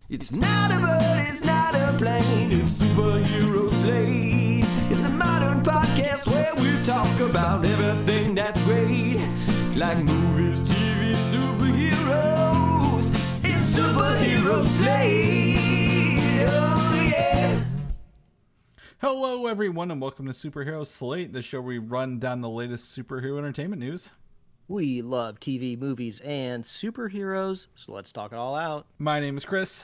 It's not a bird, it's not a plane, it's Superhero Slate. It's a modern podcast where we talk about everything that's great, like movies, TV, superheroes. It's Superhero Slate. Oh yeah. Hello everyone and welcome to Superhero Slate, the show where we run down the latest superhero entertainment news. We love TV, movies, and superheroes, so let's talk it all out. My name is Chris.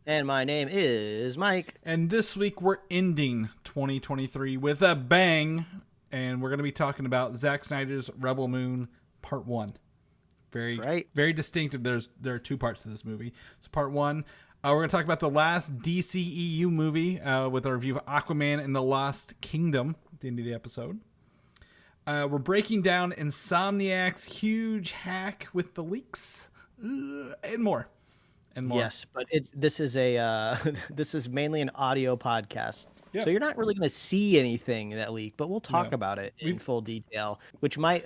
And my name is Mike. And this week we're ending 2023 with a bang, and we're going to be talking about Zack Snyder's Rebel Moon Part 1. Very distinctive. There are two parts to this movie. So Part 1, we're going to talk about the last DCEU movie with a review of Aquaman and the Lost Kingdom at the end of the episode. We're breaking down Insomniac's huge hack with the leaks and more. Yes, but this is mainly an audio podcast, so you're not really going to see anything that leak. But we'll talk about it in full detail, which might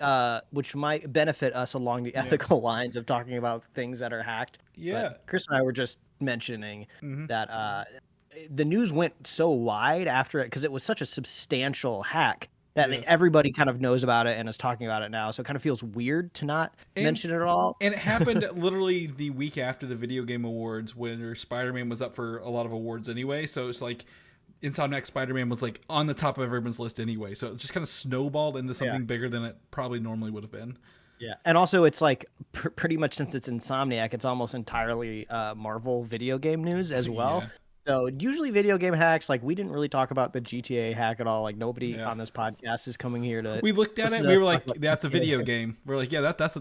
benefit us along the ethical lines of talking about things that are hacked. Yeah, but Chris and I were just mentioning that the news went so wide after it because it was such a substantial hack that everybody kind of knows about it and is talking about it now. So it kind of feels weird to not mention it at all. And it happened literally the week after the Video Game Awards when Spider-Man was up for a lot of awards anyway. So it's like Insomniac Spider-Man was like on the top of everyone's list anyway. So it just kind of snowballed into something bigger than it probably normally would have been. Yeah. And also it's like pretty much since it's Insomniac, it's almost entirely Marvel video game news as well. Yeah. So usually video game hacks, like we didn't really talk about the GTA hack at all. Like nobody on this podcast is coming here to. We looked at it and we were like, "That's a video game." We're like, "Yeah, that's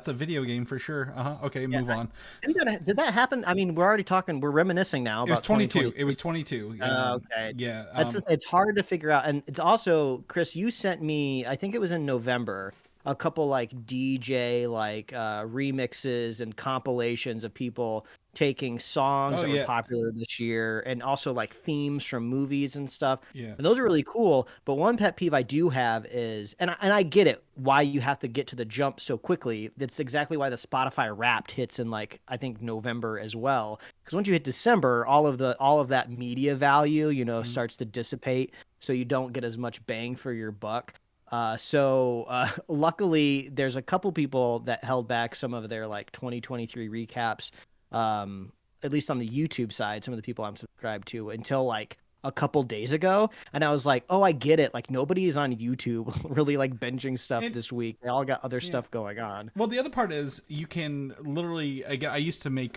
a video game for sure." Okay, move on. Did that happen? I mean, we're already talking. We're reminiscing now. About 22. It was 22. Okay. Yeah. It's hard to figure out, and it's also Chris. You sent me. I think it was in November. A couple like DJ remixes and compilations of people taking songs that were popular this year and also like themes from movies and stuff. Yeah. And those are really cool. But one pet peeve I do have is, and I get it, why you have to get to the jump so quickly. That's exactly why the Spotify Wrapped hits in I think November as well. Because once you hit December, all of that media value, starts to dissipate. So you don't get as much bang for your buck. So luckily there's a couple people that held back some of their 2023 recaps, at least on the YouTube side, some of the people I'm subscribed to until a couple days ago. And I was like, oh, I get it. Nobody is on YouTube really binging stuff this week. They all got other stuff going on. Well, the other part is you can literally, I used to make,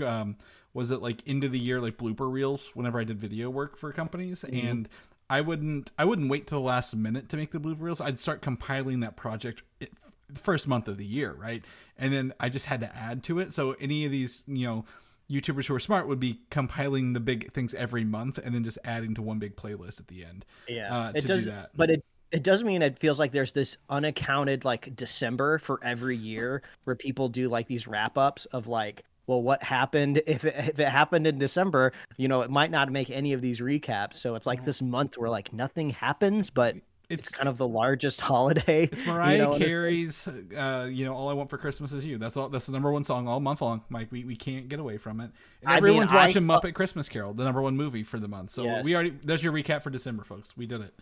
was it end of the year, blooper reels whenever I did video work for companies. Mm-hmm. And I wouldn't wait till the last minute to make the blooper reels. I'd start compiling that project the first month of the year, right? And then I just had to add to it. So any of these, YouTubers who are smart would be compiling the big things every month and then just adding to one big playlist at the end. Yeah, it does. Do that. But it does mean it feels like there's this unaccounted December for every year where people do these wrap ups of well, what happened if it happened in December? It might not make any of these recaps. So it's this month where nothing happens, but it's kind of the largest holiday. It's Mariah Carey's, All I Want for Christmas Is You. That's the number one song all month long, Mike. We can't get away from it. And everyone's watching Muppet Christmas Carol, the number one movie for the month. So there's your recap for December, folks. We did it.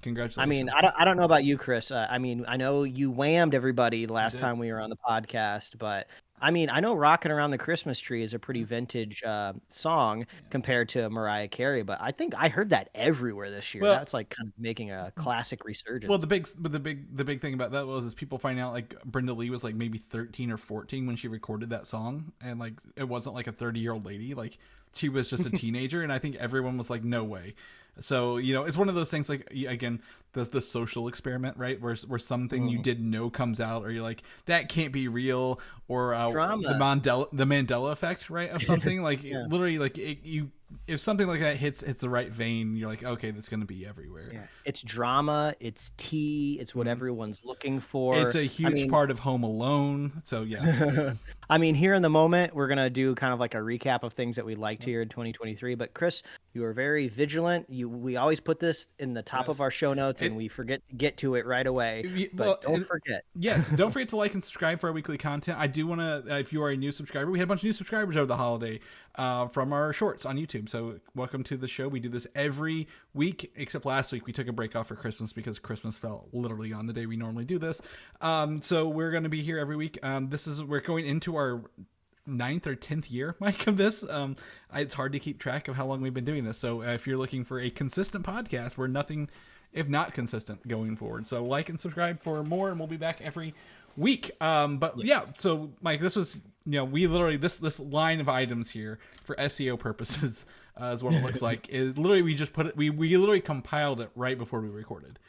Congratulations. I mean, I don't know about you, Chris. I know you whammed everybody the last time we were on the podcast, but I mean, I know Rockin' Around the Christmas Tree is a pretty vintage song compared to Mariah Carey, but I think I heard that everywhere this year. Well, that's kind of making a classic resurgence. Well, the big thing about that was people finding out Brenda Lee was maybe 13 or 14 when she recorded that song, and it wasn't a 30-year-old lady. She was just a teenager, and I think everyone was no way. So, it's one of those things, again, the social experiment, right? Where something you didn't know comes out, or you're like, that can't be real, or the Mandela effect, right? Of something literally, if something like that hits the right vein, you're like, okay, that's going to be everywhere. Yeah. It's drama, it's tea, it's what everyone's looking for. It's a huge part of Home Alone. So yeah. I mean, here in the moment, we're going to do kind of like a recap of things that we liked here in 2023. But Chris, you are very vigilant. We always put this in the top of our show notes, and we forget to get to it right away. But don't forget. Yes, don't forget to like and subscribe for our weekly content. I do want to, if you are a new subscriber, we had a bunch of new subscribers over the holiday from our shorts on YouTube. So welcome to the show. We do this every week, except last week we took a break off for Christmas because Christmas fell literally on the day we normally do this. So we're going to be here every week. We're going into our 9th or 10th year, Mike, of this. It's hard to keep track of how long we've been doing this. So if you're looking for a consistent podcast, we're nothing if not consistent going forward. So like and subscribe for more, and we'll be back every week. So Mike, this was, we literally, this line of items here for SEO purposes is what it looks like. It literally, we just put it, we literally compiled it right before we recorded.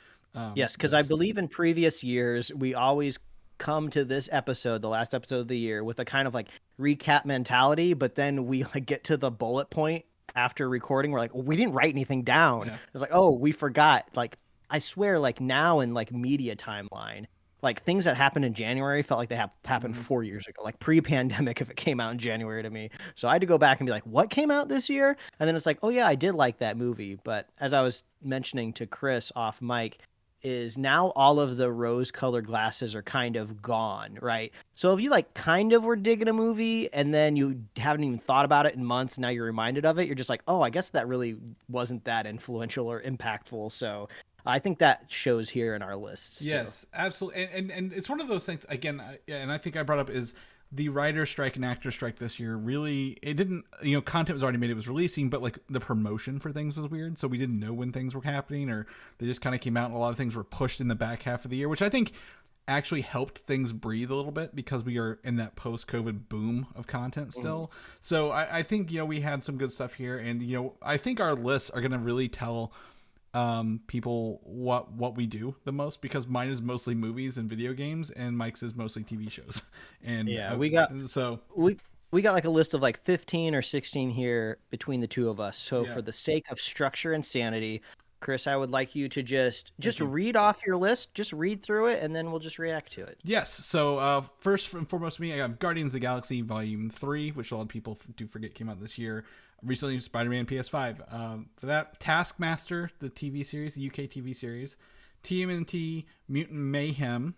Yes, because I believe in previous years, we always come to this episode, the last episode of the year, with a kind of like recap mentality, but then we like get to the bullet point after recording. We're like, well, we didn't write anything down. Yeah. It's like, oh, we forgot. Like, I swear, like now in like media timeline, like things that happened in January felt like they happened 4 years ago, like pre-pandemic if it came out in January to me. So I had to go back and be like, what came out this year? And then it's like, oh yeah, I did like that movie. But as I was mentioning to Chris off mic, is now all of the rose-colored glasses are kind of gone, right? So if you like kind of were digging a movie and then you haven't even thought about it in months, and now you're reminded of it, you're just like, oh, I guess that really wasn't that influential or impactful. So I think that shows here in our lists. Yes, too. Absolutely. And it's one of those things, again, and I think I brought up is the writer strike and actor strike this year really, it didn't, content was already made, it was releasing, but like the promotion for things was weird. So we didn't know when things were happening, or they just kind of came out and a lot of things were pushed in the back half of the year, which I think actually helped things breathe a little bit because we are in that post-COVID boom of content still. So I think, we had some good stuff here, and, I think our lists are going to really tell people what we do the most, because mine is mostly movies and video games, and Mike's is mostly TV shows. And yeah, we got like a list of like 15 or 16 here between the two of us. So for the sake of structure and sanity, Chris, I would like you to just read off your list, just read through it, and then we'll just react to it. Yes. So first and foremost, me, I got Guardians of the Galaxy Volume 3, which a lot of people do forget came out this year. Recently, Spider-Man PS5. For that, Taskmaster, the TV series, the UK TV series, TMNT, Mutant Mayhem,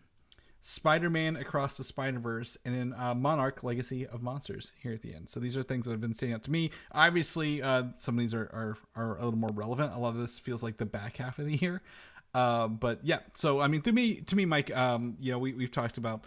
Spider-Man Across the Spider-Verse, and then Monarch, Legacy of Monsters here at the end. So these are things that have been standing out to me. Obviously, some of these are a little more relevant. A lot of this feels like the back half of the year. But yeah, so I mean, to me, Mike, we've talked about.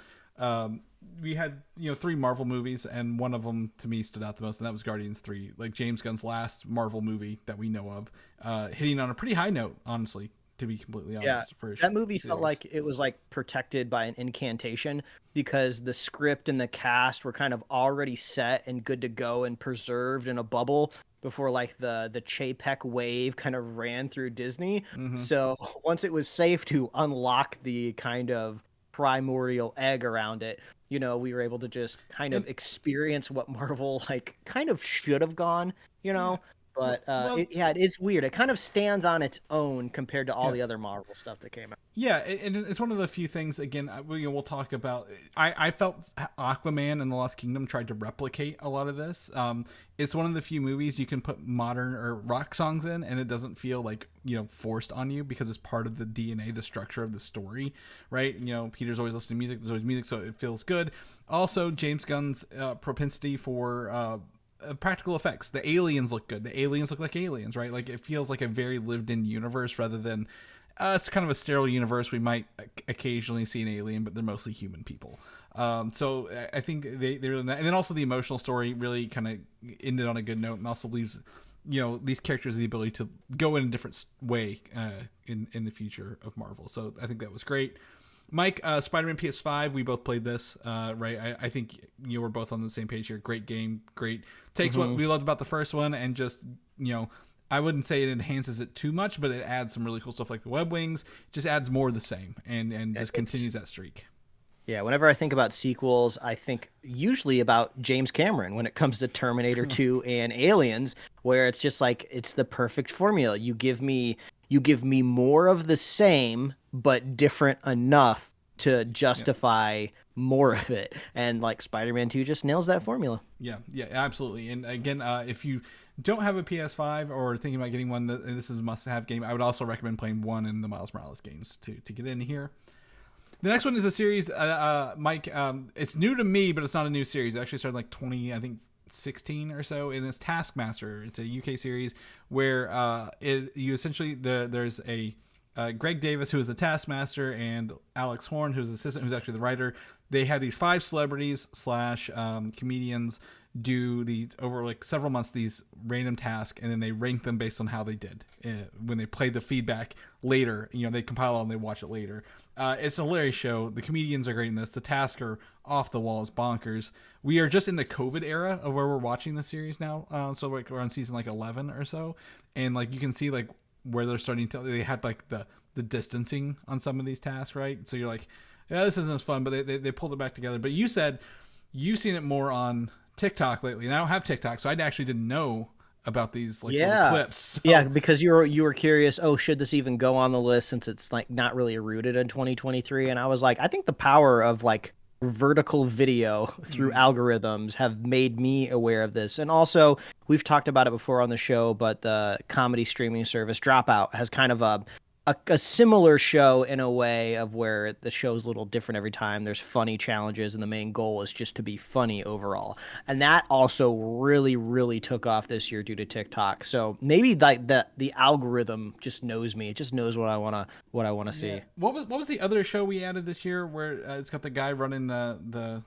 We had 3 Marvel movies, and one of them to me stood out the most, and that was Guardians 3, like James Gunn's last Marvel movie that we know of, hitting on a pretty high note, honestly, to be completely honest. Yeah, that movie felt like it was like protected by an incantation, because the script and the cast were kind of already set and good to go and preserved in a bubble before like the Chapek wave kind of ran through Disney. So once it was safe to unlock the kind of primordial egg around it, we were able to just kind of experience what Marvel like kind of should have gone, but it's weird. It kind of stands on its own compared to all the other Marvel stuff that came out. Yeah, and it's one of the few things, again, we'll talk about. I felt Aquaman and the Lost Kingdom tried to replicate a lot of this. It's one of the few movies you can put modern or rock songs in, and it doesn't feel like, forced on you, because it's part of the DNA, the structure of the story, right? Peter's always listening to music, there's always music, so it feels good. Also, James Gunn's propensity for practical effects. The aliens look good. The aliens look like aliens, right? Like, it feels like a very lived-in universe rather than it's kind of a sterile universe. We might occasionally see an alien, but they're mostly human people. So I think they really, and then also the emotional story really kind of ended on a good note, and also leaves these characters the ability to go in a different way in the future of Marvel. So I think that was great. Mike, Spider-Man PS5, we both played this, right? I think we're both on the same page here. Great game, great. Takes what we loved about the first one and just, I wouldn't say it enhances it too much, but it adds some really cool stuff like the web wings. It just adds more of the same and just continues that streak. Yeah, whenever I think about sequels, I think usually about James Cameron when it comes to Terminator 2 and Aliens, where it's just like it's the perfect formula. You give me more of the same but different enough to justify more of it. And like Spider-Man 2 just nails that formula. Yeah, absolutely. And again, if you don't have a PS5 or thinking about getting one, this is a must-have game. I would also recommend playing one in the Miles Morales games to get in here. The next one is a series, Mike. It's new to me, but it's not a new series. It actually started like 2016 or so, and it's Taskmaster. It's a UK series where you essentially there's a Greg Davis, who is the Taskmaster, and Alex Horn, who's the assistant, who's actually the writer. They had these 5 celebrities / comedians do over like several months these random tasks, and then they rank them based on how they did when they play the feedback later. They compile it and they watch it later. It's a hilarious show. The comedians are great in this. The tasks are off the wall. It's bonkers. We are just in the COVID era of where we're watching the series now. So like we're on season like 11 or so, and like you can see like where they're starting to. They had like the distancing on some of these tasks, right? So you're like, yeah, this isn't as fun, but they pulled it back together. But you said you've seen it more on TikTok lately, and I don't have TikTok, so I actually didn't know about these like little clips. So. Yeah, because you were curious, should this even go on the list since it's like not really rooted in 2023? And I was like, I think the power of like vertical video through algorithms have made me aware of this. And also, we've talked about it before on the show, but the comedy streaming service Dropout has kind of a similar show in a way of where the show's a little different every time. There's funny challenges, and the main goal is just to be funny overall. And that also really, really took off this year due to TikTok. So maybe like the algorithm just knows me. It just knows what I wanna see. Yeah. What was the other show we added this year where it's got the guy running the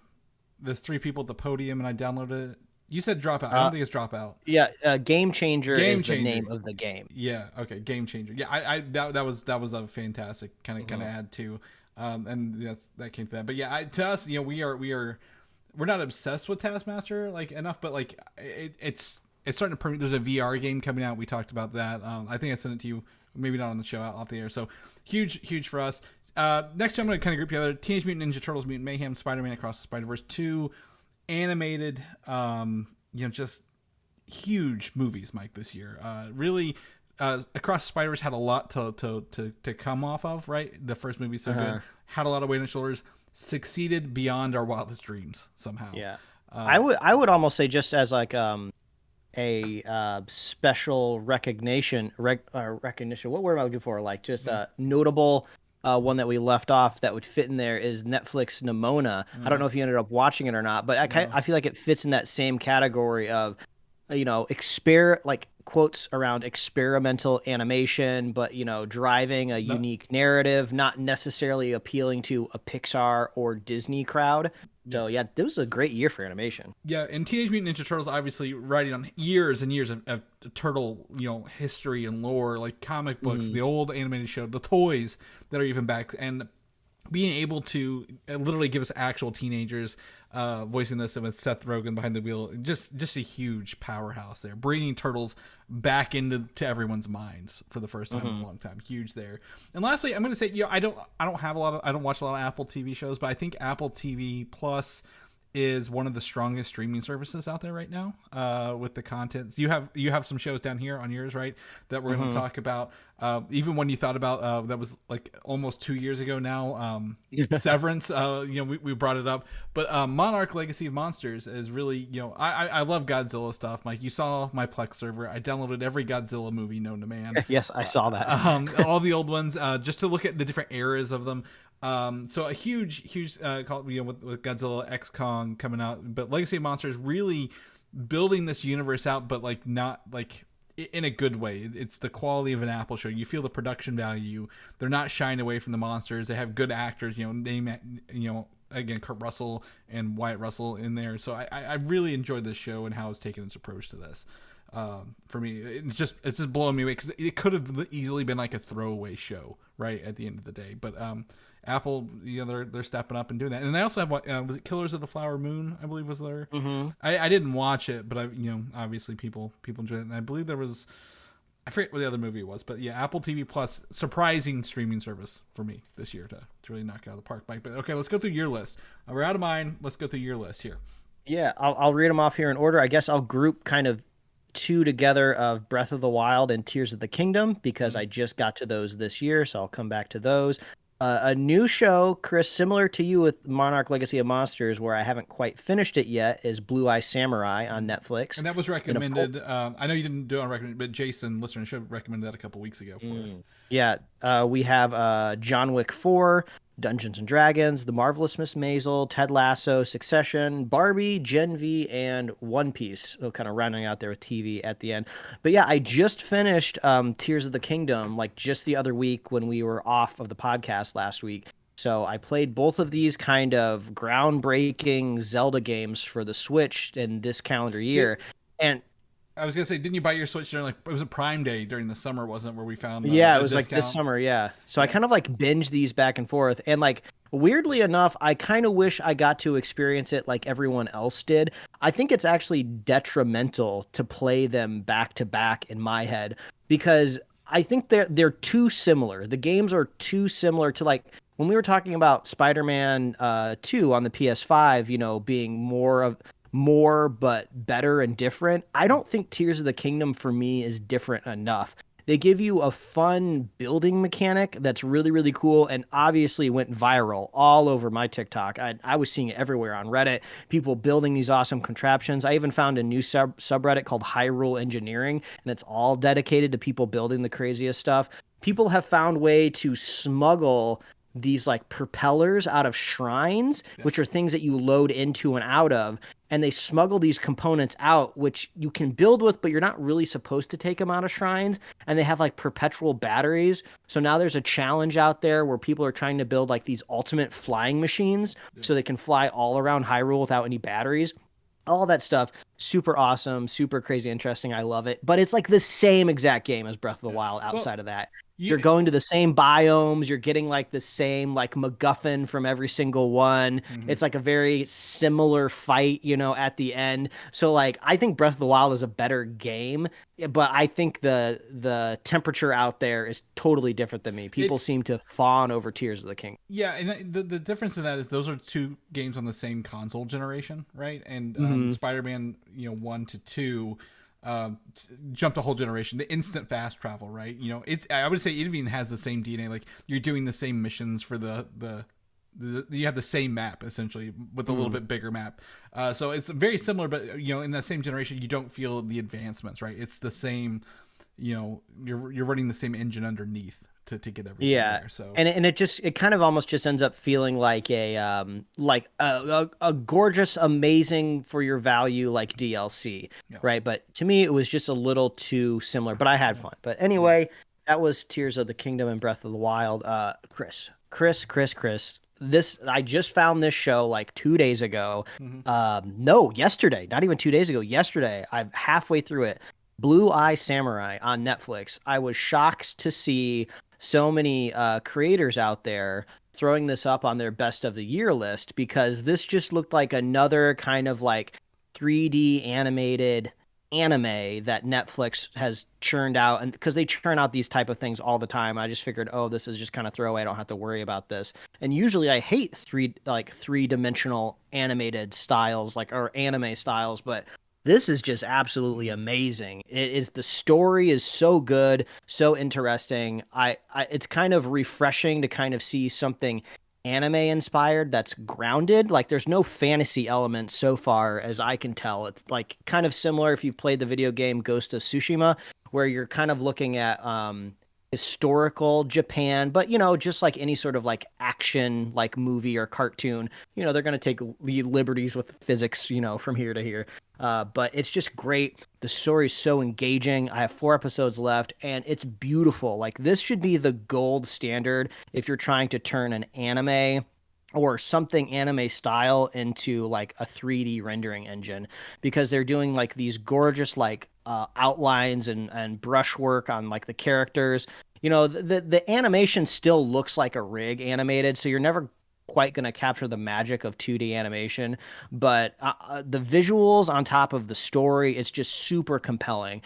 3 people at the podium, and I downloaded it? You said Dropout. I don't think it's Dropout. Yeah, Game Changer is the name of the game. Yeah, okay, Game Changer. Yeah, that was a fantastic kind of add too, and that came to that. But yeah, to us, we're not obsessed with Taskmaster like enough, but like it's starting to. There's a VR game coming out. We talked about that. I think I sent it to you. Maybe not on the show, off the air. So huge for us. Next, I'm going to kind of group together Teenage Mutant Ninja Turtles, Mutant Mayhem, Spider-Man Across the Spider-Verse 2. Animated, just huge movies, Mike, this year. Really, Across the Spider-Verse had a lot to come off of, right? The first movie so good, had a lot of weight on the shoulders, succeeded beyond our wildest dreams somehow. Yeah, I would almost say just as like a special recognition. What word am I looking for? Like just a notable. One that we left off that would fit in there is Netflix Nimona. I don't know if you ended up watching it or not, but I feel like it fits in that same category of, like quotes around experimental animation, but driving a unique narrative, not necessarily appealing to a Pixar or Disney crowd. So yeah, this was a great year for animation. Yeah, and Teenage Mutant Ninja Turtles obviously riding on years and years of turtle, history and lore, like comic books, the old animated show, the toys that are even back, and being able to literally give us actual teenagers voicing this with Seth Rogen behind the wheel, just a huge powerhouse there, bringing Turtles back into everyone's minds for the first time in a long time. Huge there. And lastly, I'm going to say, I don't watch a lot of Apple TV shows, but I think Apple TV Plus is one of the strongest streaming services out there right now with the content. You have some shows down here on yours, right, that we're going to talk about. Even when you thought about that was like almost 2 years ago now. Severance, we brought it up, but Monarch: Legacy of Monsters is really, I love Godzilla stuff. Mike, you saw my Plex server. I downloaded every Godzilla movie known to man. Yes, I saw that. All the old ones, just to look at the different eras of them. So a huge call, with Godzilla X Kong coming out, but Legacy of Monsters really building this universe out, but like not like in a good way. It's the quality of an Apple show. You feel the production value. They're not shying away from the monsters. They have good actors. Again, Kurt Russell and Wyatt Russell in there. So I really enjoyed this show and how it's taken its approach to this. For me, it's just blowing me away because it could have easily been like a throwaway show, right, at the end of the day. But Apple, they're stepping up and doing that. And they also have was it Killers of the Flower Moon? I believe was there. I didn't watch it, but obviously people enjoy it. And I believe there was I forget what the other movie was, but yeah, Apple TV Plus, surprising streaming service for me this year to really knock it out of the park, Mike. But okay, let's go through your list. We're out of mine. Let's go through your list here. Yeah, I'll read them off here in order. I guess I'll group kind of two together of Breath of the Wild and Tears of the Kingdom because I just got to those this year, so I'll come back to those. A new show, Chris, similar to you with Monarch Legacy of Monsters, where I haven't quite finished it yet, is Blue Eye Samurai on Netflix. And that was recommended. I know you didn't do it on recommend, but Jason, listener, should have recommended that a couple weeks ago for us. Yeah, we have John Wick 4, Dungeons and Dragons, The Marvelous Miss Maisel, Ted Lasso, Succession, Barbie, Gen V, and One Piece. So kind of rounding out there with TV at the end. But yeah, I just finished Tears of the Kingdom like just the other week when we were off of the podcast last week. So I played both of these kind of groundbreaking Zelda games for the Switch in this calendar year. And I was gonna say, didn't you buy your Switch during it was a Prime Day during the summer, wasn't it, where we found? Yeah, it was like this summer. Yeah, so I kind of like binge these back and forth, and like weirdly enough, I kind of wish I got to experience it like everyone else did. I think it's actually detrimental to play them back to back in my head because I think they're too similar. The games are too similar to like when we were talking about Spider-Man 2 on the PS5, you know, being more but better and different. I don't think Tears of the Kingdom for me is different enough. They give you a fun building mechanic that's really, really cool and obviously went viral all over my TikTok. I was seeing it everywhere on Reddit, people building these awesome contraptions. I even found a new subreddit called Hyrule Engineering, and it's all dedicated to people building the craziest stuff. People have found way to smuggle these like propellers out of shrines, which are things that you load into and out of, and they smuggle these components out, which you can build with, but you're not really supposed to take them out of shrines. And they have like perpetual batteries. So now there's a challenge out there where people are trying to build like these ultimate flying machines so they can fly all around Hyrule without any batteries. All that stuff, super awesome, super crazy interesting. I love it. But it's like the same exact game as Breath of the Wild outside of that. You're going to the same biomes. You're getting like the same like MacGuffin from every single one. Mm-hmm. It's like a very similar fight, you know, at the end. So like I think Breath of the Wild is a better game, but I think the temperature out there is totally different than me. People seem to fawn over Tears of the King. Yeah, and the difference in that is those are two games on the same console generation, right? And Spider-Man, 1 to 2 jumped a whole generation. The instant fast travel, right? I would say it even has the same DNA. Like you're doing the same missions for you have the same map essentially with a little bit bigger map. So it's very similar, but in that same generation, you don't feel the advancements, right? It's the same. You're running the same engine underneath to get everything there. So and it kind of almost just ends up feeling like a gorgeous, amazing for your value like DLC, right? But to me, it was just a little too similar. But I had fun. But anyway, that was Tears of the Kingdom and Breath of the Wild. Chris. I just found this show like 2 days ago. No, yesterday. Not even 2 days ago. Yesterday. I'm halfway through it. Blue Eye Samurai on Netflix. I was shocked to see so many creators out there throwing this up on their best of the year list because this just looked like another kind of like 3D animated anime that Netflix has churned out, and because they churn out these type of things all the time, I just figured, oh, this is just kind of throwaway. I don't have to worry about this. And usually I hate three-dimensional animated styles or anime styles, but this is just absolutely amazing. The story is so good, so interesting. It's kind of refreshing to kind of see something anime inspired that's grounded. Like there's no fantasy element so far as I can tell. It's like kind of similar if you've played the video game Ghost of Tsushima, where you're kind of looking at historical Japan, but just like any sort of like action like movie or cartoon, they're going to take liberties with physics, from here to here. But it's just great. The story is so engaging. I have 4 episodes left, and it's beautiful. Like this should be the gold standard if you're trying to turn an anime or something anime style into like a 3D rendering engine, because they're doing like these gorgeous like outlines and brushwork on like the characters. The animation still looks like a rig animated, so you're never quite going to capture the magic of 2D animation, but the visuals on top of the story, it's just super compelling.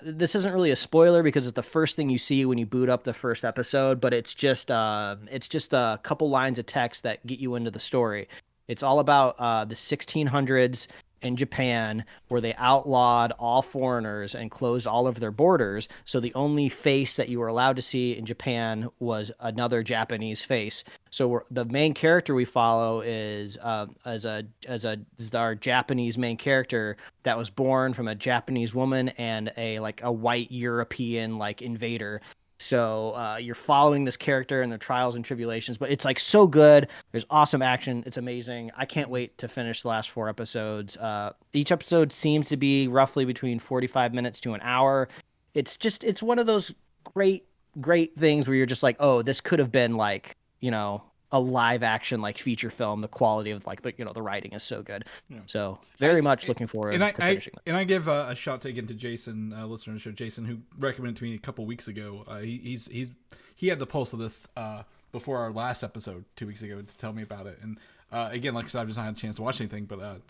This isn't really a spoiler because it's the first thing you see when you boot up the first episode, but it's just a couple lines of text that get you into the story. It's all about the 1600s in Japan, where they outlawed all foreigners and closed all of their borders. So the only face that you were allowed to see in Japan was another Japanese face. So the main character we follow is our Japanese main character that was born from a Japanese woman and a white European invader. So you're following this character and their trials and tribulations, but it's so good. There's awesome action. It's amazing. I can't wait to finish the last 4 episodes. Each episode seems to be roughly between 45 minutes to an hour. It's one of those great things where you're just oh, this could have been a live action feature film. The quality of the writing is so good. Yeah. So very much looking forward to finishing it. And I give a shout again to Jason, listener to the show, Jason, who recommended to me a couple weeks ago. He had the pulse of this before our last episode 2 weeks ago to tell me about it. And again, like I said, I've just not had a chance to watch anything, but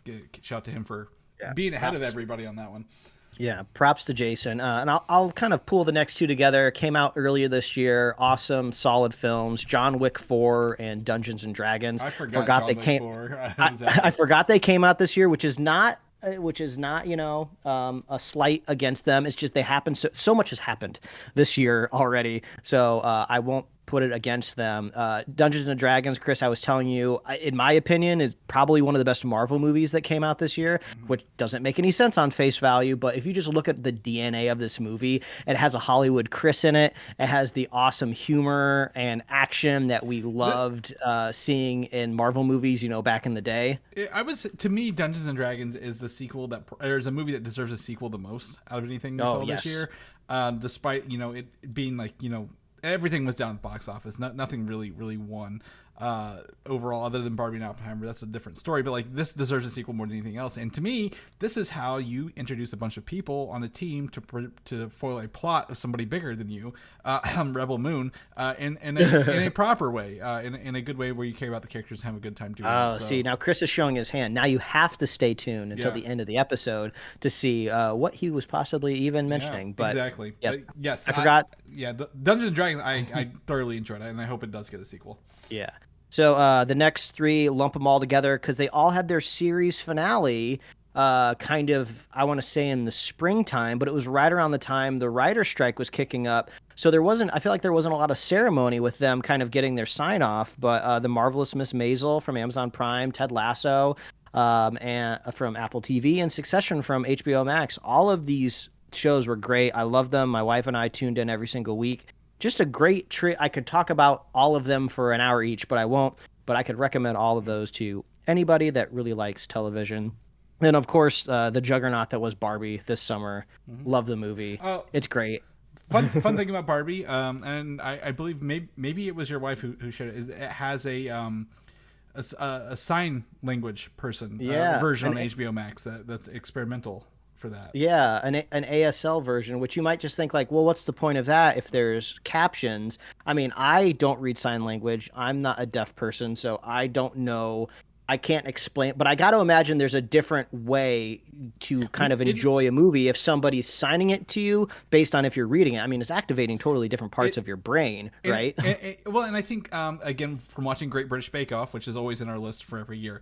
shout out to him for being ahead of everybody on that one. Yeah, props to Jason. And I'll kind of pull the next 2 together. Came out earlier this year. Awesome, solid films. John Wick 4 and Dungeons and Dragons. I forgot they came. I forgot they came out this year, which is not a slight against them. It's just they happen. So much has happened this year already. So I won't put it against them. Dungeons and Dragons, Chris, I was telling you, in my opinion, is probably one of the best Marvel movies that came out this year, which doesn't make any sense on face value. But if you just look at the DNA of this movie, it has a Hollywood Chris in it. It has the awesome humor and action that we loved seeing in Marvel movies, back in the day. To me, Dungeons and Dragons is the sequel there's a movie that deserves a sequel the most out of anything we saw this year. Despite, it being everything was down at the box office. Nothing really won overall, other than Barbie and Oppenheimer. That's a different story. But this deserves a sequel more than anything else. And to me, this is how you introduce a bunch of people on a team to foil a plot of somebody bigger than you, Rebel Moon, in a proper way, in a good way where you care about the characters and have a good time doing it. Oh, see, now Chris is showing his hand. Now you have to stay tuned until the end of the episode to see what he was possibly even mentioning. But exactly. Yes, I forgot. The Dungeons and Dragons, I thoroughly enjoyed it, and I hope it does get a sequel. Yeah. So the next 3, lump them all together because they all had their series finale kind of, I want to say, in the springtime, but it was right around the time the writer's strike was kicking up. So I feel like there wasn't a lot of ceremony with them kind of getting their sign off, but The Marvelous Miss Maisel from Amazon Prime, Ted Lasso and from Apple TV, and Succession from HBO Max. All of these shows were great. I love them. My wife and I tuned in every single week. Just a great treat. I could talk about all of them for an hour each, but I won't. But I could recommend all of those to anybody that really likes television. And of course, the juggernaut that was Barbie this summer. Love the movie. It's great. Fun thing about Barbie, and I believe maybe it was your wife who shared it. Is it has a sign language person version on HBO Max that's experimental for that. Yeah, an ASL version, which you might just think well, what's the point of that if there's captions? I mean, I don't read sign language. I'm not a deaf person, so I don't know. I can't explain, but I got to imagine there's a different way to kind of enjoy a movie if somebody's signing it to you based on if you're reading it. I mean, it's activating totally different parts of your brain, right? And I think, again, from watching Great British Bake Off, which is always in our list for every year,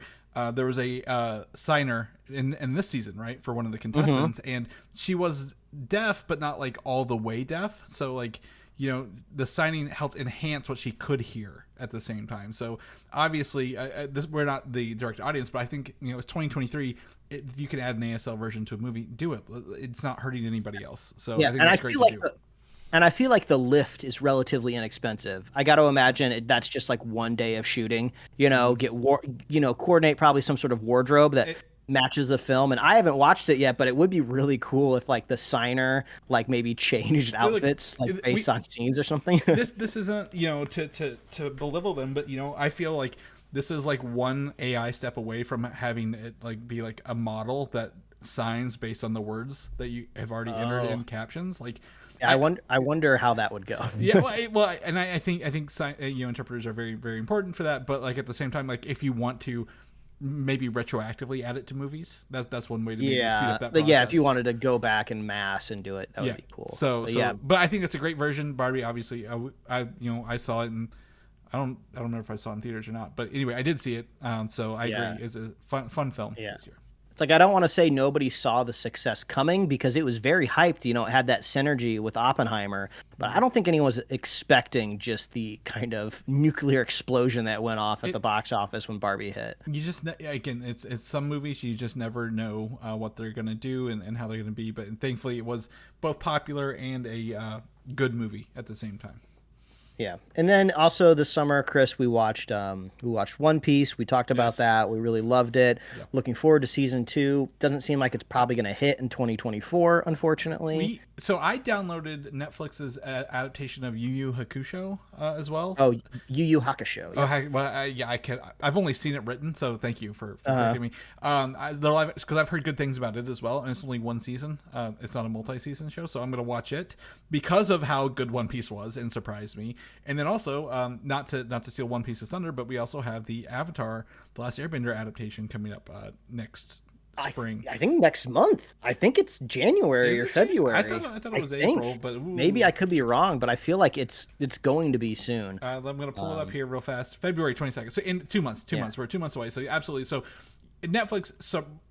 there was a signer in this season, right, for one of the contestants, and she was deaf, but not all the way deaf. So the signing helped enhance what she could hear at the same time. So obviously, we're not the direct audience, but I think it's 2023. If you can add an ASL version to a movie, do it. It's not hurting anybody else. So I think that's great to do. And I feel like the lift is relatively inexpensive. I got to imagine that's just one day of shooting. Coordinate probably some sort of wardrobe that matches the film. And I haven't watched it yet, but it would be really cool if the signer maybe changed outfits based on scenes or something. this isn't to belittle them, but I feel like this is one AI step away from having it be a model that signs based on the words that you have already entered in captions. I wonder how that would go. And I think interpreters are very, very important for that. But at the same time, if you want to maybe retroactively add it to movies. That's one way to maybe speed up that but process. yeah, if you wanted to go back en masse and do it, that would be cool. But I think it's a great version. Barbie, obviously, I saw it, and I don't remember if I saw it in theaters or not. But anyway, I did see it. So I agree, it's a fun film this year. It's like, I don't want to say nobody saw the success coming because it was very hyped. You know, it had that synergy with Oppenheimer, but I don't think anyone was expecting just the kind of nuclear explosion that went off at the box office when Barbie hit. You just, again, it's some movies you just never know what they're going to do and how they're going to be. But thankfully, it was both popular and a good movie at the same time. Yeah, and then also this summer, Chris, we watched One Piece. We talked about that. We really loved it. Yep. Looking forward to season 2. Doesn't seem like it's probably going to hit in 2024, unfortunately. So I downloaded Netflix's adaptation of Yu Yu Hakusho as well. Oh, Yu Yu Hakusho. Yeah. I've only seen it written, so thank you for correcting me. Because I've heard good things about it as well, and it's only one season. It's not a multi-season show, so I'm going to watch it because of how good One Piece was and surprised me. And then also, not to steal One Piece's thunder, but we also have the Avatar: The Last Airbender adaptation coming up next spring. I think next month. I think it's January or February. I thought it was April, but maybe I could be wrong, but I feel like it's going to be soon. I'm going to pull it up here real fast. February 22nd. So in 2 months. We're 2 months away. So absolutely. So Netflix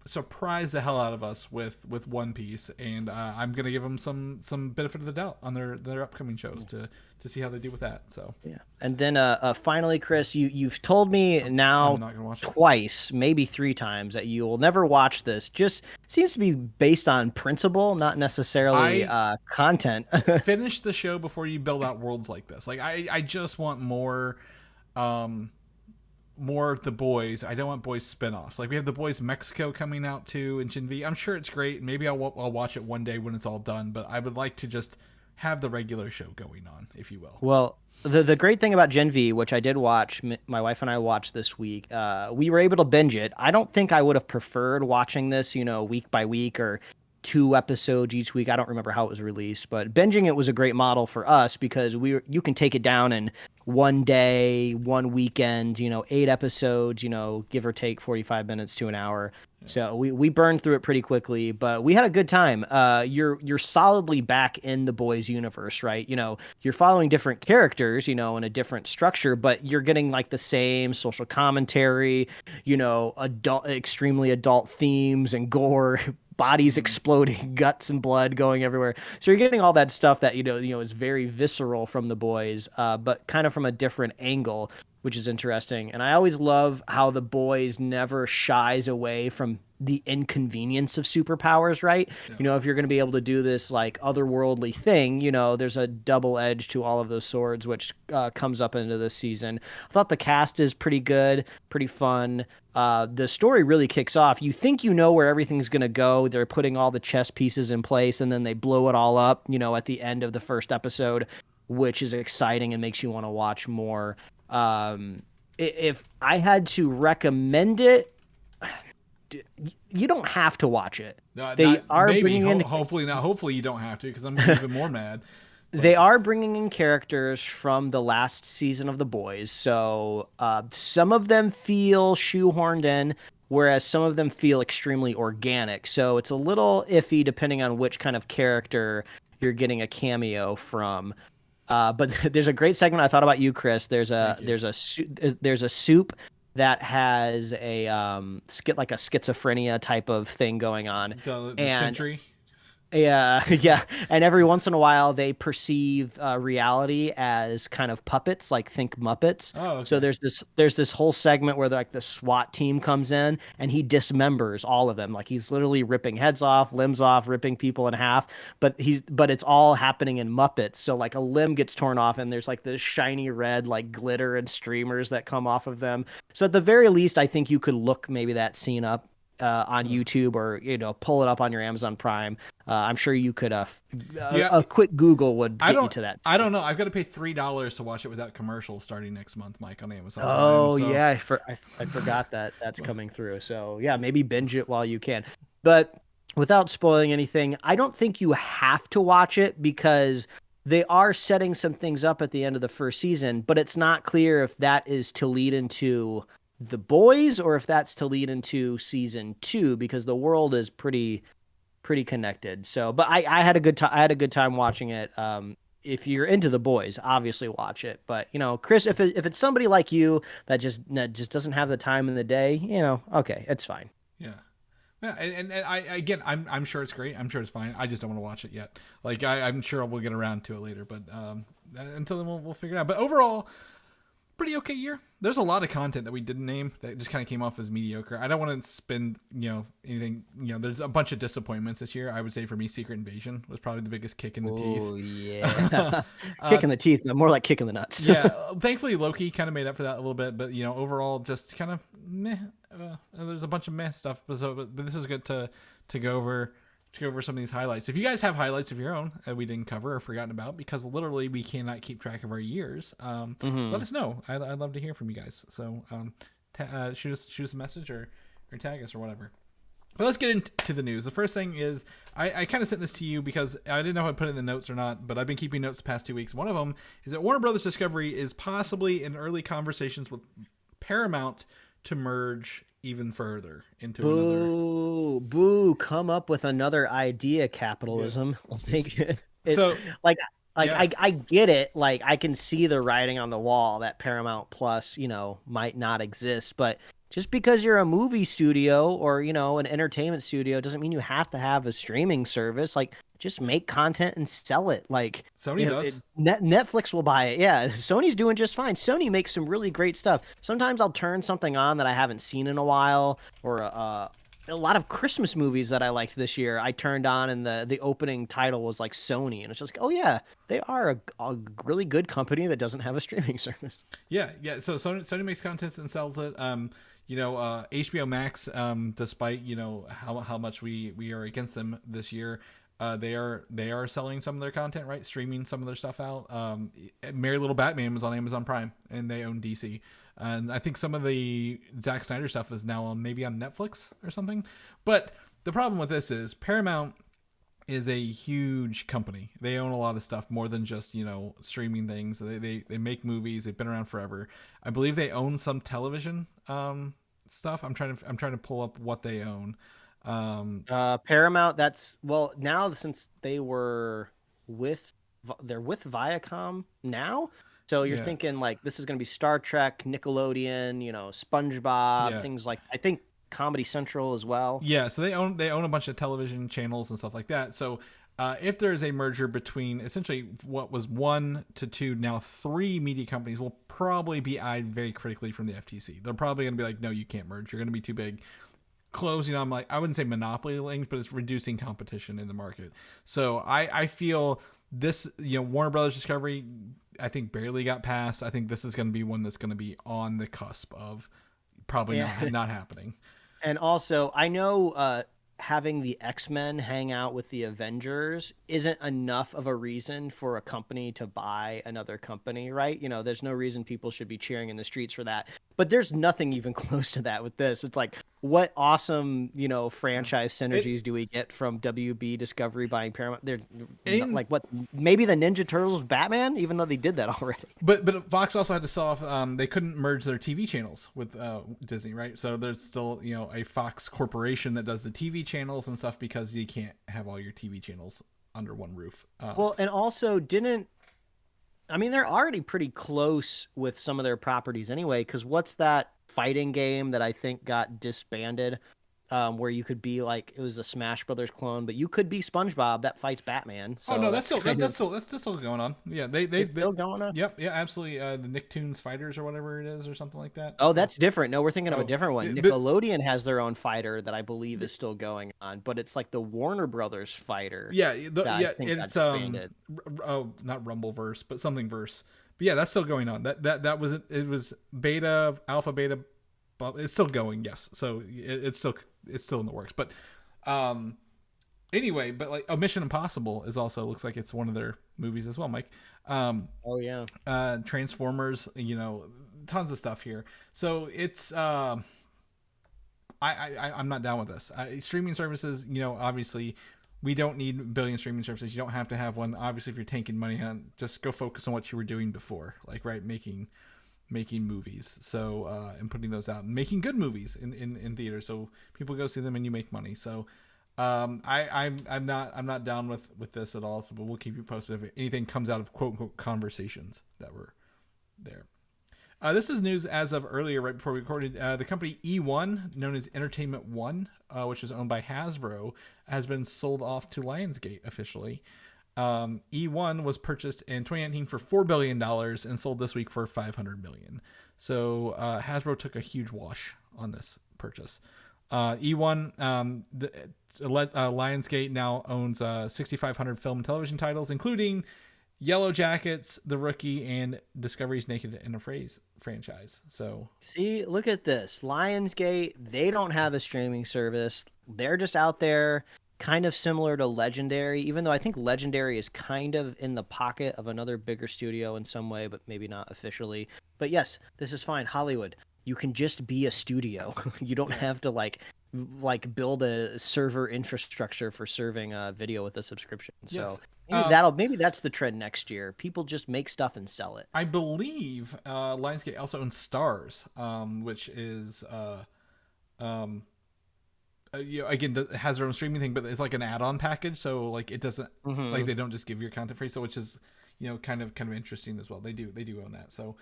surprised the hell out of us with One Piece, and I'm going to give them some benefit of the doubt on their upcoming shows to see how they do with that. So yeah. And then finally, Chris, you've told me now twice, maybe 3 times, that you will never watch this. Just seems to be based on principle, not necessarily content. Finish the show before you build out worlds like this. Like I just want more of The Boys. I don't want Boys spinoffs. Like we have The Boys Mexico coming out too, and Gen V. I'm sure it's great. Maybe I'll watch it one day when it's all done. But I would like to just have the regular show going on, if you will. Well, the great thing about Gen V, which I did watch, my wife and I watched this week, we were able to binge it. I don't think I would have preferred watching this, week by week or 2 episodes each week. I don't remember how it was released, but binging it was a great model for us because you can take it down in one day, one weekend, 8 episodes, give or take 45 minutes to an hour. Yeah. So we burned through it pretty quickly, but we had a good time. You're solidly back in the Boys universe, right? You're following different characters, in a different structure, but you're getting like the same social commentary, extremely adult themes and gore, bodies exploding, guts and blood going everywhere. So you're getting all that stuff that is very visceral from The Boys, but kind of from a different angle, which is interesting. And I always love how The Boys never shies away from the inconvenience of superpowers, right? Yeah. If you're going to be able to do this like otherworldly thing, there's a double edge to all of those swords, which comes up into this season. I thought the cast is pretty good, pretty fun. The story really kicks off. You think where everything's going to go. They're putting all the chess pieces in place, and then they blow it all up, at the end of the first episode, which is exciting and makes you want to watch more. If I had to recommend it, you don't have to watch it. Hopefully not. Hopefully you don't have to, because I'm even more mad. They are bringing in characters from the last season of The Boys, so some of them feel shoehorned in, whereas some of them feel extremely organic. So it's a little iffy depending on which kind of character you're getting a cameo from. But there's a great segment I thought about you, Chris. There's a soup that has a like a schizophrenia type of thing going on. The Sentry. Yeah. And every once in a while, they perceive reality as kind of puppets, like think Muppets. Oh, okay. So there's this whole segment where like the SWAT team comes in and he dismembers all of them. Like he's literally ripping heads off, limbs off, ripping people in half. But it's all happening in Muppets. So like a limb gets torn off and there's like this shiny red like glitter and streamers that come off of them. So at the very least, I think you could look maybe that scene up on YouTube, or pull it up on your Amazon Prime. I'm sure you could a quick Google would get you to that. I don't know. I've got to pay $3 to watch it without commercials starting next month, Mike, on Amazon. Oh Prime, so. Yeah, I forgot that's coming through. So yeah, maybe binge it while you can. But without spoiling anything, I don't think you have to watch it because they are setting some things up at the end of the first season, but it's not clear if that is to lead into The Boys or if that's to lead into season 2, because the world is pretty connected. So, but I had a good time. I had a good time watching it. If you're into The Boys, obviously watch it. But Chris, if it's somebody like you that just doesn't have the time in the day, okay, it's fine. Yeah. Yeah, and I'm sure it's great. I'm sure it's fine. I just don't want to watch it yet. Like I'm sure we'll get around to it later, but until then we'll figure it out. But overall, pretty okay year. There's a lot of content that we didn't name that just kind of came off as mediocre. I don't want to spend anything. There's a bunch of disappointments this year. I would say for me, Secret Invasion was probably the biggest kick in the teeth. Oh yeah, kick in the teeth. More like kick in the nuts. Yeah, thankfully Loki kind of made up for that a little bit, but overall just kind of meh. There's a bunch of meh stuff, but this is good to go over some of these highlights. If you guys have highlights of your own that we didn't cover or forgotten about, because literally we cannot keep track of our years, let us know. I'd love to hear from you guys. So shoot us a message or tag us or whatever. But let's get into the news. The first thing is I kind of sent this to you because I didn't know if I put it in the notes or not, but I've been keeping notes the past 2 weeks. One of them is that Warner Brothers Discovery is possibly in early conversations with Paramount to merge even further into come up with another idea, capitalism. Yeah. I get it. Like, I can see the writing on the wall that Paramount Plus, might not exist, but just because you're a movie studio or, an entertainment studio doesn't mean you have to have a streaming service. Like, just make content and sell it. Like Sony does. Netflix will buy it. Yeah, Sony's doing just fine. Sony makes some really great stuff. Sometimes I'll turn something on that I haven't seen in a while, or a lot of Christmas movies that I liked this year. I turned on and the opening title was like Sony, and it's just like, oh yeah, they are a really good company that doesn't have a streaming service. Yeah. So Sony makes content and sells it. HBO Max, despite how much we are against them this year, they are selling some of their content, right? Streaming some of their stuff out. Merry Little Batman was on Amazon Prime, and they own DC. And I think some of the Zack Snyder stuff is now maybe on Netflix or something. But the problem with this is Paramount is a huge company. They own a lot of stuff more than just streaming things. They make movies. They've been around forever. I believe they own some television stuff. I'm trying to pull up what they own. Paramount, now since they're with Viacom now, so you're thinking like this is going to be Star Trek, Nickelodeon, SpongeBob, things like, I think Comedy Central as well. Yeah, so they own a bunch of television channels and stuff like that. So if there is a merger between essentially what was 1 to 2, now 3 media companies will probably be eyed very critically from the FTC. They're probably going to be like, no, you can't merge. You're going to be too big. Closing on, like, I wouldn't say monopoly links, but it's reducing competition in the market. So I feel this, Warner Brothers Discovery, I think barely got passed. I think this is going to be one that's going to be on the cusp of probably not happening. And also, I know having the X-Men hang out with the Avengers isn't enough of a reason for a company to buy another company, right? There's no reason people should be cheering in the streets for that. But there's nothing even close to that with this. It's like, what awesome, franchise synergies do we get from WB Discovery buying Paramount? They're like, what? Maybe the Ninja Turtles, Batman, even though they did that already. But Fox also had to sell off. They couldn't merge their TV channels with Disney, right? So there's still a Fox corporation that does the TV channels and stuff because you can't have all your TV channels under one roof. And also they're already pretty close with some of their properties anyway, because what's that fighting game that I think got disbanded, where you could be like, it was a Smash Brothers clone, but you could be SpongeBob that fights Batman. So that's still going on. Yeah, they've still going on. Yep, yeah, absolutely. The Nicktoons Fighters or whatever it is, or something like that. Oh, that's different. No, we're thinking of a different one. Nickelodeon has their own fighter that I believe is still going on, but it's like the Warner Brothers fighter. Yeah, it's not Rumbleverse, but something verse. But yeah, that's still going on. That was it. Was beta, alpha, beta. It's still going. Yes, so it's still in the works. But anyway, but like Mission Impossible is also, looks like it's one of their movies as well, Mike. Oh yeah. Transformers. Tons of stuff here. So it's I'm not down with this. Streaming services. Obviously, we don't need a billion streaming services. You don't have to have one. Obviously, if you're taking money on, just go focus on what you were doing before, like making making movies, so and putting those out and making good movies in theaters, so people go see them and you make money. So I'm not down with this at all. So, but we'll keep you posted if anything comes out of quote unquote conversations that were there. This is news as of earlier, right before we recorded. The company eOne, known as Entertainment One, which is owned by Hasbro, has been sold off to Lionsgate officially. eOne was purchased in 2019 for $4 billion and sold this week for $500 million. So Hasbro took a huge wash on this purchase. eOne, Lionsgate now owns 6,500 film and television titles, including Yellow Jackets, The Rookie, and Discovery's Naked and Afraid franchise. So see, look at this. Lionsgate, they don't have a streaming service. They're just out there, kind of similar to Legendary, even though I think Legendary is kind of in the pocket of another bigger studio in some way, but maybe not officially. But yes, this is fine. Hollywood, you can just be a studio. You don't have to like build a server infrastructure for serving video with a subscription. So yes. Maybe that's the trend next year. People just make stuff and sell it. I believe Lionsgate also owns Stars, which is again, it has their own streaming thing, but it's like an add-on package. So like it doesn't like they don't just give your content free. So which is kind of interesting as well. They do own that. So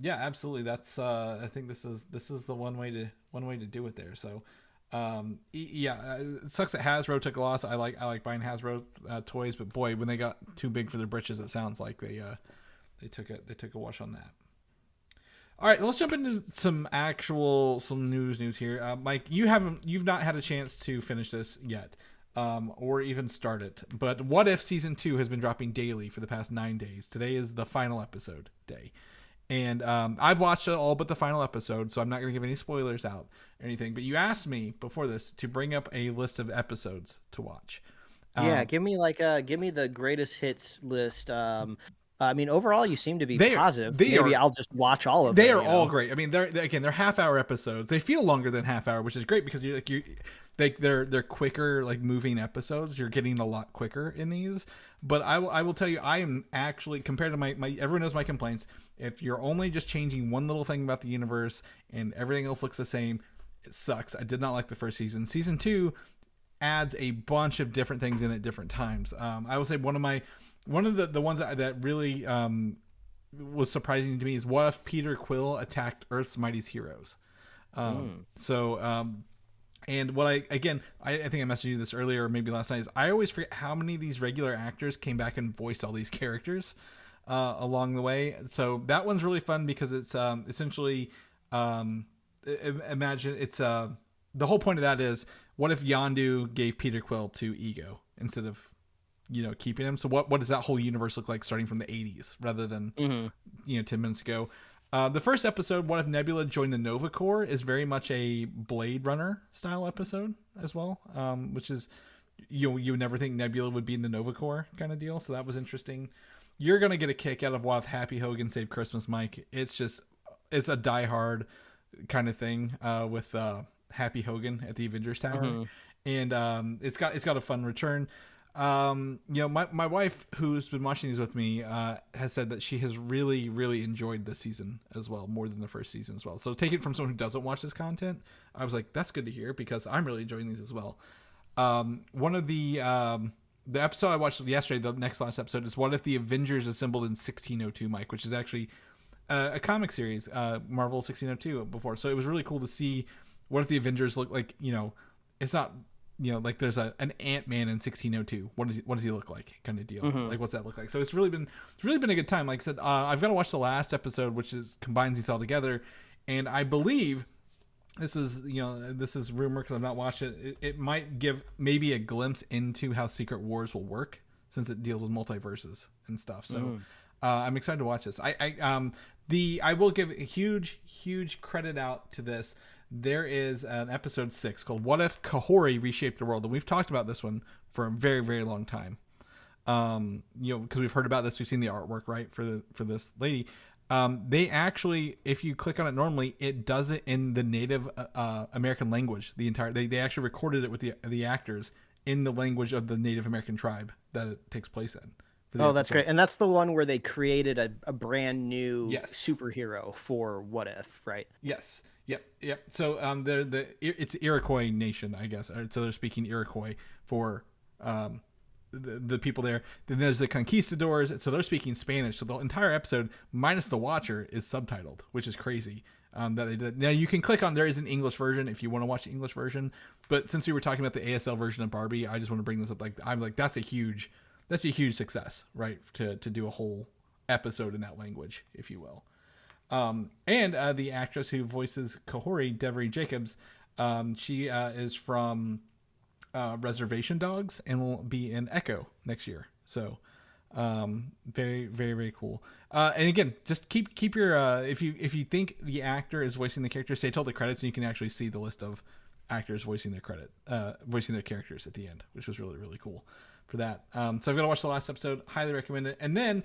yeah, absolutely. That's I think this is the one way to do it there. So it sucks that Hasbro took a loss. I like buying Hasbro toys, but boy, when they got too big for their britches, it sounds like they took a wash on that. All right, let's jump into some news here. Mike, you've not had a chance to finish this yet, or even start it. But What If Season 2 has been dropping daily for the past 9 days. Today is the final episode day. And I've watched it all but the final episode, so I'm not going to give any spoilers out or anything. But you asked me before this to bring up a list of episodes to watch. Yeah, give me the greatest hits list. I mean, overall, you seem to be positive. Maybe I'll just watch all of them. They are all great. I mean, they're half-hour episodes. They feel longer than half-hour, which is great because they're quicker, like moving episodes. You're getting a lot quicker in these. But I will tell you, I am actually, compared to my everyone knows my complaints. If you're only just changing one little thing about the universe and everything else looks the same, it sucks. I did not like the first season. Season 2 adds a bunch of different things in at different times. I will say one of the ones that really was surprising to me is what if Peter Quill attacked Earth's mightiest heroes. And what I think I messaged you this earlier, or maybe last night, is I always forget how many of these regular actors came back and voiced all these characters along the way. So that one's really fun because it's essentially imagine it's the whole point of that is what if Yondu gave Peter Quill to Ego instead of keeping him. So what does that whole universe look like starting from the 80s rather than 10 minutes ago? The first episode, what if Nebula joined the Nova Corps, is very much a Blade Runner style episode as well, which is you would never think Nebula would be in the Nova Corps kind of deal. So that was interesting. You're gonna get a kick out of what if Happy Hogan Saved Christmas, Mike. It's a Die Hard kind of thing with Happy Hogan at the Avengers Tower, and it's got a fun return. My wife, who's been watching these with me, has said that she has really, really enjoyed this season as well, more than the first season as well. So take it from someone who doesn't watch this content. I was like, that's good to hear because I'm really enjoying these as well. One of the episode I watched yesterday, the next last episode, is what if the Avengers assembled in 1602, Mike, which is actually a comic series, Marvel 1602 before. So it was really cool to see what if the Avengers look like, it's not, like there's an Ant-Man in 1602. What does he look like? Kind of deal. Like, what's that look like? So it's really been a good time. Like I said, I've got to watch the last episode, which combines these all together. And I believe this is rumor because I've not watched it. It might give maybe a glimpse into how Secret Wars will work since it deals with multiverses and stuff. So I'm excited to watch this. I will give a huge credit out to this. There is an episode 6 called What If Kahori Reshaped the World, and we've talked about this one for a very, very long time. Because we've heard about this, we've seen the artwork, right, for this lady. They actually, if you click on it normally, it does it in the Native American language. They actually recorded it with the actors in the language of the Native American tribe that it takes place in Oh, that's great. And that's the one where they created a brand new Yes. superhero for What If, right? Yes. Yep. So it's Iroquois nation, I guess. So they're speaking Iroquois for the people there. Then there's the conquistadors, so they're speaking Spanish. So the entire episode, minus the Watcher, is subtitled, which is crazy. That they did. Now you can click on, there is an English version if you want to watch the English version. But since we were talking about the ASL version of Barbie, I just want to bring this up. I'm like, that's a huge success, right? To do a whole episode in that language, if you will. And the actress who voices Kahori, Devery Jacobs, she is from Reservation Dogs and will be in Echo next year. So very, very, very cool. And again, just keep your if you think the actor is voicing the character, stay till the credits, and you can actually see the list of actors voicing their characters at the end, which was really, really cool for that. So I've got to watch the last episode. Highly recommend it. And then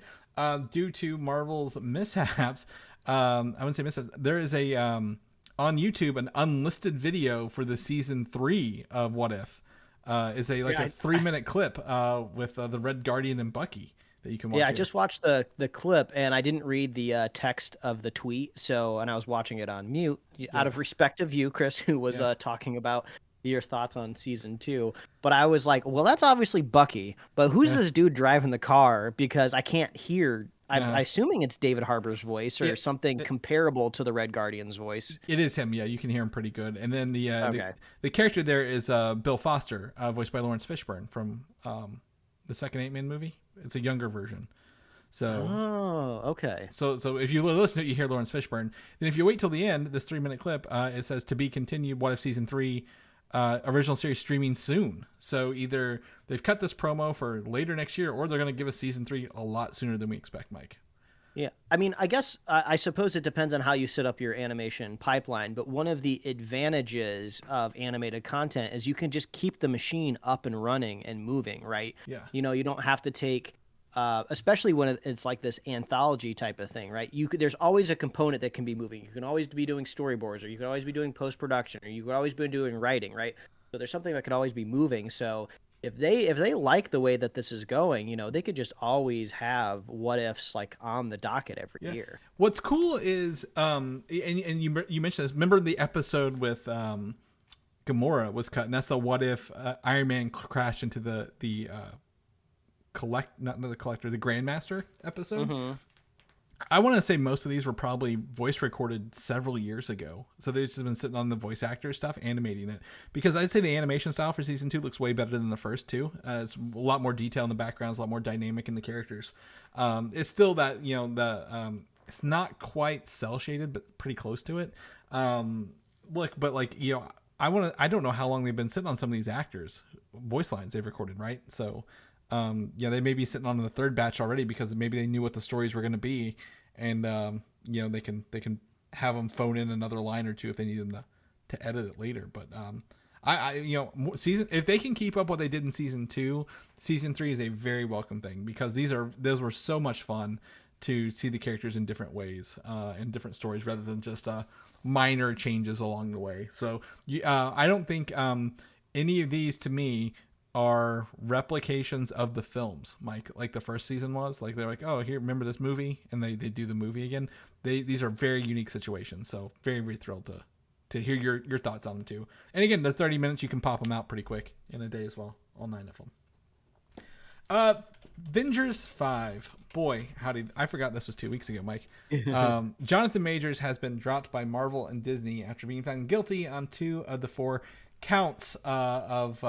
due to Marvel's mishaps, I wouldn't say mishaps, there is a on YouTube an unlisted video for the season 3 of What If. Is a 3-minute clip with the Red Guardian and Bucky that you can watch. Yeah, I just watched the clip and I didn't read the text of the tweet, and I was watching it on mute out of respect of you, Chris, who was talking about your thoughts on season 2. But I was like, well, that's obviously Bucky, but who's this dude driving the car? Because I can't hear. I'm assuming it's David Harbour's voice or something comparable to the Red Guardian's voice. It is him. Yeah, you can hear him pretty good. And then the character there is Bill Foster, voiced by Lawrence Fishburne from the second 8-Man movie. It's a younger version. So okay. So if you listen to it, you hear Lawrence Fishburne. Then if you wait till the end, this 3-minute clip, it says to be continued. What If season 3? Original series streaming soon. So either they've cut this promo for later next year, or they're going to give us season 3 a lot sooner than we expect, Mike. Yeah, I mean, I guess I suppose it depends on how you set up your animation pipeline. But one of the advantages of animated content is you can just keep the machine up and running and moving, right? Yeah. You know, you don't have to take. Especially when it's like this anthology type of thing, right? There's always a component that can be moving. You can always be doing storyboards, or you can always be doing post-production, or you could always be doing writing, right? So there's something that could always be moving. So if they like the way that this is going, you know, they could just always have What Ifs like on the docket every year. What's cool is, and you mentioned this. Remember the episode with Gamora was cut, and that's the What If Iron Man crashed into the Grandmaster episode. Mm-hmm. I want to say most of these were probably voice recorded several years ago, so they've just been sitting on the voice actor stuff animating it, because I'd say the animation style for season 2 looks way better than the first 2. It's a lot more detail in the backgrounds, a lot more dynamic in the characters. It's still that, you know, it's not quite cell shaded, but pretty close to it. But like, you know, I don't know how long they've been sitting on some of these actors' voice lines they've recorded, right? So they may be sitting on the 3rd batch already, because maybe they knew what the stories were going to be, and you know, they can have them phone in another line or two if they need them to edit it later. But I you know, if they can keep up what they did in season 2, season 3 is a very welcome thing, because those were so much fun to see the characters in different ways, in different stories, rather than just minor changes along the way. So I don't think any of these, to me, are replications of the films, Mike, like the first season was. Like, they're like, oh, here, remember this movie, and they do the movie again. These are very unique situations, so very, very thrilled to hear your thoughts on them too. And again, the 30 minutes, you can pop them out pretty quick in a day as well, all 9 of them. Avengers 5, boy howdy, I forgot this was 2 weeks ago, Mike. Jonathan Majors has been dropped by Marvel and Disney after being found guilty on 2 of the 4 counts of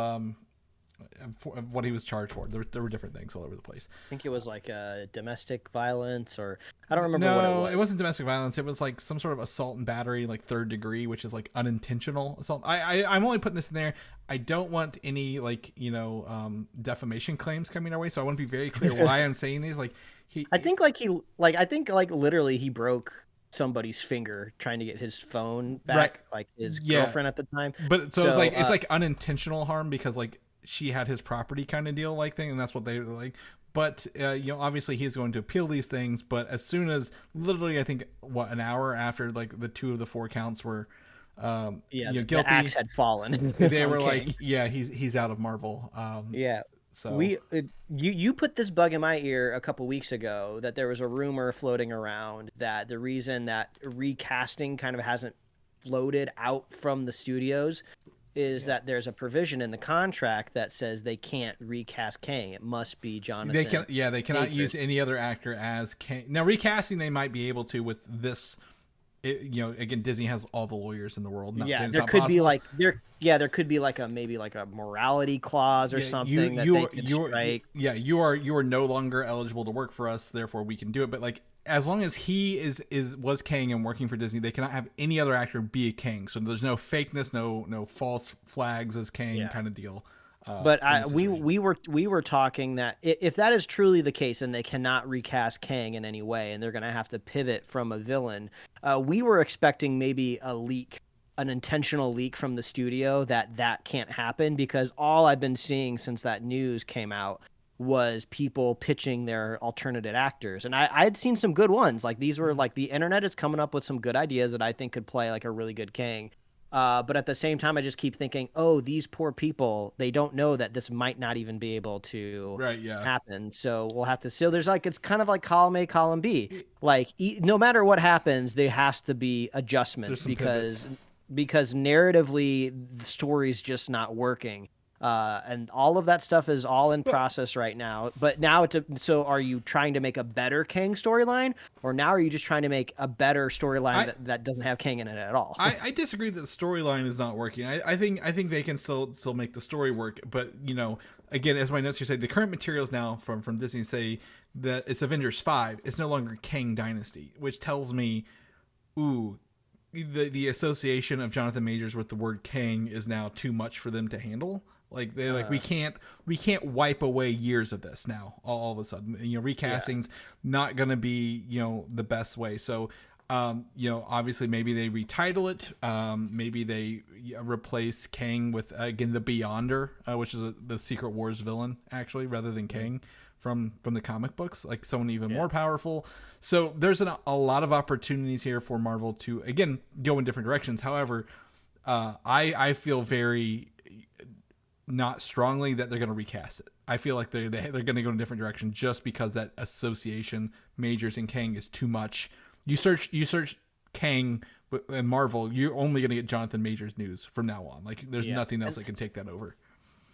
what he was charged for. There were different things all over the place. I think it was like domestic violence, or I don't remember what it was. No, it wasn't domestic violence. It was like some sort of assault and battery, like 3rd degree, which is like unintentional assault. I'm only putting this in there. I don't want any, like, you know, defamation claims coming our way, so I want to be very clear why I'm saying these. Like, I think literally he broke somebody's finger trying to get his phone back, right. Like his girlfriend at the time. But so it's like unintentional harm, because like she had his property kind of deal like thing, and that's what they were like. But you know, obviously he's going to appeal these things. But as soon as, literally, I think an hour after like the 2 of the 4 counts were guilty, the axe had fallen. They were like, yeah, he's out of Marvel. So you put this bug in my ear a couple weeks ago that there was a rumor floating around that the reason that recasting kind of hasn't floated out from the studios is that there's a provision in the contract that says they can't recast Kang. It must be Jonathan. They cannot use any other actor as Kang. Now recasting they might be able to with this. Again, Disney has all the lawyers in the world. There could be like maybe a morality clause or something that they could strike. Yeah, you are no longer eligible to work for us, therefore we can do it. But like, as long as he was Kang and working for Disney, they cannot have any other actor be a Kang. So there's no fakeness, no false flags as Kang kind of deal. But we were talking that if that is truly the case and they cannot recast Kang in any way and they're going to have to pivot from a villain, we were expecting maybe an intentional leak from the studio that can't happen, because all I've been seeing since that news came out was people pitching their alternative actors. And I had seen some good ones. Like these were like the internet is coming up with some good ideas that I think could play like a really good Kang. But at the same time, I just keep thinking, oh, these poor people, they don't know that this might not even be able to happen. So we'll have to. So there's like, it's kind of like column A, column B. Like no matter what happens, there has to be adjustments because narratively the story's just not working. And all of that stuff is all in process right now. But now, so are you trying to make a better Kang storyline, or now are you just trying to make a better storyline that doesn't have Kang in it at all? I disagree that the storyline is not working. I think they can still make the story work. But again, as my notes here say, the current materials now from Disney say that it's Avengers 5. It's no longer Kang Dynasty, which tells me, the association of Jonathan Majors with the word Kang is now too much for them to handle. Like we can't wipe away years of this now all of a sudden. Recasting's not gonna be the best way. So obviously maybe they retitle it. Maybe they replace Kang with again the Beyonder, which is the Secret Wars villain actually, rather than Kang from the comic books, like someone even more powerful. So there's a lot of opportunities here for Marvel to again go in different directions. However, I feel very not strongly that they're going to recast it. I feel like they're going to go in a different direction just because that association Majors and Kang is too much. You search Kang and Marvel, you're only going to get Jonathan Majors news from now on. Like there's nothing else that can take that over.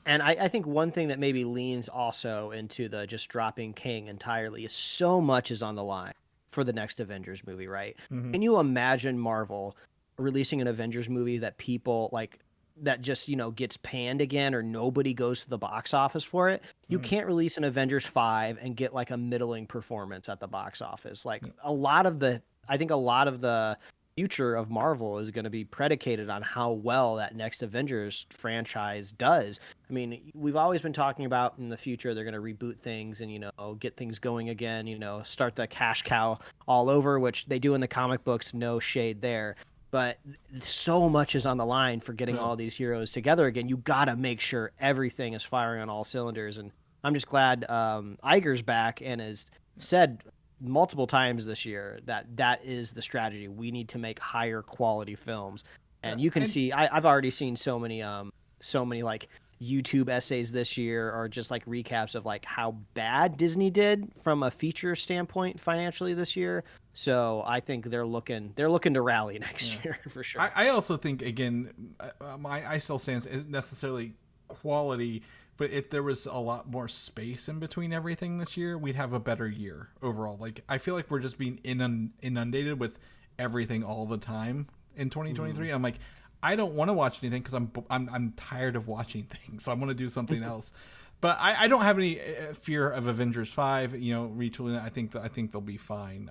And I think one thing that maybe leans also into the just dropping Kang entirely is so much is on the line for the next Avengers movie, right? Mm-hmm. Can you imagine Marvel releasing an Avengers movie that people like that just gets panned again, or nobody goes to the box office for it? You can't release an Avengers 5 and get like a middling performance at the box office. Like I think a lot of the future of Marvel is going to be predicated on how well that next Avengers franchise does. I mean, we've always been talking about in the future they're going to reboot things and get things going again, start the cash cow all over, which they do in the comic books, no shade there. But so much is on the line for getting all these heroes together again. You got to make sure everything is firing on all cylinders. And I'm just glad Iger's back and has said multiple times this year that is the strategy. We need to make higher quality films. And you can see, I've already seen so many like YouTube essays this year, or just like recaps of like how bad Disney did from a feature standpoint financially this year. So I think they're looking to rally next year for sure. I also think again, I still say it's necessarily quality, but if there was a lot more space in between everything this year, we'd have a better year overall. Like I feel like we're just being inundated with everything all the time in 2023. I'm like, I don't want to watch anything because I'm tired of watching things. So I want to do something else. But I don't have any fear of Avengers 5. Retooling it. I think they'll be fine.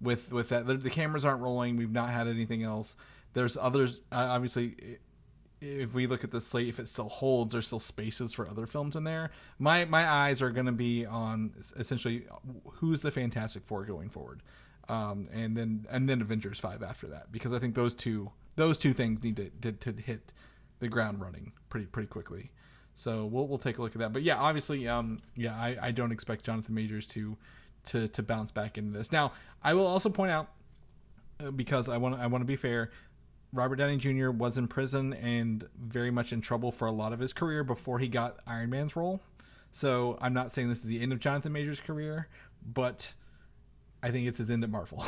With that, the cameras aren't rolling. We've not had anything else. There's others. Obviously, if we look at the slate, if it still holds, there's still spaces for other films in there. My eyes are going to be on essentially who's the Fantastic Four going forward, and then Avengers 5 after that, because I think those two things need to hit the ground running pretty quickly. So we'll take a look at that. But yeah, obviously, I don't expect Jonathan Majors to bounce back into this. Now, I will also point out, because I want to be fair, Robert Downey Jr. was in prison and very much in trouble for a lot of his career before he got Iron Man's role. So I'm not saying this is the end of Jonathan Majors' career, but I think it's his end at Marvel.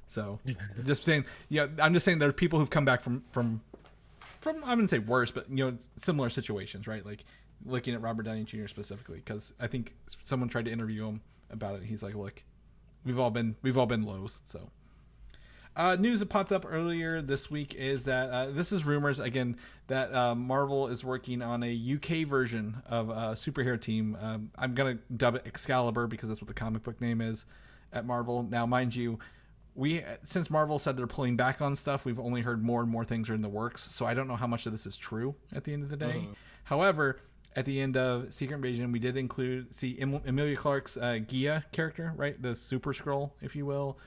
So just saying, I'm just saying there are people who've come back from I wouldn't say worse, but similar situations, right? Like looking at Robert Downey Jr. specifically, because I think someone tried to interview him about it. He's like, look, we've all been lows. So news that popped up earlier this week is that this is rumors again that Marvel is working on a UK version of a superhero team. I'm gonna dub it Excalibur because that's what the comic book name is at Marvel. Now, mind you, since Marvel said they're pulling back on stuff, we've only heard more and more things are in the works. So I don't know how much of this is true at the end of the day. However, at the end of Secret Invasion, we did see Emilia Clarke's Gia character, right? The Super Skrull, if you will.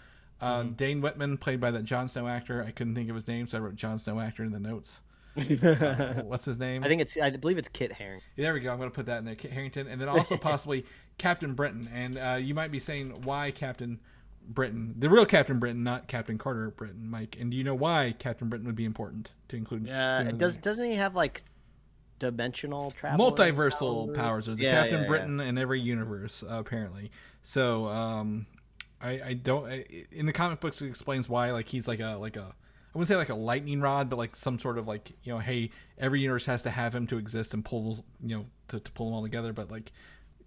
Dane Whitman, played by that Jon Snow actor. I couldn't think of his name, so I wrote Jon Snow actor in the notes. What's his name? I believe it's Kit Harington. There we go. I'm going to put that in there, Kit Harington, and then also possibly Captain Britain. And you might be saying, why Captain Britain? The real Captain Britain, not Captain Carter Britain, Mike. And do you know why Captain Britain would be important to include? Doesn't he have like dimensional travel? Multiversal powers. There's a Captain Britain in every universe, apparently. So I don't. In the comic books, it explains why. Like he's like a I wouldn't say like a lightning rod, but like some sort of like hey, every universe has to have him to exist and pull to pull them all together. But like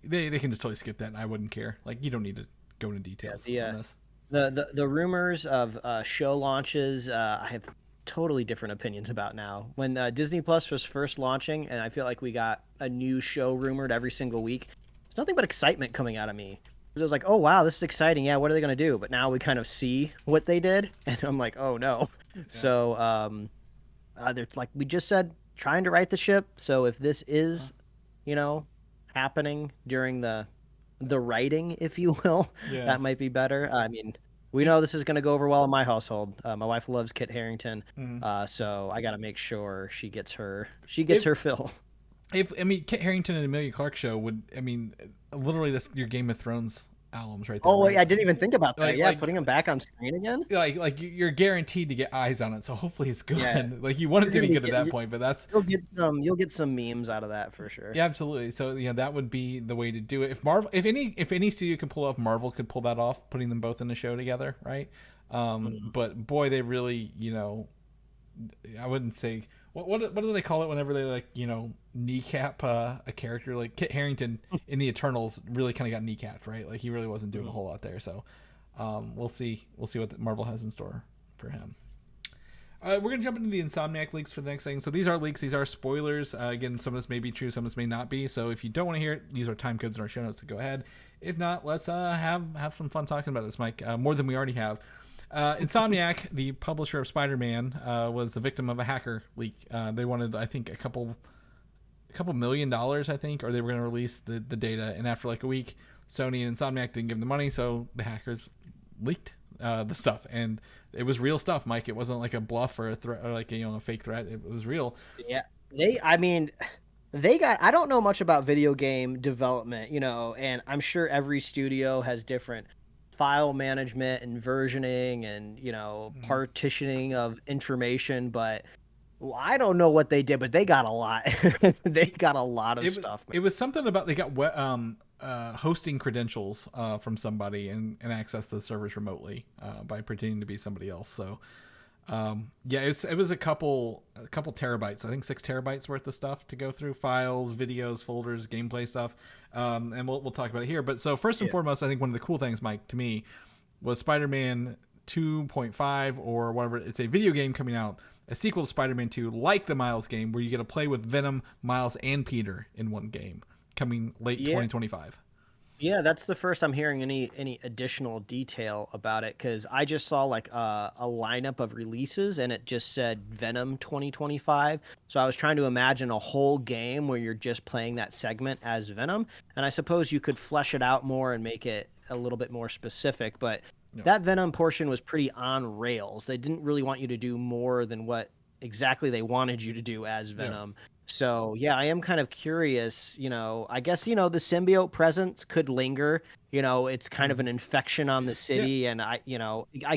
they can just totally skip that, and I wouldn't care. Like you don't need to go into details on this. The rumors of show launches, I have totally different opinions about now. When Disney Plus was first launching, and I feel like we got a new show rumored every single week, there's nothing but excitement coming out of me. It was like, oh wow, this is exciting. Yeah, what are they gonna do? But now we kind of see what they did, and I'm like, oh no. Yeah. So they're like we just said, trying to right the ship. So if this is, happening during the writing, if you will, that might be better. I mean, we know this is going to go over well in my household. My wife loves Kit Harington, so I got to make sure she gets her fill. Kit Harington and Emilia Clarke show would, literally that's your Game of Thrones alums right there. Oh, right? I didn't even think about that. Putting them back on screen again. Like you're guaranteed to get eyes on it, so hopefully it's good. Yeah. Like you want it to be good at that point, but that's you'll get some memes out of that for sure. Yeah, absolutely. So that would be the way to do it. If any studio can pull off, Marvel could pull that off, putting them both in the show together, right? But boy, they really, I wouldn't say. What do they call it whenever they kneecap a character? Like Kit Harington in the Eternals really kind of got kneecapped, right? Like he really wasn't doing a whole lot there. So we'll see what Marvel has in store for him. We're gonna jump into the Insomniac leaks for the next thing. So these are leaks. These are spoilers. Again, some of this may be true, some of this may not be. So if you don't want to hear it, these are time codes in our show notes to go ahead. If not, let's have some fun talking about this, Mike. More than we already have. Insomniac, the publisher of Spider-Man, was the victim of a hacker leak. They wanted, I think, a couple $1 million, I think, or they were going to release the data. And after like a week, Sony and Insomniac didn't give them the money, so the hackers leaked the stuff. And it was real stuff, Mike. It wasn't like a bluff or a threat or like a fake threat. It was real. Yeah, they got. I don't know much about video game development, and I'm sure every studio has different file management and versioning and partitioning of information, but I don't know what they did, but they got a lot. They got a lot of stuff. It was something about they got hosting credentials from somebody and access to the servers remotely by pretending to be somebody else. So it was a couple terabytes. I think 6 terabytes worth of stuff to go through: files, videos, folders, gameplay stuff. And we'll talk about it here. But so first and foremost, I think one of the cool things, Mike, to me, was Spider-Man 2.5 or whatever. It's a video game coming out, a sequel to Spider-Man 2, like the Miles game, where you get to play with Venom, Miles, and Peter in one game, coming late 2025. Yeah, that's the first I'm hearing any additional detail about it, because I just saw like a lineup of releases and it just said Venom 2025. So I was trying to imagine a whole game where you're just playing that segment as Venom, and I suppose you could flesh it out more and make it a little bit more specific, but that Venom portion was pretty on rails. They didn't really want you to do more than what exactly they wanted you to do as Venom. Yeah. So, I am kind of curious, I guess, the symbiote presence could linger. It's kind of an infection on the city. And I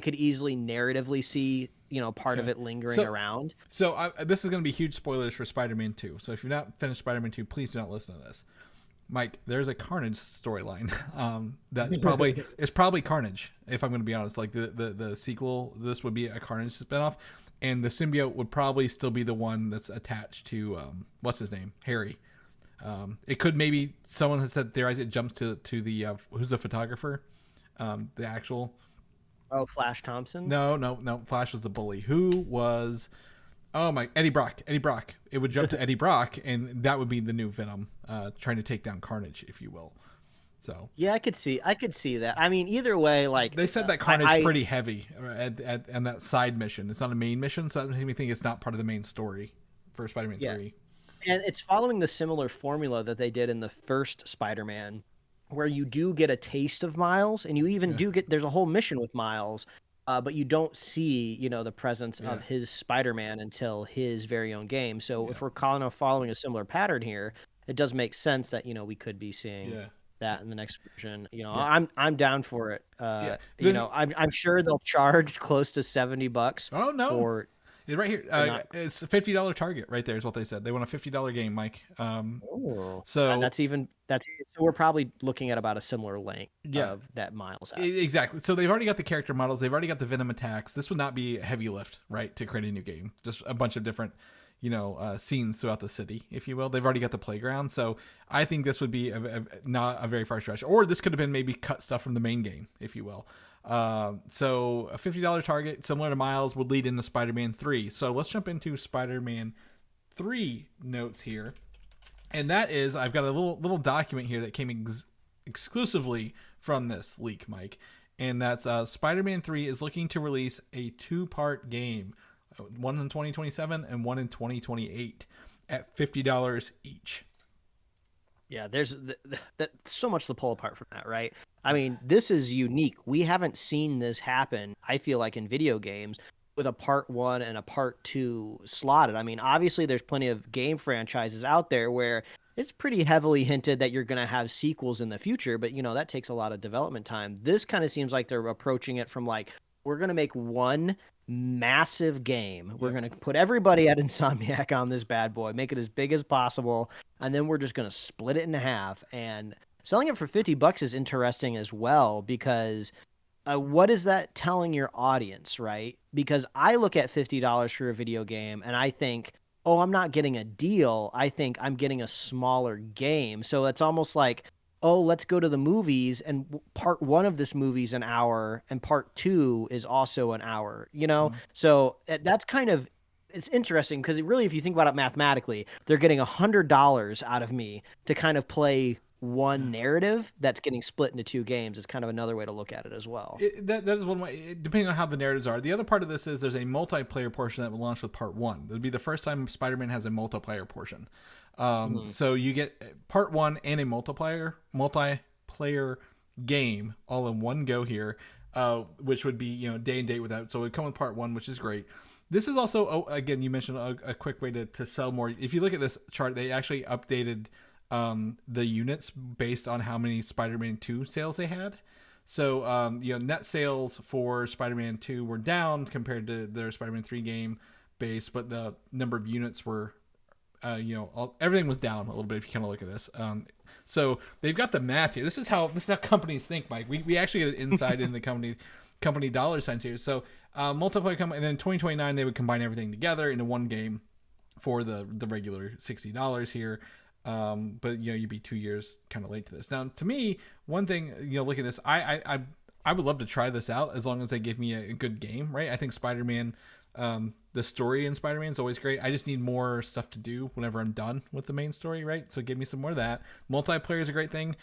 could easily narratively see, part of it lingering around. So this is going to be huge spoilers for Spider-Man 2. So if you've not finished Spider-Man 2, please do not listen to this. Mike, there's a Carnage storyline. That's probably it's probably Carnage. If I'm going to be honest, like the sequel, this would be a Carnage spinoff, and the symbiote would probably still be the one that's attached to what's his name, Harry. It could maybe someone has said theorized it jumps to the who's the photographer, the actual. Oh, Flash Thompson. No. Flash was the bully. Who was? Oh my, Eddie Brock. It would jump to Eddie Brock, and that would be the new Venom, trying to take down Carnage, if you will. So yeah, I could see that. I mean, either way, like they said that Carnage is pretty heavy at that side mission. It's not a main mission, so that makes me think it's not part of the main story for Spider-Man 3. And it's following the similar formula that they did in the first Spider-Man, where you do get a taste of Miles, and you even do get, there's a whole mission with Miles, but you don't see, the presence of his Spider-Man until his very own game. So if we're kind of following a similar pattern here, it does make sense that, we could be seeing that in the next version. I'm down for it. I'm sure they'll charge close to $70. Oh no. For right here, it's a $50 target right there is what they said. They want a $50 game, Mike. So so we're probably looking at about a similar length of that Miles. Exactly. So they've already got the character models. They've already got the Venom attacks. This would not be a heavy lift, right, to create a new game. Just a bunch of different, scenes throughout the city, if you will. They've already got the playground. So I think this would be not a very far stretch. Or this could have been maybe cut stuff from the main game, if you will. So a $50 target, similar to Miles, would lead into Spider-Man 3. So let's jump into Spider-Man 3 notes here. And that is, I've got a little document here that came exclusively from this leak, Mike. And that's Spider-Man 3 is looking to release a 2-part game, one in 2027 and one in 2028 at $50 each. Yeah, there's so much to pull apart from that, right? I mean, this is unique. We haven't seen this happen, I feel like, in video games with a part 1 and a part 2 slotted. I mean, obviously there's plenty of game franchises out there where it's pretty heavily hinted that you're going to have sequels in the future, but that takes a lot of development time. This kind of seems like they're approaching it from like, we're going to make one massive game. We're going to put everybody at Insomniac on this bad boy, make it as big as possible, and then we're just going to split it in half. And selling it for $50 is interesting as well, because what is that telling your audience, right? Because I look at $50 for a video game and I think, oh, I'm not getting a deal. I think I'm getting a smaller game. So it's almost like, oh, let's go to the movies, and part 1 of this movie's an hour and part 2 is also an hour, So that's kind of, it's interesting because really, if you think about it mathematically, they're getting $100 out of me to kind of play one narrative that's getting split into 2 games. Is kind of another way to look at it as well. That is one way, depending on how the narratives are. The other part of this is there's a multiplayer portion that will launch with part 1. It would be the first time Spider-Man has a multiplaer portion. So you get part 1 and a multiplayer game all in one go here, which would be day and date with that. So it would come with part 1, which is great. This is also again, you mentioned a quick way to sell more. If you look at this chart, they actually updated the units based on how many Spider-Man 2 sales they had. So net sales for Spider-Man 2 were down compared to their Spider-Man 3 game base, but the number of units were everything was down a little bit if you kind of look at this. So they've got the math here. This is how companies think, Mike. We actually get an insight in the company dollar signs here. So multiplayer and then in 2029 they would combine everything together into one game for the regular $60 here. But you'd be 2 years kind of late to this. Now, to me, one thing, look at this. I would love to try this out as long as they give me a good game, right? I think Spider-Man, the story in Spider-Man is always great. I just need more stuff to do whenever I'm done with the main story, right? So give me some more of that. Multiplayer is a great thing.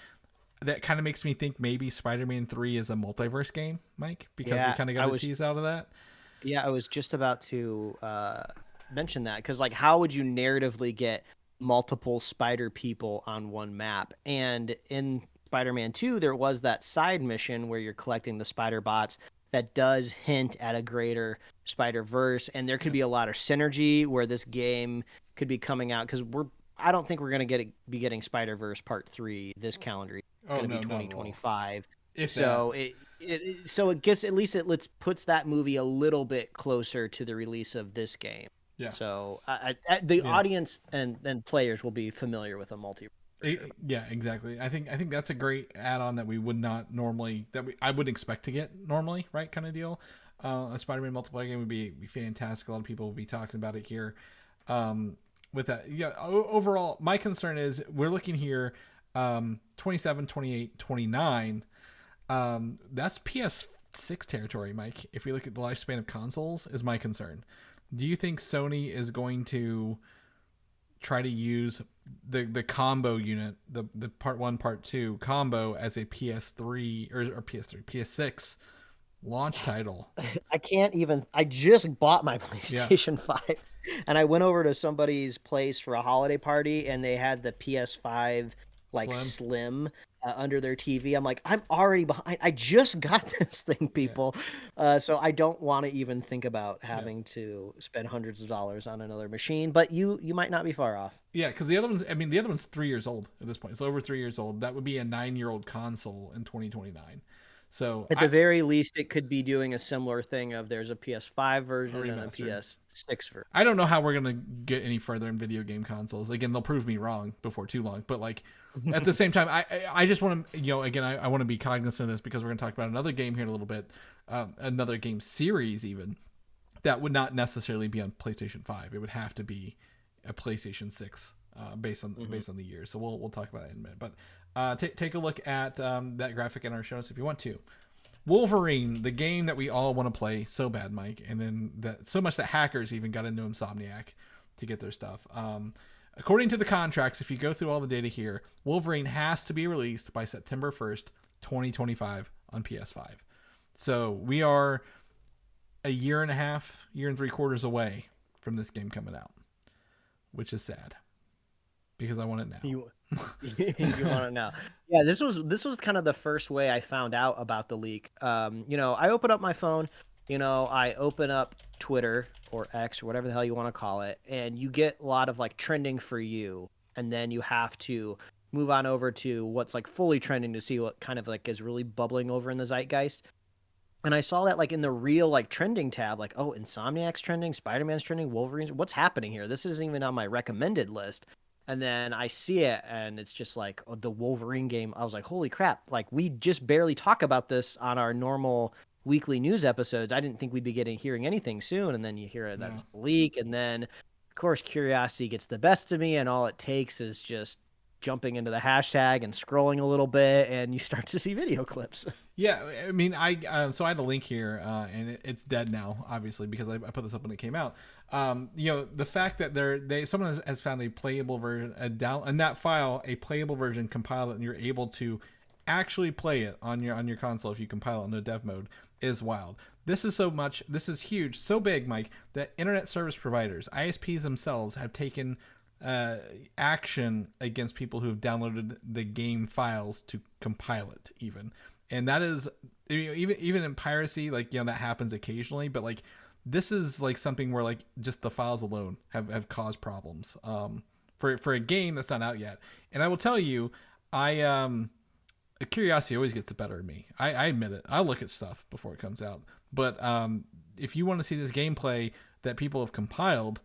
That kind of makes me think maybe Spider-Man 3 is a multiverse game, Mike, because we kind of got a tease out of that. Yeah, I was just about to mention that, because how would you narratively get multiple spider people on one map? And in Spider-Man 2 there was that side mission where you're collecting the spider bots that does hint at a greater Spider-Verse, and there could be a lot of synergy where this game could be coming out, because I don't think we're going to be getting Spider-Verse Part 3 this calendar year. It's going to be 2025. So it gets, at least it puts that movie a little bit closer to the release of this game. Yeah. So the audience and players will be familiar with a multi. Yeah, exactly. I think that's a great add-on that we would not normally I wouldn't expect to get normally, right? Kind of deal. A Spider-Man multiplayer game would be fantastic. A lot of people will be talking about it here. With that, yeah. Overall, my concern is we're looking here, 27, 28, 29. That's PS6 territory, Mike. If we look at the lifespan of consoles, is my concern. Do you think Sony is going to try to use the combo unit, the part 1, part 2 combo as a PS3 or PS6 launch title? I just bought my PlayStation 5 and I went over to somebody's place for a holiday party and they had the PS5 like slim under their TV. I'm like, I'm already behind. I just got this thing, people. So I don't want to even think about having to spend hundreds of dollars on another machine, but you might not be far off. Yeah, because the other one's 3 years old at this point. It's over 3 years old. That would be a 9-year-old console in 2029. So at the very least, it could be doing a similar thing of there's a PS5 version and a PS6 version. I don't know how we're going to get any further in video game consoles. Again, they'll prove me wrong before too long. But like at the same time, I just want to, again, I want to be cognizant of this because we're going to talk about another game here in a little bit, another game series even, that would not necessarily be on PlayStation 5. It would have to be a PlayStation 6 based on the year. So we'll talk about that in a minute. But take a look at that graphic in our show notes if you want to. Wolverine, the game that we all want to play so bad, Mike, and then so much that hackers even got into Insomniac to get their stuff. According to the contracts, if you go through all the data here, Wolverine has to be released by September 1st, 2025 on PS5. So we are a year and 3/4 away from this game coming out, which is sad because I want it now. You want it now. Yeah, this was kind of the first way I found out about the leak. I open up my phone, I open up Twitter or X or whatever the hell you want to call it, and you get a lot of like trending for you, and then you have to move on over to what's like fully trending to see what kind of like is really bubbling over in the zeitgeist. And I saw that like in the real like trending tab, like, oh, Insomniac's trending, Spider-Man's trending, Wolverine's, what's happening here? This isn't even on my recommended list. And then I see it and it's just like the Wolverine game. I was like, holy crap. Like we just barely talk about this on our normal weekly news episodes. I didn't think we'd be hearing anything soon. And then you hear that it's a leak. And then of course, curiosity gets the best of me. And all it takes is just jumping into the hashtag and scrolling a little bit and you start to see video clips. Yeah. I mean, so I had a link here and it's dead now, obviously, because I put this up when it came out. The fact that someone has found a playable version, in that file, a playable version, compile it, and you're able to actually play it on your console if you compile it into dev mode is wild. This is huge, so big, Mike, that internet service providers, ISPs themselves, have taken action against people who have downloaded the game files to compile it even. And that is even in piracy, like, that happens occasionally, but like this is like something where like just the files alone have caused problems for a game that's not out yet. And I will tell you, curiosity always gets the better of me. I admit it. I look at stuff before it comes out. But if you want to see this gameplay that people have compiled,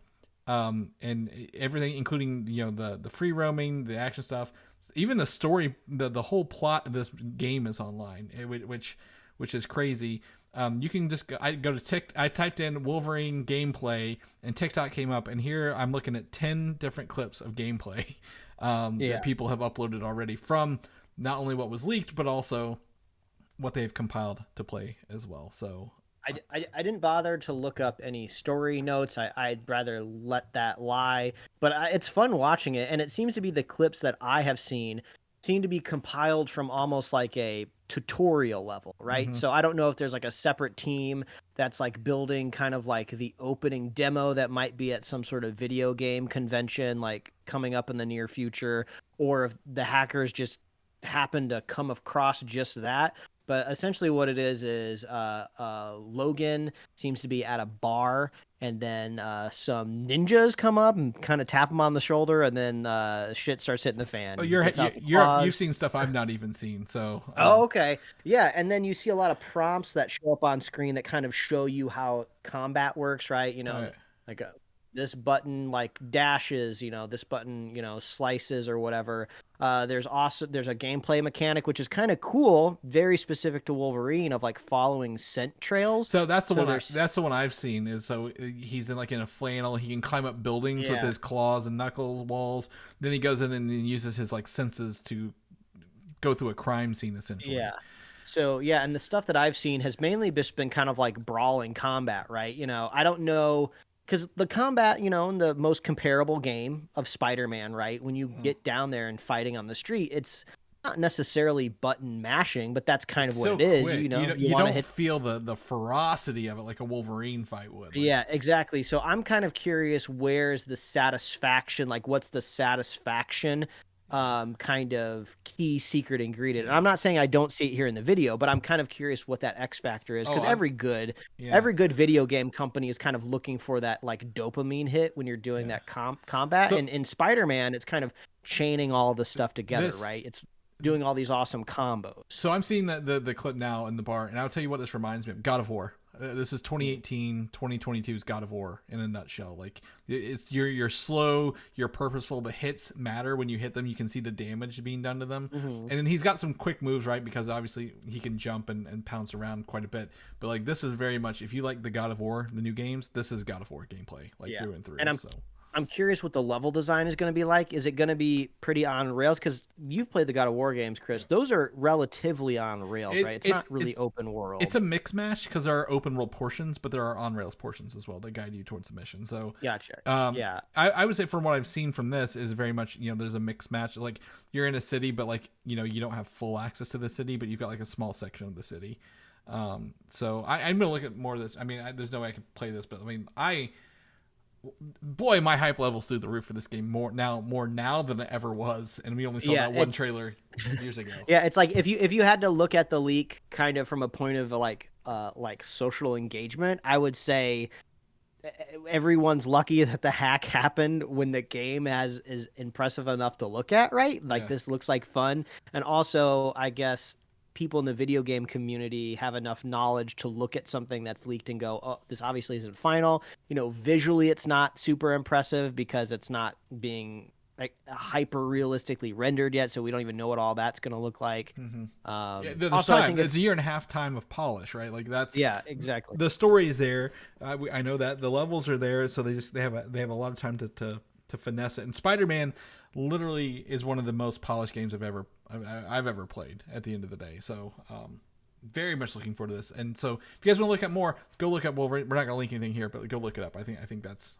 and everything, including the free roaming, the action stuff, even the story, the whole plot of this game is online, which is crazy. You can just go to TikTok. I typed in Wolverine gameplay and TikTok came up, and here I'm looking at 10 different clips of gameplay that people have uploaded already from not only what was leaked but also what they've compiled to play as well. So I didn't bother to look up any story notes. I'd rather let that lie. But it's fun watching it, and it seems to be the clips that I have seen seem to be compiled from almost like a tutorial level, right? Mm-hmm. So I don't know if there's like a separate team that's like building kind of like the opening demo that might be at some sort of video game convention like coming up in the near future, or if the hackers just happen to come across just that. But essentially what it is Logan seems to be at a bar, and then some ninjas come up and kind of tap him on the shoulder, and then shit starts hitting the fan. Oh, you've seen stuff I've not even seen, so... Oh, okay. Yeah, and then you see a lot of prompts that show up on screen that kind of show you how combat works, right? Like this button like dashes, this button, slices or whatever. There's a gameplay mechanic which is kind of cool, very specific to Wolverine, of like following scent trails. So that's the that's the one I've seen. Is so he's in a flannel. He can climb up buildings with his claws and knuckles, walls. Then he goes in and uses his senses to go through a crime scene, essentially. Yeah. So yeah, and the stuff that I've seen has mainly just been kind of like brawling combat, right? I don't know, because the combat, in the most comparable game of Spider-Man, right? When you get down there and fighting on the street, it's not necessarily button mashing, but that's kind of what it is. You don't feel the ferocity of it like a Wolverine fight would. Yeah, exactly. So I'm kind of curious, where's the satisfaction? Like, what's the satisfaction kind of key secret ingredient? And I'm not saying I don't see it here in the video, but I'm kind of curious what that X factor is, because every good video game company is kind of looking for that like dopamine hit when you're doing that combat. So, and in Spider-Man, it's kind of chaining all the stuff together, right? It's doing all these awesome combos. So I'm seeing the clip now in the bar, and I'll tell you what this reminds me of: God of War. This is 2018, 2022's God of War in a nutshell. Like, you're slow, you're purposeful. The hits matter. When you hit them, you can see the damage being done to them. And then he's got some quick moves, right? Because obviously he can jump and pounce around quite a bit. But like, this is very much, if you like the God of War, the new games, this is God of War gameplay, through and through. And I'm curious what the level design is going to be like. Is it going to be pretty on rails? Because you've played the God of War games, Chris. Those are relatively on rails, right? It's not really open world. It's a mix mash, because there are open world portions, but there are on rails portions as well that guide you towards the mission. So gotcha. I would say from what I've seen from this is very much, there's a mix match. Like, you're in a city, but like, you don't have full access to the city, but you've got like a small section of the city. So I'm going to look at more of this. I mean, there's no way I can play this, but I mean, boy, my hype level's through the roof for this game more now than it ever was, and we only saw that one trailer years ago. Yeah, it's like if you had to look at the leak kind of from a point of like social engagement, I would say everyone's lucky that the hack happened when the game is impressive enough to look at, right? Like, this looks like fun, and also I guess people in the video game community have enough knowledge to look at something that's leaked and go, oh, this obviously isn't final. Visually it's not super impressive because it's not being like hyper realistically rendered yet, so we don't even know what all that's going to look like. There's time. It's a year and a half time of polish, right? Like, that's exactly. The story is there. I know that the levels are there, so they have a lot of time to finesse it. And Spider-Man literally is one of the most polished games I've ever played at the end of the day. So very much looking forward to this. And so if you guys want to look at more, go look at Wolverine. We're not going to link anything here, but go look it up. I think that's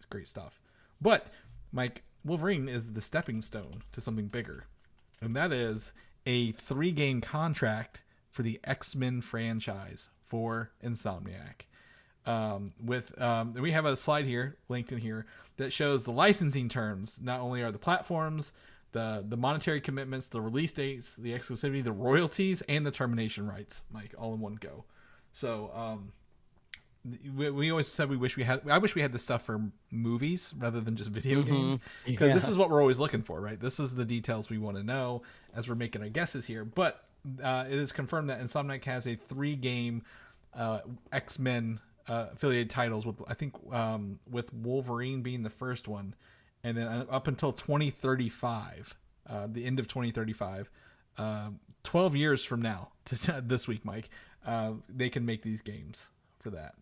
great stuff. But Mike, Wolverine is the stepping stone to something bigger, and that is a 3-game contract for the X-Men franchise for Insomniac. We have a slide here linked in here that shows the licensing terms. Not only are the platforms, the monetary commitments, the release dates, the exclusivity, the royalties, and the termination rights, Mike, all in one go. So we always said I wish we had this stuff for movies rather than just video games, because this is what we're always looking for, right? This is the details we want to know as we're making our guesses here. But it is confirmed that Insomniac has a 3-game X-Men affiliated titles, with with Wolverine being the first one, and then up until 2035, the end of 2035, 12 years from now to this week, Mike, they can make these games for that.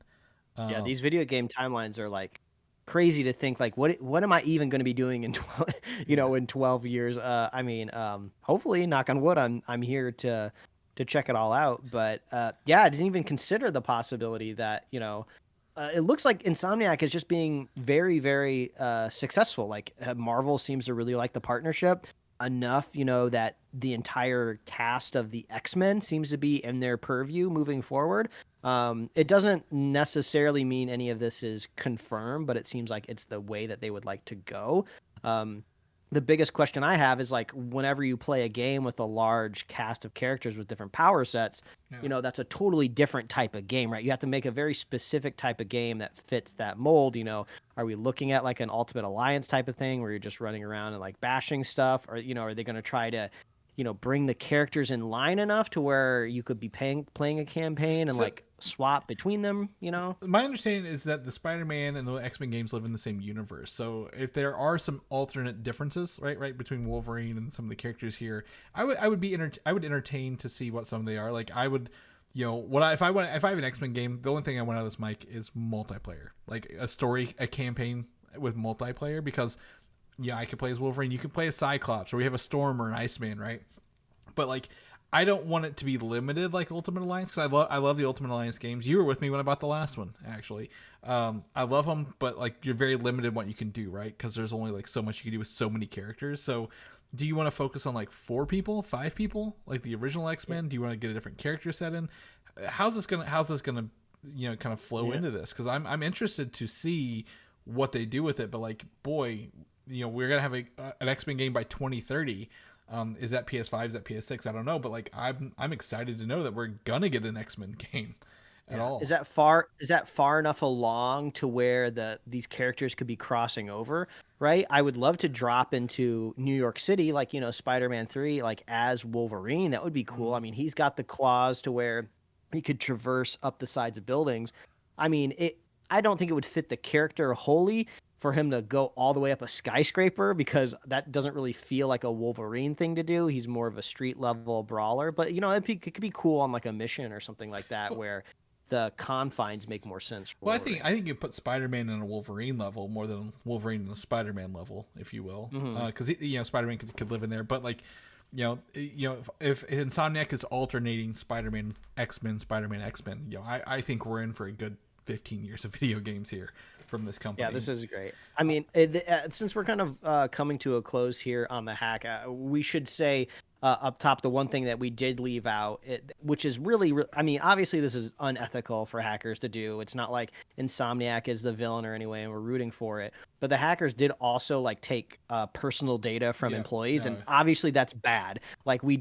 These video game timelines are like crazy to think, like, what am I even going to be doing in 12, in 12 years? Hopefully, knock on wood, I'm here to check it all out. But I didn't even consider the possibility that it looks like Insomniac is just being very, very successful. Like, Marvel seems to really like the partnership enough, that the entire cast of the X-Men seems to be in their purview moving forward. It doesn't necessarily mean any of this is confirmed, but it seems like it's the way that they would like to go. The biggest question I have is, like, whenever you play a game with a large cast of characters with different power sets, that's a totally different type of game, right? You have to make a very specific type of game that fits that mold. Are we looking at like an Ultimate Alliance type of thing where you're just running around and like bashing stuff, or, are they going to try to, bring the characters in line enough to where you could be playing a campaign and like swap between them, My understanding is that the Spider-Man and the X-Men games live in the same universe. So if there are some alternate differences, right between Wolverine and some of the characters here, I would entertain to see what some of they are. Like I would, if I have an X-Men game, the only thing I want out of this, Mike, is multiplayer, like a campaign with multiplayer, because I could play as Wolverine, you can play as Cyclops, or we have a Storm or an Iceman, right? But like, I don't want it to be limited like Ultimate Alliance, because I love the Ultimate Alliance games. You were with me when I bought the last one, actually. I love them, but like you're very limited what you can do, right? Because there's only like so much you can do with so many characters. So do you want to focus on like 4 people, 5 people, like the original X-Men? Do you want to get a different character set in? How's this gonna kind of flow into this? Because I'm interested to see what they do with it. But like, boy, we're gonna have an X-Men game by 2030. Is that PS5? Is that PS6? I don't know, but like I'm excited to know that we're gonna get an X-Men game at all. Is that far enough along to where these characters could be crossing over? Right. I would love to drop into New York City, like Spider-Man 3, like as Wolverine. That would be cool. I mean, he's got the claws to where he could traverse up the sides of buildings. I mean, I don't think it would fit the character wholly for him to go all the way up a skyscraper, because that doesn't really feel like a Wolverine thing to do. He's more of a street level brawler, but it could be cool on like a mission or something like that, where the confines make more sense. Well, I think you put Spider-Man in a Wolverine level more than Wolverine in a Spider-Man level, if you will, because Spider-Man could live in there. But like, if Insomniac is alternating Spider-Man, X-Men, Spider-Man, X-Men, I think we're in for a good 15 years of video games here from this company. Yeah, this is great. I mean, since we're kind of coming to a close here on the hack, we should say up top the one thing that we did leave out, which is really, I mean, obviously this is unethical for hackers to do. It's not like Insomniac is the villain or anyway, and we're rooting for it. But the hackers did also like take personal data from employees, and obviously that's bad. Like we're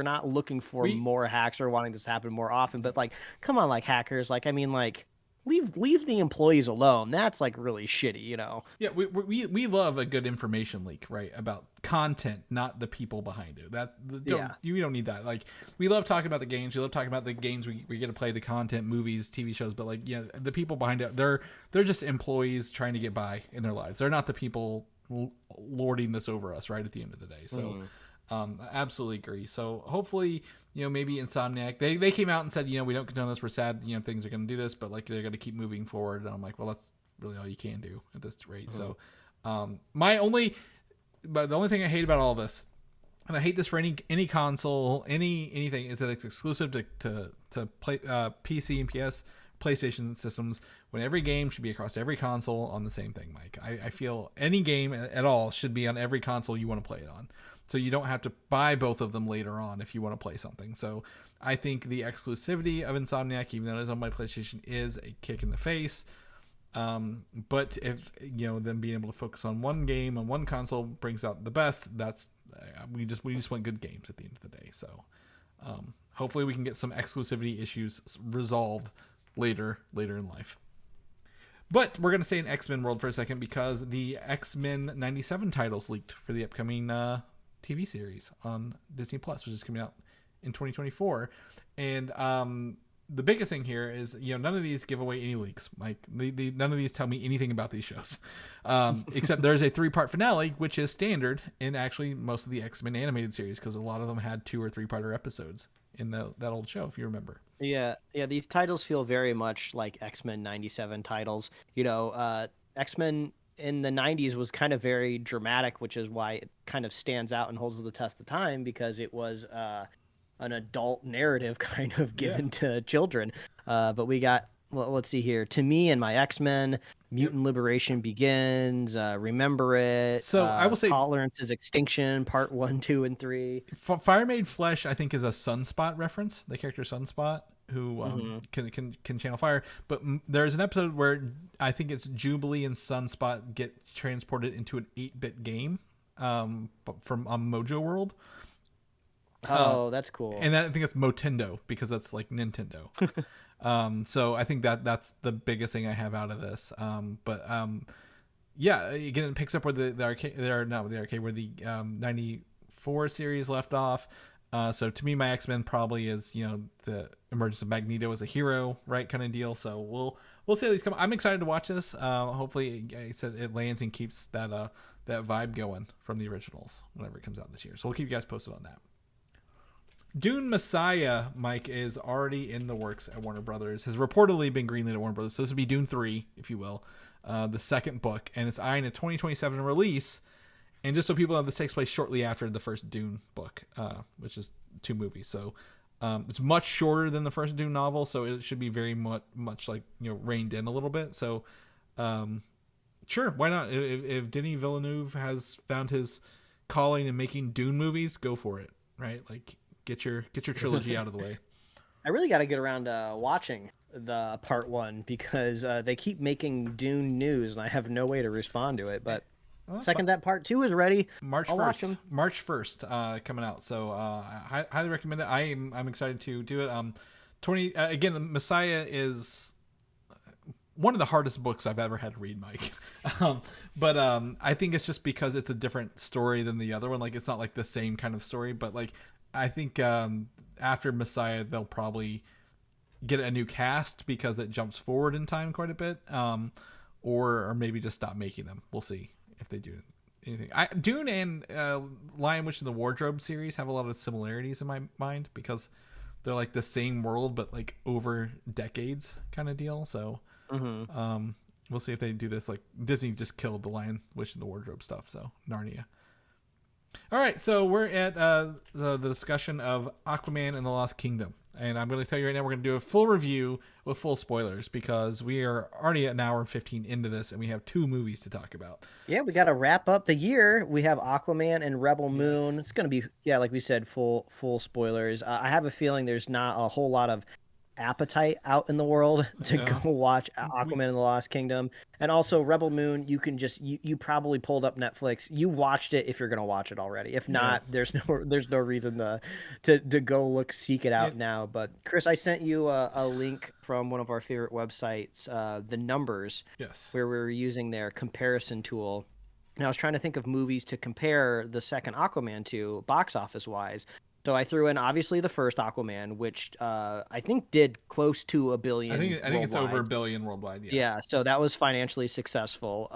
not looking for more hacks or wanting this to happen more often. But like, come on, like hackers, like I mean, like. Leave the employees alone. That's like really shitty, Yeah, we love a good information leak, right? About content, not the people behind it. You don't need that. Like, we love talking about the games. We love talking about the games we get to play, the content, movies, TV shows. But like, the people behind it, they're just employees trying to get by in their lives. They're not the people lording this over us, right? At the end of the day, so. Absolutely agree. So hopefully, maybe Insomniac, they came out and said, we don't condone this. We're sad, things are going to do this, but like they're going to keep moving forward. And I'm like, well, that's really all you can do at this rate. So, but the only thing I hate about all this, and I hate this for any console, anything, is that it's exclusive to play PC and PlayStation systems, when every game should be across every console on the same thing, Mike. I feel any game at all should be on every console you want to play it on. So you don't have to buy both of them later on if you want to play something. So I think the exclusivity of Insomniac, even though it is on my PlayStation, is a kick in the face. But if them being able to focus on one game on one console brings out the best, that's we just want good games at the end of the day. So hopefully we can get some exclusivity issues resolved later in life. But we're going to stay in X-Men world for a second, because the X-Men 97 titles leaked for the upcoming TV series on Disney Plus, which is coming out in 2024. And the biggest thing here is, none of these give away any leaks, Mike. None of these tell me anything about these shows, except there's a 3-part finale, which is standard in actually most of the X-Men animated series, because a lot of them had 2 or 3-parter episodes in that old show, if you remember. Yeah, these titles feel very much like X-Men 97 titles. X-Men in the 90s was kind of very dramatic, which is why it kind of stands out and holds the test of time, because it was an adult narrative kind of given to children. But we got, let's see here, To Me and My X-Men, Mutant Liberation Begins, Remember It. So I will say Tolerance's Extinction, Part 1, 2, and 3. Fire Made Flesh, I think, is a Sunspot reference, the character Sunspot, who can channel fire. But there's an episode where I think it's Jubilee and Sunspot get transported into an 8-bit game from Mojo World. Oh, that's cool. And I think it's Motendo, because that's like Nintendo. So I think that's the biggest thing I have out of this. Yeah, again, it picks up where the arcade, the arcade where the 4 series left off. So to me, my X-Men probably is, the emergence of Magneto as a hero, right, kind of deal. So we'll see how these come. I'm excited to watch this. Hopefully, like I said, it lands and keeps that vibe going from the originals whenever it comes out this year. So we'll keep you guys posted on that. Dune Messiah, Mike, is already in the works at Warner Brothers. Has reportedly been greenlit at Warner Brothers. So this would be Dune 3, if you will, the second book, and it's eyeing a 2027 release. And just so people know, this takes place shortly after the first Dune book, which is 2 movies. So it's much shorter than the first Dune novel, so it should be very much like, reined in a little bit. So sure, why not? If Denis Villeneuve has found his calling in making Dune movies, go for it, right? Like, get your trilogy out of the way. I really got to get around to watching the part 1 because they keep making Dune news, and I have no way to respond to it, but... Second, that part 2 is ready. March 1st, coming out. So I highly recommend it. I'm excited to do it. Again, the Messiah is one of the hardest books I've ever had to read, Mike. But I think it's just because it's a different story than the other one. Like, it's not like the same kind of story, but like I think after Messiah they'll probably get a new cast because it jumps forward in time quite a bit, or maybe just stop making them. We'll see if they do anything. Dune and Lion, Witch, and the Wardrobe series have a lot of similarities in my mind because they're like the same world but like over decades kind of deal. So we'll see if they do this. Like, Disney just killed the Lion, Witch, and the Wardrobe stuff, so Narnia. All right, so we're at the discussion of Aquaman and the Lost Kingdom. And I'm going to tell you right now, we're going to do a full review with full spoilers because we are already at an hour and 15 into this, and we have 2 movies to talk about. Yeah, we got to wrap up the year. We have Aquaman and Rebel Moon. It's going to be, like we said, full spoilers. I have a feeling there's not a whole lot of appetite out in the world to go watch Aquaman and the Lost Kingdom. And also Rebel Moon, you can just you probably pulled up Netflix. You watched it if you're going to watch it already. If not, there's no reason to go seek it out now. But Chris, I sent you a link from one of our favorite websites, The Numbers, where we were using their comparison tool. And I was trying to think of movies to compare the second Aquaman to box office wise. So I threw in obviously the first Aquaman, which I think did close to $1 billion. I think it's over $1 billion worldwide. Yeah, so that was financially successful.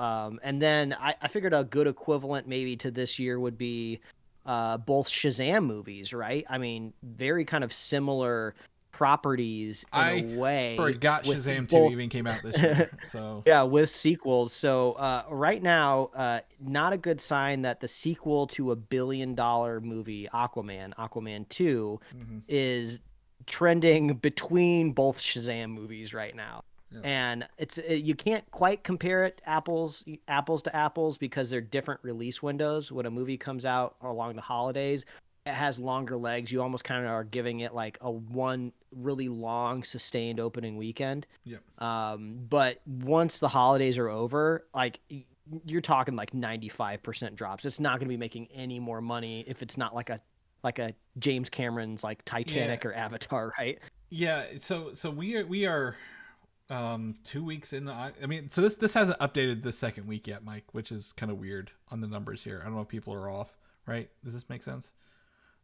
And then I figured a good equivalent maybe to this year would be both Shazam movies, right? I mean, very kind of similar properties in a way. I forgot Shazam 2 even came out this year. So yeah, with sequels. So right now, not a good sign that the sequel to $1 billion movie, Aquaman 2, is trending between both Shazam movies right now. Yeah. And you can't quite compare it apples to apples because they're different release windows. When a movie comes out along the holidays, it has longer legs. You almost kind of are giving it like a one really long sustained opening weekend. Yep. But once the holidays are over, like you're talking like 95% drops. It's not going to be making any more money if it's not like a James Cameron's like Titanic or Avatar, right? Yeah. So we are 2 weeks in. I mean, so this hasn't updated the second week yet, Mike, which is kind of weird on the numbers here. I don't know if people are off, right? Does this make sense?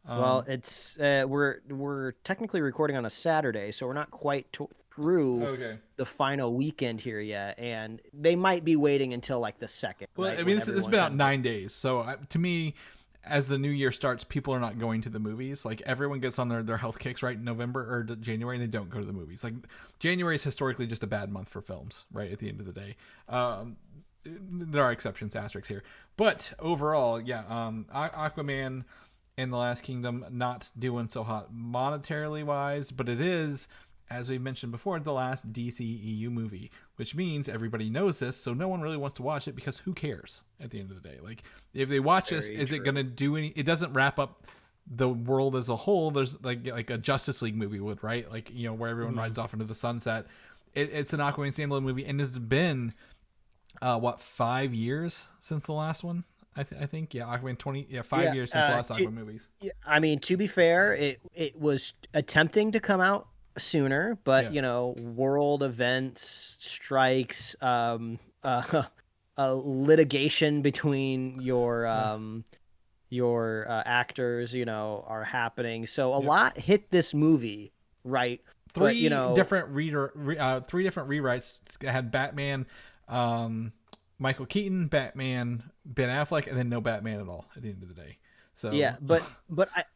Well, it's we're technically recording on a Saturday, so we're not quite through the final weekend here yet, and they might be waiting until like the second. Well, right, I mean, this has been out 9 days, so to me, as the new year starts, people are not going to the movies. Like everyone gets on their health kicks right in November or January, and they don't go to the movies. Like January is historically just a bad month for films, right? At the end of the day. There are exceptions, asterisks here, but overall, Aquaman and the Last Kingdom not doing so hot monetarily wise, but it is, as we mentioned before, the last DCEU movie, which means everybody knows this, so no one really wants to watch it because who cares at the end of the day? Like if they watch this, is it going to do any? It doesn't wrap up the world as a whole. There's like a Justice League movie would, right? Like, where everyone rides off into the sunset. It's an Aquaman standalone movie, and it's been 5 years since the last one. I think Aquaman 5 years since the last Aquaman movies. Yeah, I mean, to be fair, it was attempting to come out sooner, but world events, strikes, litigation between your your actors, are happening. So a lot hit this movie, right? Three different rewrites had Batman, Michael Keaton, Batman, Ben Affleck, and then no Batman at all at the end of the day. So yeah, but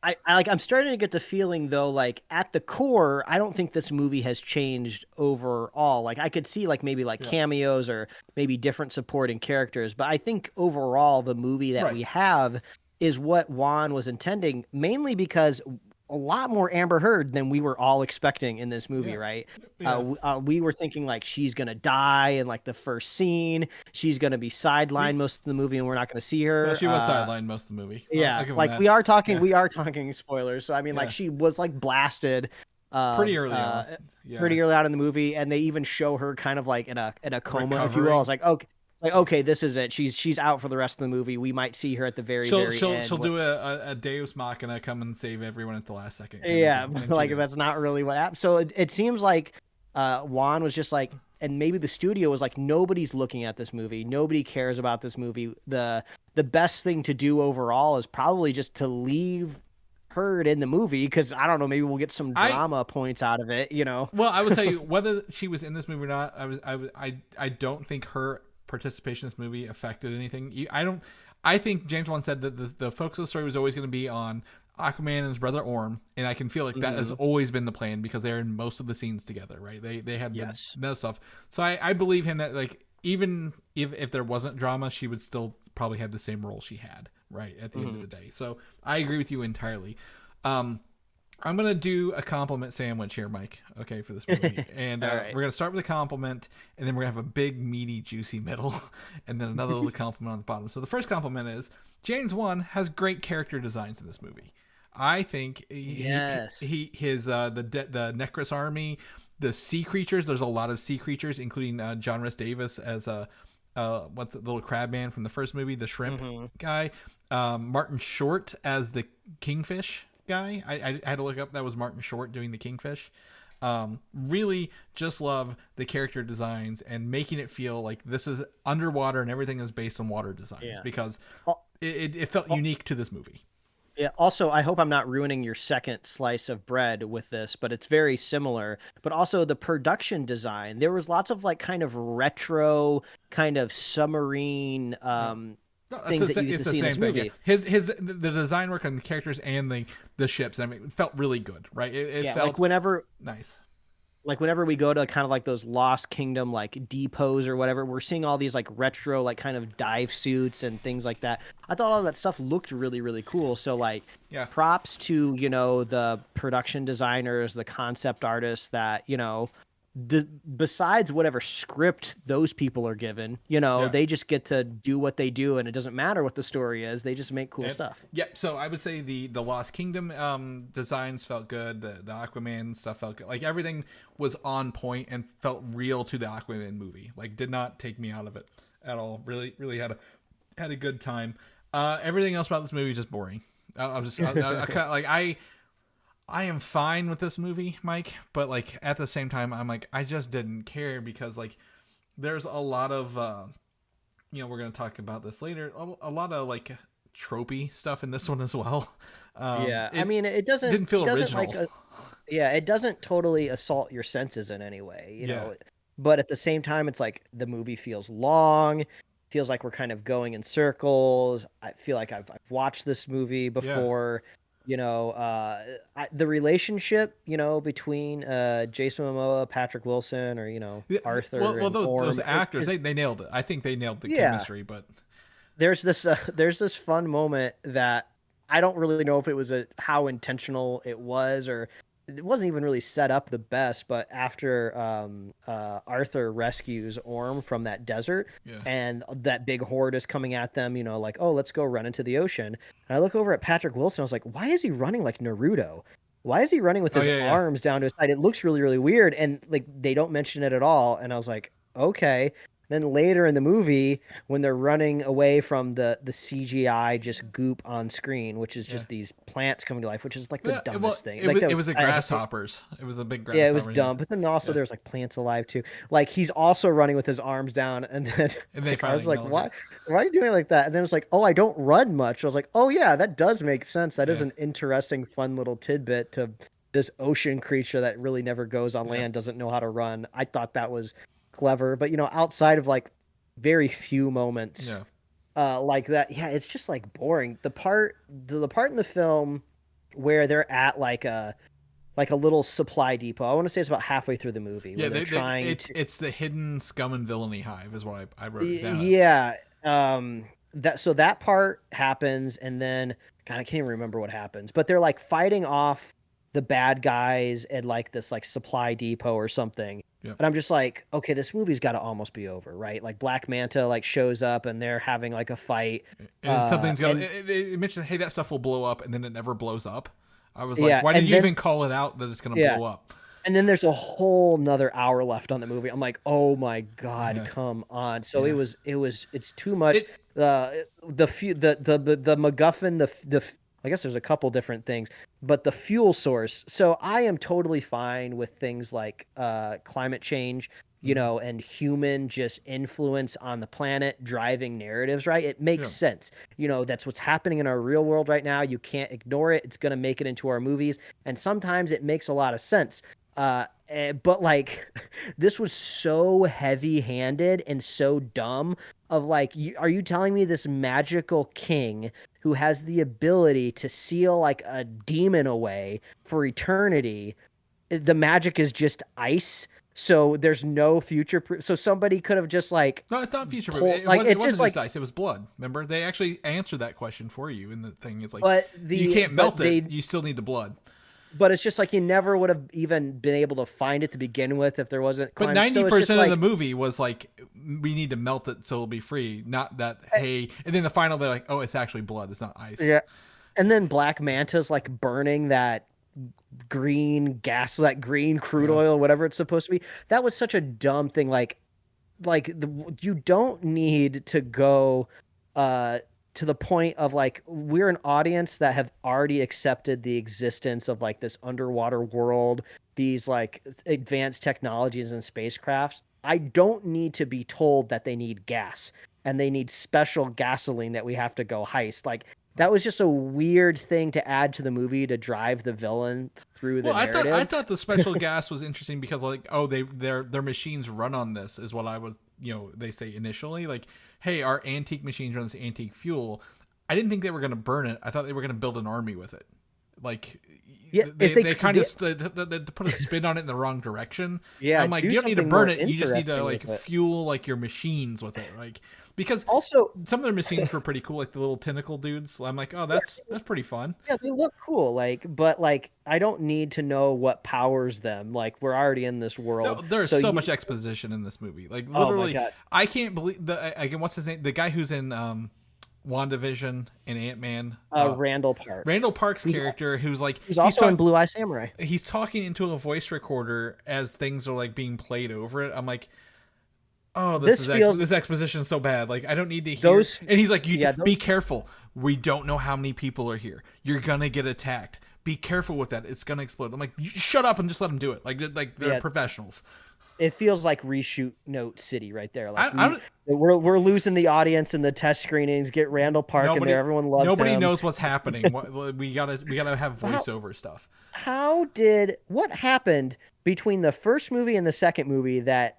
I'm starting to get the feeling though, like at the core, I don't think this movie has changed overall. Like I could see like maybe like cameos or maybe different supporting characters, but I think overall the movie that we have is what Juan was intending, mainly because a lot more Amber Heard than we were all expecting in this movie, right? Yeah. We were thinking like she's gonna die in like the first scene. She's gonna be sidelined most of the movie, and we're not gonna see her. Well, she was sidelined most of the movie. Yeah, like we are talking spoilers. So I mean, like she was like blasted pretty early on. Pretty early on in the movie, and they even show her kind of like in a coma, if you will. I was like, okay. Like, okay, this is it. She's out for the rest of the movie. We might see her at the very end. She'll do a Deus Machina, come and save everyone at the last second. Yeah, like that's not really what happened. So it seems like Juan was just like, and maybe the studio was like, nobody's looking at this movie. Nobody cares about this movie. The best thing to do overall is probably just to leave Heard in the movie, because I don't know, maybe we'll get some drama points out of it. Well, I would tell you whether she was in this movie or not. I don't think her participation in this movie affected anything. I think James Wan said that the focus of the story was always going to be on Aquaman and his brother Orm, and I can feel like that has always been the plan because they're in most of the scenes together, right? They had that stuff. So I believe him that like even if there wasn't drama, she would still probably have the same role she had, right, at the end of the day. So I agree with you entirely. I'm going to do a compliment sandwich here, Mike, okay, for this movie. And we're going to start with a compliment, and then we're going to have a big, meaty, juicy middle, and then another little compliment on the bottom. So the first compliment is, James Wan has great character designs in this movie. I think the Necros Army, the sea creatures, there's a lot of sea creatures, including John Rhys Davis as what's the little crab man from the first movie, the shrimp guy, Martin Short as the kingfish guy. I had to look up, that was Martin Short doing the kingfish. Really just love the character designs and making it feel like this is underwater and everything is based on water designs because it felt unique to this movie. Yeah. Also, I hope I'm not ruining your second slice of bread with this, but it's very similar. But also the production design, there was lots of like kind of retro, kind of submarine things that you get to see in this movie. Yeah. The design work on the characters and the ships, I mean, it felt really good, right? It felt like whenever nice. Like whenever we go to kind of like those Lost Kingdom like depots or whatever, we're seeing all these like retro like kind of dive suits and things like that. I thought all that stuff looked really, really cool. So like props to, the production designers, the concept artists that, besides whatever script those people are given, they just get to do what they do, and it doesn't matter what the story is. They just make cool stuff. Yep. So I would say the Lost Kingdom designs felt good. The Aquaman stuff felt good. Like everything was on point and felt real to the Aquaman movie. Like did not take me out of it at all. Really, really had a good time. Everything else about this movie is just boring. I kind of like I am fine with this movie, Mike, but like at the same time, I'm like, I just didn't care because like there's a lot of, we're going to talk about this later. A lot of like tropey stuff in this one as well. I mean, it didn't feel original. It doesn't totally assault your senses in any way, you know, but at the same time, it's like the movie feels long. Feels like we're kind of going in circles. I feel like I've watched this movie before. The relationship, between Jason Momoa, Patrick Wilson, or Arthur. Well, those actors, they nailed it. I think they nailed the chemistry. But there's this fun moment that I don't really know if it was how intentional it was, or it wasn't even really set up the best. But after Arthur rescues Orm from that desert, and that big horde is coming at them, like, oh, let's go run into the ocean. And I look over at Patrick Wilson. I was like, why is he running like Naruto? Why is he running with his arms down to his side? It looks really, really weird. And like they don't mention it at all. And I was like, okay. Then later in the movie, when they're running away from the CGI just goop on screen, which is just these plants coming to life, which is like the dumbest thing. It was the grasshoppers. It was a big grasshopper. Yeah, it was dumb. But then also there's like plants alive too. Like he's also running with his arms down, and then I was like, why are you doing it like that? And then it was like, oh, I don't run much. I was like, oh yeah, that does make sense. That is an interesting, fun little tidbit to this ocean creature that really never goes on land, doesn't know how to run. I thought that was clever, but outside of like very few moments like that, it's just like boring. The part in the film where they're at like a little supply depot, I want to say it's about halfway through the movie. It's the hidden scum and villainy hive is what I wrote it down. That part happens, and then God, I can't even remember what happens, but they're like fighting off the bad guys at like this like supply depot or something. And I'm just like, okay, this movie's got to almost be over, right? Like Black Manta like shows up and they're having like a fight. And something's going to, they mentioned, hey, that stuff will blow up, and then it never blows up. I was like, why did you even call it out that it's going to blow up? And then there's a whole nother hour left on the movie. I'm like, oh my God, come on. So it's too much. The MacGuffin, I guess there's a couple different things, but the fuel source. So I am totally fine with things like climate change, and human just influence on the planet driving narratives, right? It makes sense. That's what's happening in our real world right now. You can't ignore it. It's going to make it into our movies. And sometimes it makes a lot of sense. But like, this was so heavy-handed and so dumb of like, are you telling me this magical king who has the ability to seal like a demon away for eternity, the magic is just ice? So there's no future proof. So somebody could have just like, no, it's not future proof. It wasn't just ice. It was blood. Remember, they actually answered that question for you in the thing. It's like, you can't melt it. You still need the blood. But it's just like you never would have even been able to find it to begin with if there wasn't. But 90% of the movie was like, we need to melt it so it'll be free. Not that, hey, and then the final, they're like, oh, it's actually blood. It's not ice. Yeah. And then Black Manta's like burning that green gas, that green crude oil, whatever it's supposed to be. That was such a dumb thing. You don't need to go to the point of like, we're an audience that have already accepted the existence of like this underwater world, these like advanced technologies and spacecrafts. I don't need to be told that they need gas and they need special gasoline that we have to go heist. Like, that was just a weird thing to add to the movie to drive the villain through the narrative. I thought the special gas was interesting because like, oh, their machines run on this is what I was, they say initially, like, hey, our antique machines run this antique fuel. I didn't think they were going to burn it. I thought they were going to build an army with it. Like, they kind of put a spin on it in the wrong direction. Yeah, I'm like, you don't need to burn it. You just need to like fuel like your machines with it. Like, because also some of their machines were pretty cool, like the little tentacle dudes. I'm like, oh, that's pretty fun. Yeah, they look cool. Like, but like, I don't need to know what powers them. Like, we're already in this world. There's so much exposition in this movie. Like, literally, I can't believe again. What's his name? The guy who's in WandaVision and Ant-Man. Randall Park. Randall Park's character, who's like, he's also in Blue Eye Samurai. He's talking into a voice recorder as things are like being played over it. I'm like, oh, this exposition is so bad. Like, I don't need to hear. And he's like, be careful. We don't know how many people are here. You're gonna get attacked. Be careful with that. It's gonna explode. I'm like, shut up and just let them do it. Like they're professionals. It feels like reshoot Note City right there. Like, we're losing the audience in the test screenings. Get Randall Park in there. Everyone loves him. Nobody knows what's happening. We gotta have voiceover stuff. What happened between the first movie and the second movie that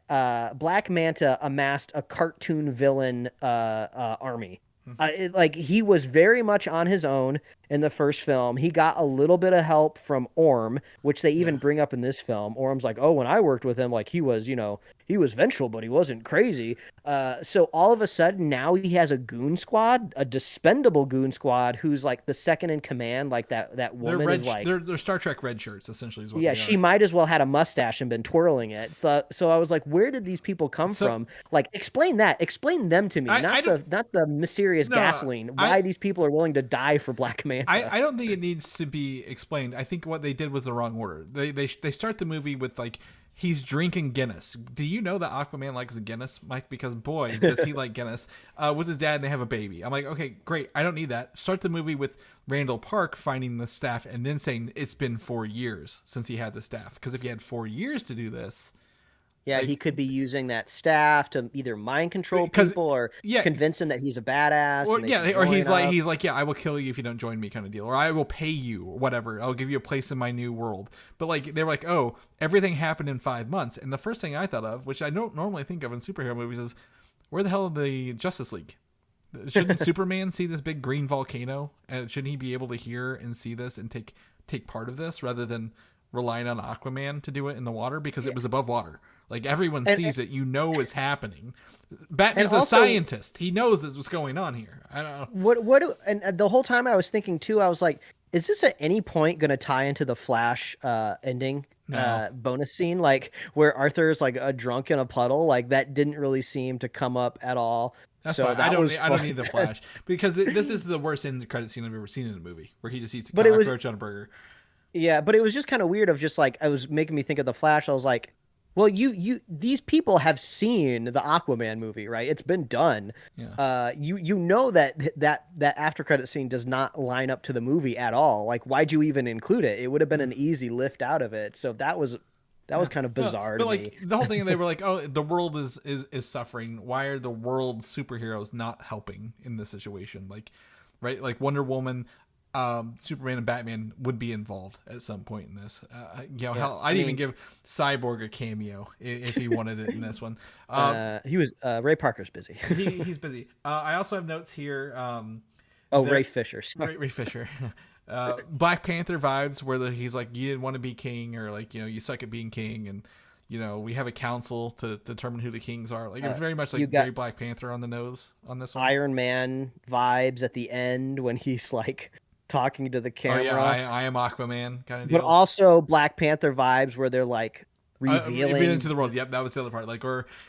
Black Manta amassed a cartoon villain army? He was very much on his own in the first film. He got a little bit of help from Orm, which they even bring up in this film. Orm's like, oh, when I worked with him, like, he was vengeful, but he wasn't crazy. So all of a sudden now he has a goon squad, a dispendable goon squad, who's like the second in command. Like that woman is like, they're Star Trek red shirts essentially. Is what yeah, she might as well had a mustache and been twirling it. So I was like, where did these people come from? Like, explain them to me, not the mysterious gasoline. Why these people are willing to die for Black Manta? I don't think it needs to be explained. I think what they did was the wrong order. They start the movie with like, he's drinking Guinness. Do you know that Aquaman likes Guinness, Mike? Because boy, does he like Guinness. With his dad, and they have a baby. I'm like, okay, great. I don't need that. Start the movie with Randall Park finding the staff and then saying it's been 4 years since he had the staff. Because if he had 4 years to do this, yeah, he could be using that staff to either mind control people or convince him that he's a badass. Or he's like, yeah, I will kill you if you don't join me, kind of deal, or I will pay you, or whatever. I'll give you a place in my new world. But like, they were like, oh, everything happened in 5 months, and the first thing I thought of, which I don't normally think of in superhero movies, is where the hell are the Justice League? Shouldn't Superman see this big green volcano, and shouldn't he be able to hear and see this and take part of this rather than relying on Aquaman to do it in the water because it was above water? Like, everyone sees it. You know it's happening. Batman's a scientist. He knows this what's going on here. I don't know. And the whole time I was thinking, too, I was like, is this at any point going to tie into the Flash ending bonus scene? Like, where Arthur's, like, a drunk in a puddle? Like, that didn't really seem to come up at all. That's fine. I don't need the Flash. Because this is the worst end credit scene I've ever seen in a movie, where he just eats a cockroach on a burger. Yeah, but it was just kind of weird of just, like, it was making me think of the Flash. I was like, well, these people have seen the Aquaman movie, right? It's been done. Yeah. You know that after credit scene does not line up to the movie at all. Like, why'd you even include it? It would have been an easy lift out of it. So that was kind of bizarre to me. The whole thing, they were like, oh, the world is suffering. Why are the world's superheroes not helping in this situation? Like, right? Like Wonder Woman, Superman and Batman would be involved at some point in this. I'd even give Cyborg a cameo if he wanted it in this one. He was Ray Parker's busy. He's busy. I also have notes here. Ray Fisher. Ray Fisher. Black Panther vibes where he's like, you didn't want to be king, or like, you suck at being king, and we have a council to determine who the kings are. Like, it's very much like very Black Panther on the nose on this one. Iron Man vibes at the end when he's like talking to the camera. Oh yeah, I am Aquaman kind of deal. But also Black Panther vibes where they're like revealing to the world. Yep, that was the other part. Like,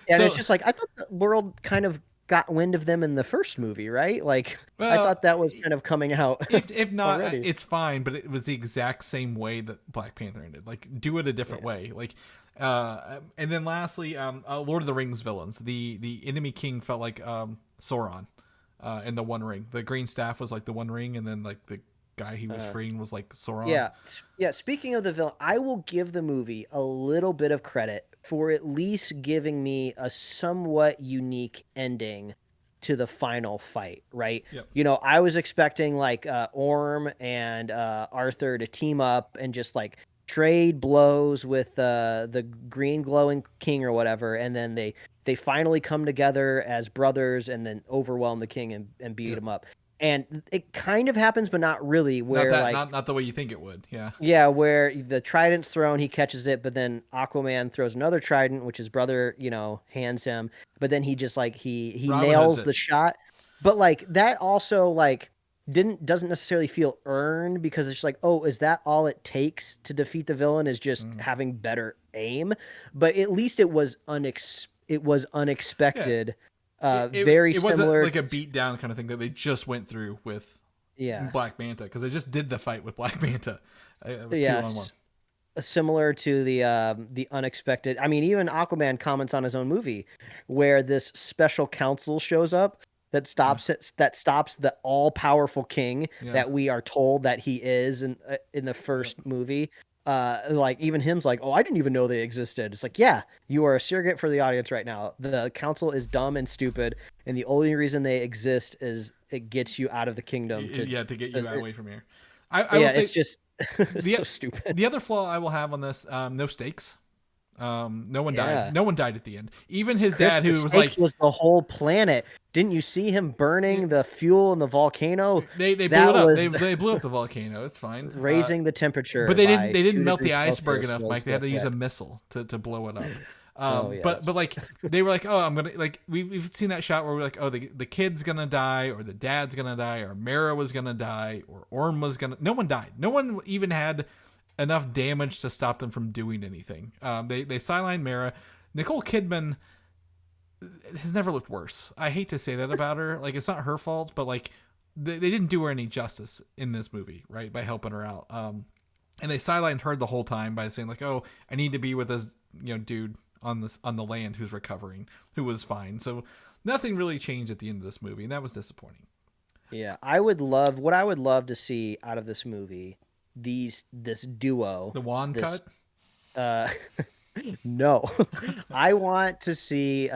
it's just like, I thought the world kind of got wind of them in the first movie, right? Like, I thought that was kind of coming out. If not, already. It's fine. But it was the exact same way that Black Panther ended. Like, do it a different way. Like, and then lastly, Lord of the Rings villains. The enemy king felt like Sauron in the One Ring. The green staff was like the One Ring, and then like the guy he was freeing was like Sauron. Yeah. Speaking of the villain, I will give the movie a little bit of credit for at least giving me a somewhat unique ending to the final fight, right? Yep. I was expecting like Orm and Arthur to team up and just like trade blows with the green glowing king or whatever, and then they finally come together as brothers and then overwhelm the king and beat him up. And it kind of happens, but not really. Where not the way you think it would. Yeah. Yeah, where the trident's thrown, he catches it, but then Aquaman throws another trident, which his brother, hands him. But then he just like he nails the shot. But like that also like doesn't necessarily feel earned, because it's just like, oh, is that all it takes to defeat the villain is just having better aim? But at least it was unexpected. Yeah. Very it similar. Wasn't like a beat down kind of thing that they just went through with Black Manta, because they just did the fight with Black Manta. Yes, similar to the unexpected. I mean, even Aquaman comments on his own movie where this special council shows up that stops the all powerful king that we are told that he is in the first movie. Like even him's like, oh, I didn't even know they existed. It's like, yeah, you are a surrogate for the audience right now. The council is dumb and stupid, and the only reason they exist is it gets you out of the kingdom. To get you away from here. It's just so stupid. The other flaw I will have on this, no stakes. No one died. No one died at the end. Even his dad, who was the whole planet. Didn't you see him burning the fuel in the volcano? They blew it up. They blew up the volcano. It's fine. Raising the temperature. But they didn't melt the iceberg enough, Mike. They had to use a missile to blow it up. But like they were like, oh, I'm gonna like we've seen that shot where we're like, oh, the kid's gonna die, or the dad's gonna die, or Mara was gonna die, or Orm was gonna. No one died. No one even had enough damage to stop them from doing anything. They sidelined Mara. Nicole Kidman has never looked worse. I hate to say that about her. Like, it's not her fault, but like they didn't do her any justice in this movie, right? By helping her out. And they sidelined her the whole time by saying like, "Oh, I need to be with this, dude on the land who's recovering, who was fine." So nothing really changed at the end of this movie, and that was disappointing. Yeah, I would love to see out of this movie, this duo, The wand cut. No, I want to see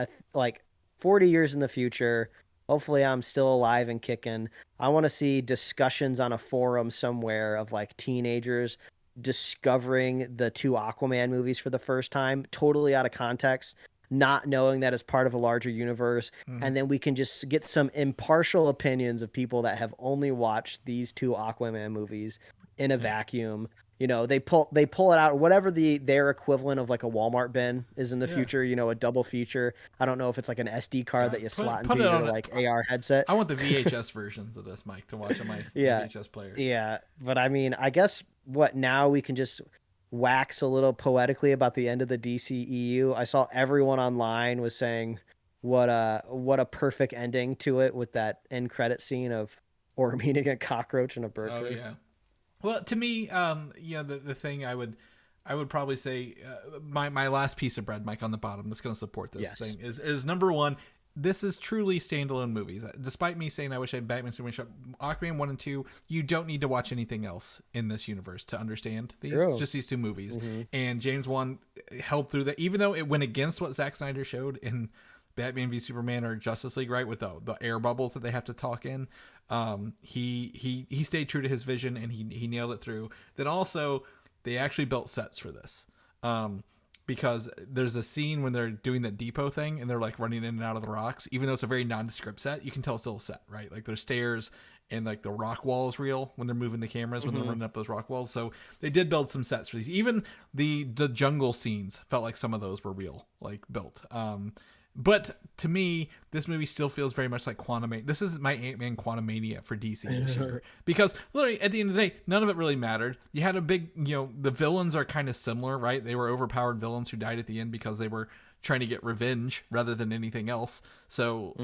40 years in the future. Hopefully, I'm still alive and kicking. I want to see discussions on a forum somewhere of like teenagers discovering the two Aquaman movies for the first time, totally out of context, not knowing that it's part of a larger universe. And then we can just get some impartial opinions of people that have only watched these two Aquaman movies in a vacuum. They pull it out, whatever their equivalent of like a Walmart bin is in the future, a double feature. I don't know if it's like an SD card that you slot into your like AR headset. I want the VHS versions of this, Mike, to watch on my VHS player. Yeah, but I mean, I guess now we can just wax a little poetically about the end of the DCEU. I saw everyone online was saying what a perfect ending to it with that end credit scene of Orm eating a cockroach and a bird. Oh yeah. Well, to me, the thing I would probably say, my last piece of bread, Mike, on the bottom that's going to support this thing is number one. This is truly standalone movies. Despite me saying I wish I had Batman, Superman, Aquaman 1 and 2, you don't need to watch anything else in this universe to understand these. True. Just these two movies. And James Wan held through that, even though it went against what Zack Snyder showed in Batman v Superman or Justice League, right, with the air bubbles that they have to talk in. He stayed true to his vision, and he nailed it through. Then also, they actually built sets for this. Because there's a scene when they're doing that depot thing and they're like running in and out of the rocks. Even though it's a very nondescript set, you can tell it's still a set, right? Like there's stairs and like the rock wall is real when they're moving the cameras, when they're running up those rock walls. So they did build some sets for these. Even the jungle scenes felt like some of those were real, like built. But to me, this movie still feels very much like Quantum. This is my Ant-Man Quantumania for DC this year. Because literally, at the end of the day, none of it really mattered. You had a big, the villains are kind of similar, right? They were overpowered villains who died at the end because they were trying to get revenge rather than anything else. So,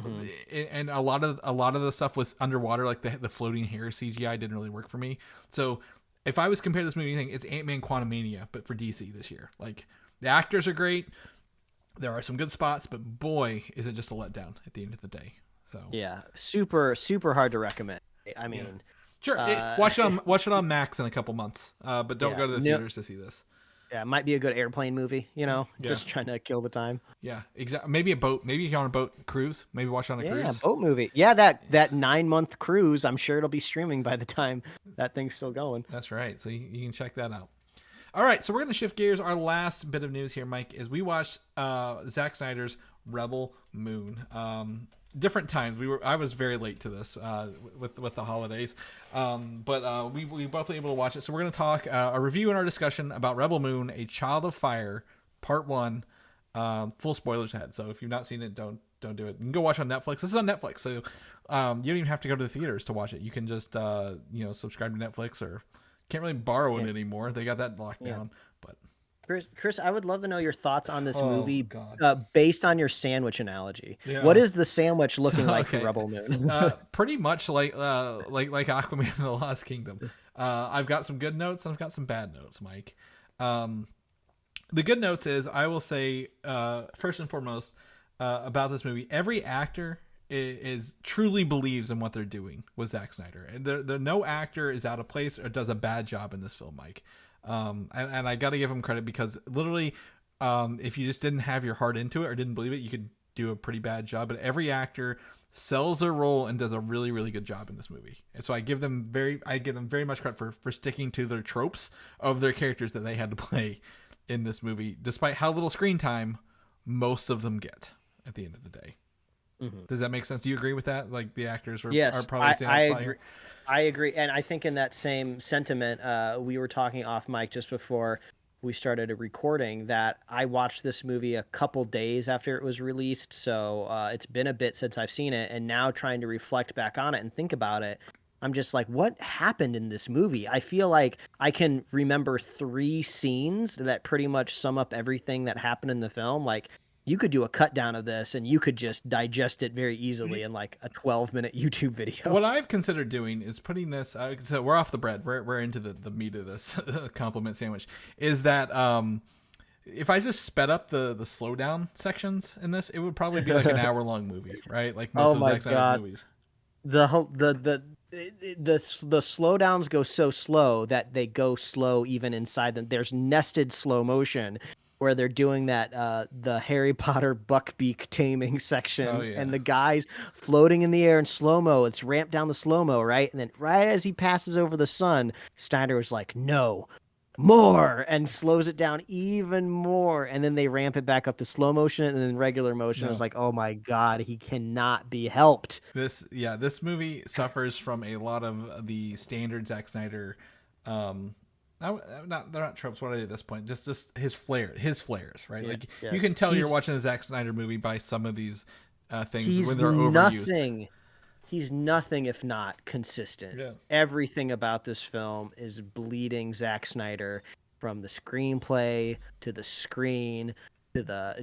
and a lot of the stuff was underwater, like the floating hair CGI didn't really work for me. So, if I was comparing this movie, it's Ant-Man Quantumania, but for DC this year. Like, the actors are great. There are some good spots, but boy, is it just a letdown at the end of the day. So yeah, super hard to recommend. I mean, sure, watch it on Max in a couple months, but don't go to the theaters to see this. Yeah, it might be a good airplane movie. Just trying to kill the time. Yeah, exactly. Maybe a boat. Maybe you're on a boat cruise. Maybe watch it on a cruise. Yeah, boat movie. Yeah, that 9-month cruise. I'm sure it'll be streaming by the time that thing's still going. That's right. So you can check that out. All right, so we're going to shift gears. Our last bit of news here, Mike, is we watched Zack Snyder's Rebel Moon. Different times. I was very late to this with the holidays, but we both were able to watch it. So we're going to talk a review and our discussion about Rebel Moon, A Child of Fire, Part 1. Full spoilers ahead. So if you've not seen it, don't do it. You can go watch on Netflix. This is on Netflix, so you don't even have to go to the theaters to watch it. You can just subscribe to Netflix or. Can't really borrow it anymore. They got that locked down. But Chris, I would love to know your thoughts on this movie based on your sandwich analogy. Yeah. What is the sandwich looking like for Rebel Moon? Pretty much like Aquaman and the Lost Kingdom. I've got some good notes and I've got some bad notes, Mike. The good notes is I will say first and foremost about this movie, every actor is truly believes in what they're doing with Zack Snyder, and no actor is out of place or does a bad job in this film, Mike. And I got to give him credit because literally, if you just didn't have your heart into it or didn't believe it, you could do a pretty bad job. But every actor sells their role and does a really, really good job in this movie. And so I give them very much credit for sticking to their tropes of their characters that they had to play in this movie, despite how little screen time most of them get at the end of the day. Does that make sense? Do you agree with that? Like the actors are probably I agree. And I think in that same sentiment, we were talking off mic just before we started recording that I watched this movie a couple days after it was released. So it's been a bit since I've seen it, and now trying to reflect back on it and think about it, I'm just like, what happened in this movie? I feel like I can remember 3 scenes that pretty much sum up everything that happened in the film. Like, you could do a cut down of this and you could just digest it very easily in like a 12-minute YouTube video. What I've considered doing is putting this, so we're off the bread, we're into the meat of this compliment sandwich, is that if I just sped up the slowdown sections in this, it would probably be like an hour-long movie, right? Like most of Zack Snyder's movies. The slowdowns go so slow that they go slow even inside them. There's nested slow motion where they're doing that the Harry Potter buckbeak taming section, and the guy's floating in the air in slow-mo. It's ramped down the slow-mo, right? And then right as he passes over the sun, Snyder was like, no, more, and slows it down even more. And then they ramp it back up to slow motion and then regular motion. I was like, oh my God, he cannot be helped. This movie suffers from a lot of the standard Zack Snyder, they're not tropes. What are they at this point? Just his flares, right? Like you can tell you're watching a Zack Snyder movie by some of these things when they're overused. He's nothing if not consistent. Yeah. Everything about this film is bleeding Zack Snyder, from the screenplay to the screen to the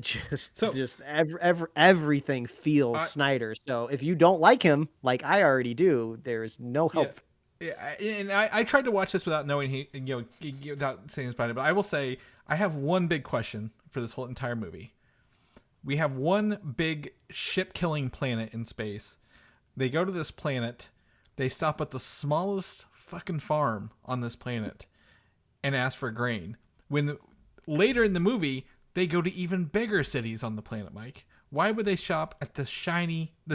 everything feels Snyder. So if you don't like him, like I already do, there's no help. Yeah, and I tried to watch this without knowing without saying this about it, but I will say I have one big question for this whole entire movie. We have one big ship-killing planet in space. They go to this planet, they stop at the smallest fucking farm on this planet and ask for grain. Later in the movie, they go to even bigger cities on the planet, Mike. Why would they shop at this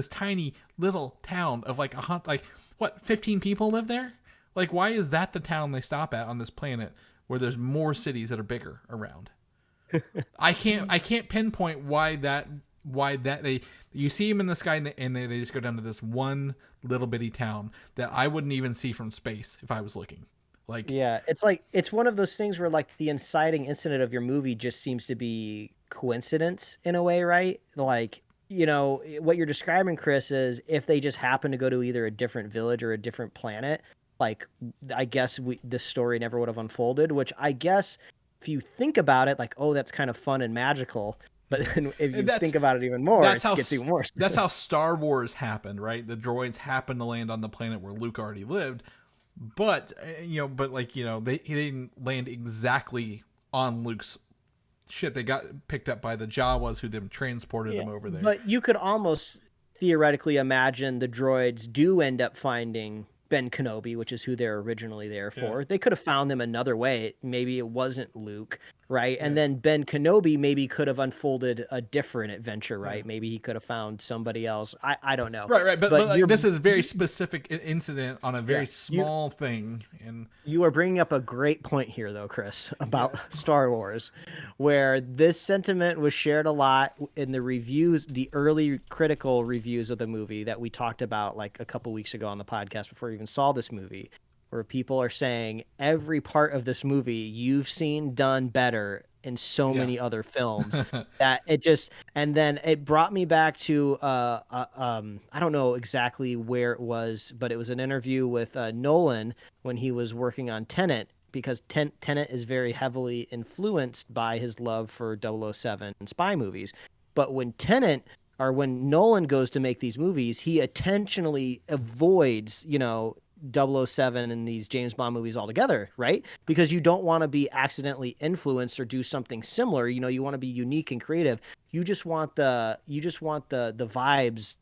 tiny little town of 15 people live there? Like, why is that the town they stop at on this planet where there's more cities that are bigger around? I can't pinpoint why you see him in the sky and they just go down to this one little bitty town that I wouldn't even see from space if I was looking. Like, yeah, it's one of those things where like the inciting incident of your movie just seems to be coincidence in a way, right? Like, what you're describing, Chris, is if they just happen to go to either a different village or a different planet, like I guess this story never would have unfolded, which I guess if you think about it, like, oh, that's kind of fun and magical. But then if you think about it even more, it gets even worse. That's how Star Wars happened, right? The droids happened to land on the planet where Luke already lived, but they didn't land exactly on Luke's ship. They got picked up by the Jawas, who then transported them over there. But you could almost theoretically imagine the droids do end up finding Ben Kenobi, which is who they're originally there for. Yeah. They could have found them another way. Maybe it wasn't Luke, right? Yeah. And then Ben Kenobi maybe could have unfolded a different adventure, right? Yeah. Maybe he could have found somebody else. I don't know. Right. But this is a very specific incident on a very small thing. And you are bringing up a great point here, though, Chris, about Star Wars, where this sentiment was shared a lot in the reviews, the early critical reviews of the movie that we talked about like a couple weeks ago on the podcast before we even saw this movie, where people are saying every part of this movie you've seen done better in so many other films that it just, and then it brought me back to I don't know exactly where it was, but it was an interview with Nolan when he was working on Tenet, because Tenet is very heavily influenced by his love for 007 and spy movies. But when Nolan goes to make these movies, he intentionally avoids, 007 and these James Bond movies altogether, right? Because you don't want to be accidentally influenced or do something similar. You want to be unique and creative. You just want the vibes,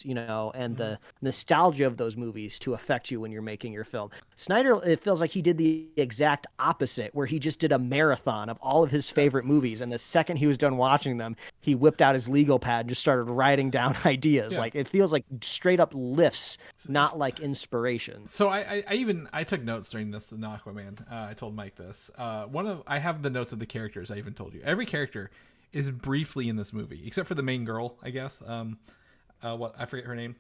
and the nostalgia of those movies to affect you when you're making your film. Snyder, it feels like he did the exact opposite, where he just did a marathon of all of his favorite movies, and the second he was done watching them, he whipped out his legal pad and just started writing down ideas. Like, it feels like straight up lifts, not like inspiration. So I took notes during this in Aquaman. I told Mike this. I have the notes of the characters. I even told you every character is briefly in this movie, except for the main girl, I guess. I forget her name.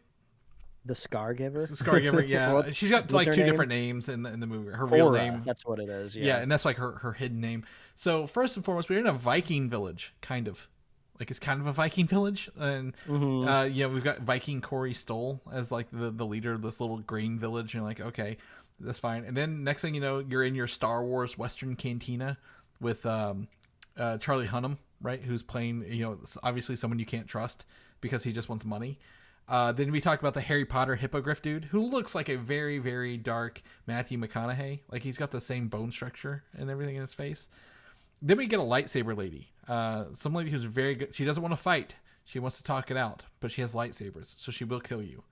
The Scargiver? Scargiver, yeah. She's got like two different names in the movie. Her real name. That's what it is, yeah. Yeah, and that's like her hidden name. So first and foremost, we're in a Viking village, kind of. Like, it's kind of a Viking village. And, we've got Viking Corey Stoll as like the leader of this little grain village. And you're like, okay, that's fine. And then next thing you know, you're in your Star Wars Western cantina with Charlie Hunnam right? Who's playing, obviously someone you can't trust because he just wants money. Then we talked about the Harry Potter hippogriff dude, who looks like a very, very dark Matthew McConaughey. Like, he's got the same bone structure and everything in his face. Then we get a lightsaber lady. Some lady who's very good. She doesn't want to fight. She wants to talk it out, but she has lightsabers, so she will kill you.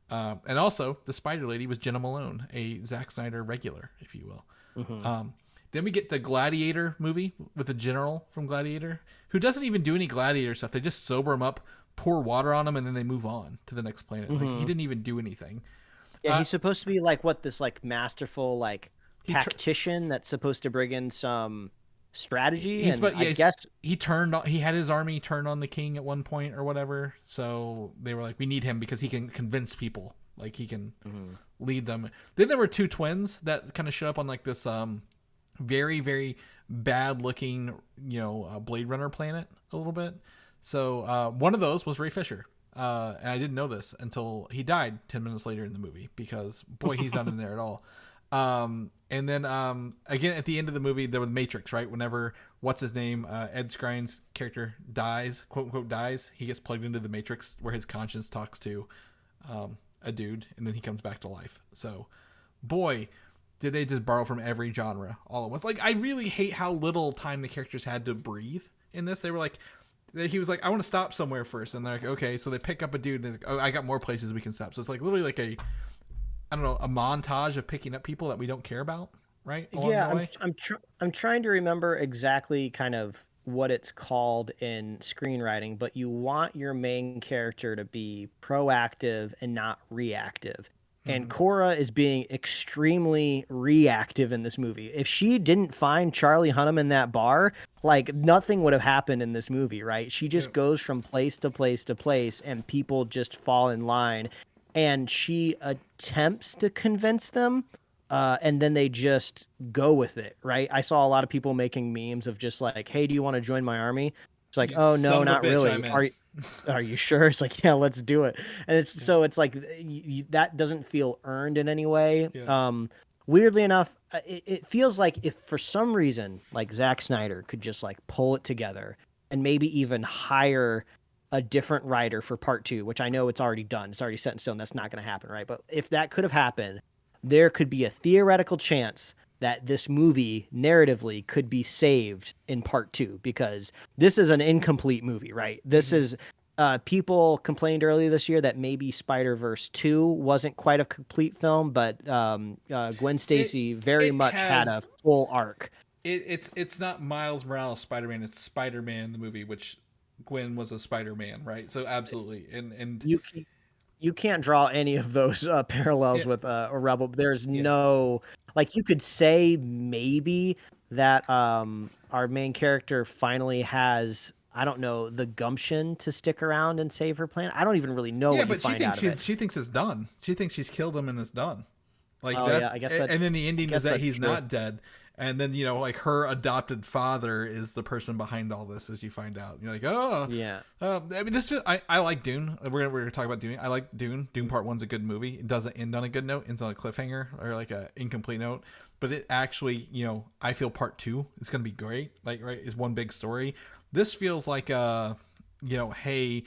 And also, the spider lady was Jenna Malone, a Zack Snyder regular, if you will. Mm-hmm. Then we get the Gladiator movie with the general from Gladiator, who doesn't even do any Gladiator stuff. They just sober him up, pour water on him, and then they move on to the next planet. Mm-hmm. Like, he didn't even do anything. Yeah, he's supposed to be like this like masterful like tactician that's supposed to bring in some strategy. I guess he had his army turn on the king at one point or whatever. So they were like, we need him because he can convince people. Like, he can lead them. Then there were two twins that kind of showed up on like this very, very bad looking, Blade Runner planet a little bit. So one of those was Ray Fisher. And I didn't know this until he died 10 minutes later in the movie, because boy, he's not in there at all. And then again at the end of the movie, there was Matrix, right? Whenever what's his name, Ed Skrine's character dies, quote unquote dies, he gets plugged into the Matrix where his conscience talks to a dude, and then he comes back to life. So boy, did they just borrow from every genre all at once. Like, I really hate how little time the characters had to breathe in this. They were like, he was like, I want to stop somewhere first, and they're like, okay, so they pick up a dude, and they're like, oh, I got more places we can stop. So it's like literally like a montage of picking up people that we don't care about, right? Yeah, I'm trying to remember exactly kind of what it's called in screenwriting, but you want your main character to be proactive and not reactive. And Cora is being extremely reactive in this movie. If she didn't find Charlie Hunnam in that bar, like, nothing would have happened in this movie, right? She just goes from place to place to place, and people just fall in line. And she attempts to convince them, and then they just go with it, right? I saw a lot of people making memes of just like, hey, do you want to join my army? It's like, oh, no, not really. Are you sure? It's like, yeah, let's do it. And so it's like that doesn't feel earned in any way. Yeah. Weirdly enough, it feels like if for some reason like Zack Snyder could just like pull it together and maybe even hire a different writer for part 2, which I know it's already done. It's already set in stone. That's not going to happen, right? But if that could have happened, there could be a theoretical chance that this movie narratively could be saved in part 2, because this is an incomplete movie, right? This is people complained earlier this year that maybe Spider-Verse 2 wasn't quite a complete film, but Gwen Stacy very much had a full arc. It's not Miles Morales Spider-Man, it's Spider-Man the movie, which Gwen was a Spider-Man, right? So absolutely. And you can't draw any of those parallels with a Rebel. There's no, like, you could say maybe that our main character finally has, I don't know, the gumption to stick around and save her planet. I don't even really know what you find out of it. She thinks it's done. She thinks she's killed him and it's done. Like I guess that, and then the ending is that he's not dead. And then, like, her adopted father is the person behind all this, as you find out. You're like, oh. Yeah. I mean, I like Dune. We're gonna talk about Dune. I like Dune. Dune Part 1's a good movie. It doesn't end on a good note. It ends on a cliffhanger or, like, a incomplete note. But it actually, I feel Part 2 is going to be great. Like, right, is one big story. This feels like, hey...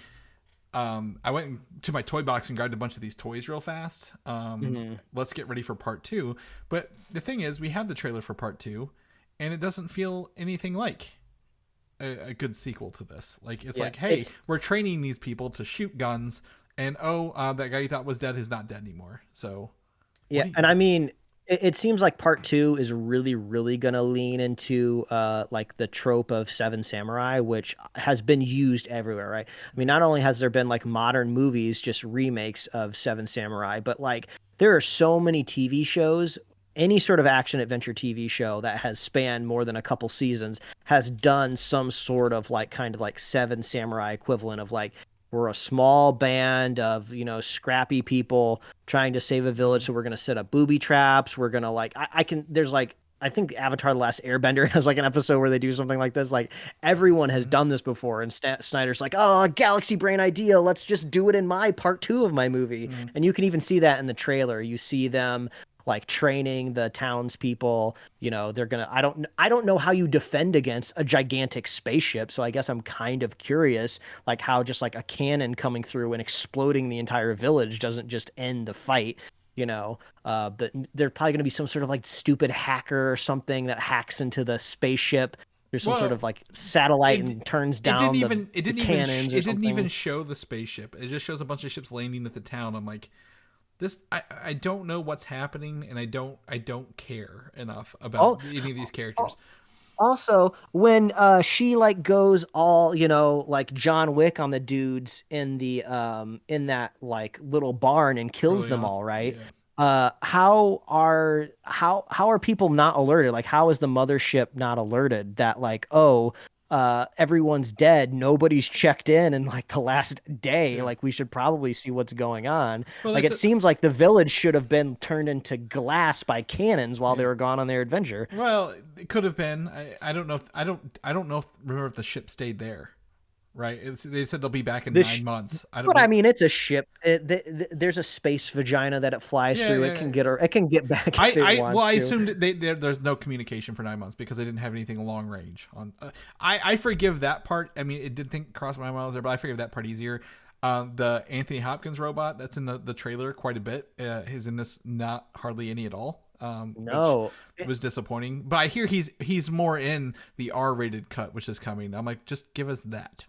I went to my toy box and grabbed a bunch of these toys real fast. Let's get ready for part 2. But the thing is, we have the trailer for part 2, and it doesn't feel anything like a good sequel to this. Like, it's like, hey, we're training these people to shoot guns, and that guy you thought was dead is not dead anymore. So yeah, and I mean, it seems like part 2 is really, really going to lean into like the trope of Seven Samurai, which has been used everywhere, right? I mean, not only has there been like modern movies, just remakes of Seven Samurai, but like there are so many TV shows, any sort of action adventure TV show that has spanned more than a couple seasons has done some sort of like kind of like Seven Samurai equivalent of like, we're a small band of, scrappy people trying to save a village. So we're going to set up booby traps. We're going to like, I think Avatar: The Last Airbender has like an episode where they do something like this. Like, everyone has done this before. And Snyder's like, oh, galaxy brain idea. Let's just do it in my part 2 of my movie. And you can even see that in the trailer. You see them like training the townspeople. They're gonna. I don't know how you defend against a gigantic spaceship. So I guess I'm kind of curious, like how just like a cannon coming through and exploding the entire village doesn't just end the fight. But there's probably gonna be some sort of like stupid hacker or something that hacks into the spaceship. There's some sort of like satellite and turns down the cannons. It didn't even show the spaceship. It just shows a bunch of ships landing at the town. I'm like, I don't know what's happening, and I don't care enough about any of these characters. Also, when she like goes all like John Wick on the dudes in the in that like little barn and kills them all, right? Yeah. How are people not alerted? Like, how is the mothership not alerted that like, everyone's dead, nobody's checked in like the last day? Yeah. Like, we should probably see what's going on. Well, like, it seems like the village should have been turned into glass by cannons while they were gone on their adventure. Well, it could have been. I don't know if remember if the ship stayed there. Right, they said they'll be back in 9 months. I mean, it's a ship. There's a space vagina that it flies through. It can get back. If it wants I to. assumed there's no communication for 9 months because they didn't have anything long range on. I forgive that part. I mean, it did cross my mind there, but I forgive that part easier. The Anthony Hopkins robot that's in the trailer quite a bit is in this not hardly any at all. No, which was disappointing. But I hear he's more in the R-rated cut, which is coming. I'm like, just give us that.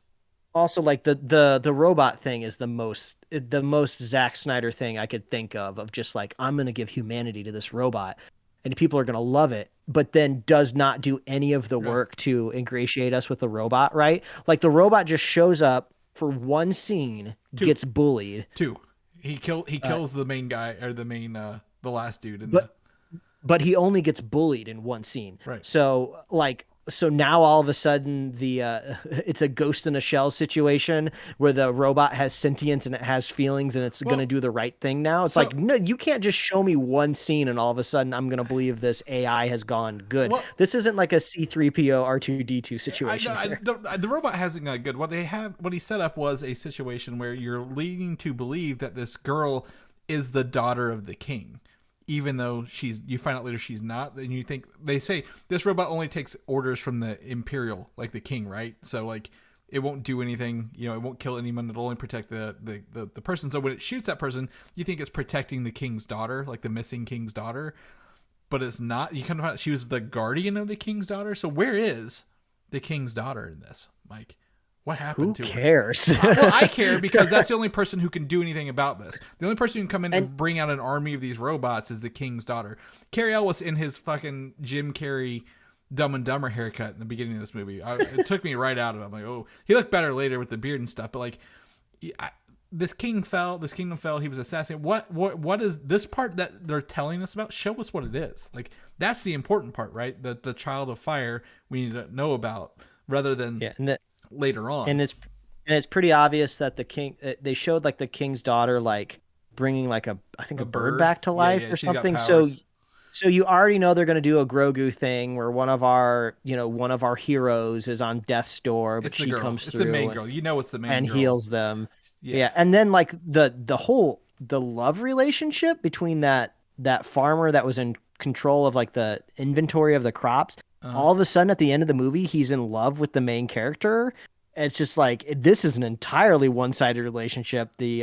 Also, like the robot thing is the most Zack Snyder thing I could think of just like, I'm going to give humanity to this robot and people are going to love it, but then does not do any of the work to ingratiate us with the robot, right? Like, the robot just shows up for one scene, gets bullied. He kills the main guy, or the main the last dude but he only gets bullied in one scene. Right. So now all of a sudden it's a Ghost in a Shell situation where the robot has sentience and it has feelings and it's going to do the right thing now. It's like, no, you can't just show me one scene and all of a sudden I'm going to believe this AI has gone good. This isn't like a C-3PO R2-D2 situation. The robot hasn't gone good. What he set up was a situation where you're leading to believe that this girl is the daughter of the king. Even though you find out later she's not, and you think they say this robot only takes orders from the Imperial, like the king, right? So like it won't do anything, it won't kill anyone. It'll only protect the person. So when it shoots that person, you think it's protecting the king's daughter, like the missing king's daughter, but it's not. You kind of find out she was the guardian of the king's daughter. So where is the king's daughter in this, Mike? What happened to her? Who cares? Well, I care because that's the only person who can do anything about this. The only person who can come in and bring out an army of these robots is the king's daughter. Carrie Ellis in his fucking Jim Carrey Dumb and Dumber haircut in the beginning of this movie. It took me right out of it. I'm like, oh, he looked better later with the beard and stuff. But like, this kingdom fell. He was assassinated. What is this part that they're telling us about? Show us what it is. Like, that's the important part, right? The child of fire we need to know about rather than later on. And it's pretty obvious that the king, they showed like the king's daughter like bringing like a bird back to life or something. So you already know they're going to do a Grogu thing where one of our heroes is on death's door, but she comes through. It's the main girl. It's the main girl. And heals them. Yeah. And then like the love relationship between that farmer that was in control of like the inventory of the crops. All of a sudden at the end of the movie, he's in love with the main character. It's just like, this is an entirely one-sided relationship. The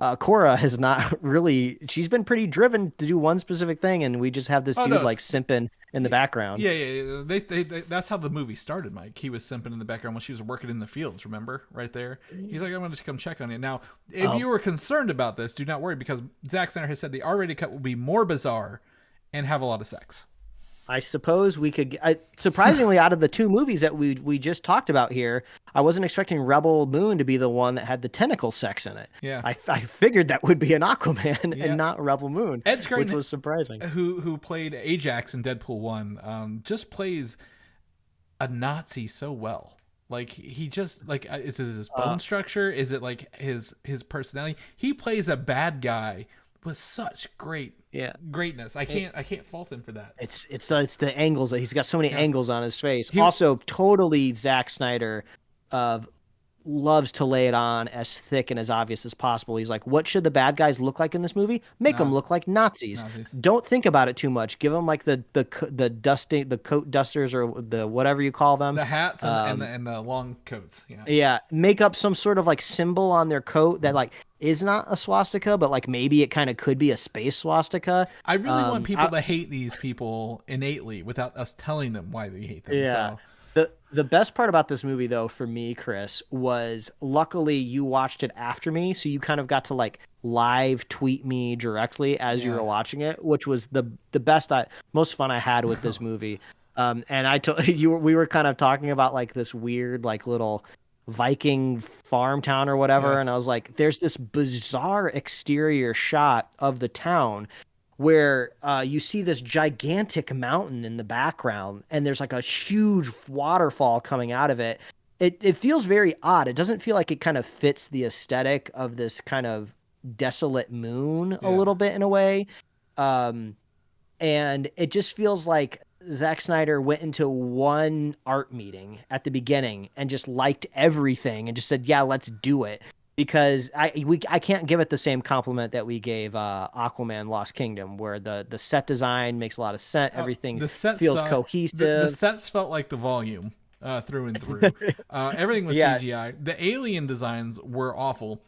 Korra has not really, she's been pretty driven to do one specific thing, and we just have this dude like simping in the background. Yeah. They that's how the movie started, Mike. He was simping in the background when she was working in the fields, remember? Right there. He's like, I'm going to come check on you. Now, if you were concerned about this, do not worry, because Zack Snyder has said the R-rated cut will be more bizarre and have a lot of sex. I suppose we could. Surprisingly, out of the two movies that we just talked about here, I wasn't expecting Rebel Moon to be the one that had the tentacle sex in it. Yeah, I figured that would be an Aquaman and not Rebel Moon, which was surprising. Who played Ajax in Deadpool 1? Just plays a Nazi so well. Like, he just like, is it his bone structure? Is it like his personality? He plays a bad guy with such greatness. I can't fault him for that. It's the angles that he's got so many angles on his face. Also, totally Zack Snyder of loves to lay it on as thick and as obvious as possible. He's like, what should the bad guys look like in this movie? Make them look like Nazis. Don't think about it too much. Give them like the coat dusters, or the whatever you call them, the hats and the long coats. Yeah. Make up some sort of like symbol on their coat that like is not a swastika, but like maybe it kind of could be a space swastika. I really want people to hate these people innately without us telling them why they hate them. Yeah. So. The best part about this movie, though, for me, Chris, was luckily you watched it after me, so you kind of got to like live tweet me directly as you were watching it, which was the best, most fun I had with this movie. And I told you, we were kind of talking about like this weird like little Viking farm town or whatever, and I was like, there's this bizarre exterior shot of the town where you see this gigantic mountain in the background, and there's like a huge waterfall coming out of it. It feels very odd. It doesn't feel like it kind of fits the aesthetic of this kind of desolate moon a little bit in a way. And it just feels like Zack Snyder went into one art meeting at the beginning and just liked everything and just said, yeah, let's do it. Because I can't give it the same compliment that we gave Aquaman Lost Kingdom, where the set design makes a lot of sense. Everything feels cohesive. The sets felt like the volume through and through. Everything was CGI. The alien designs were awful.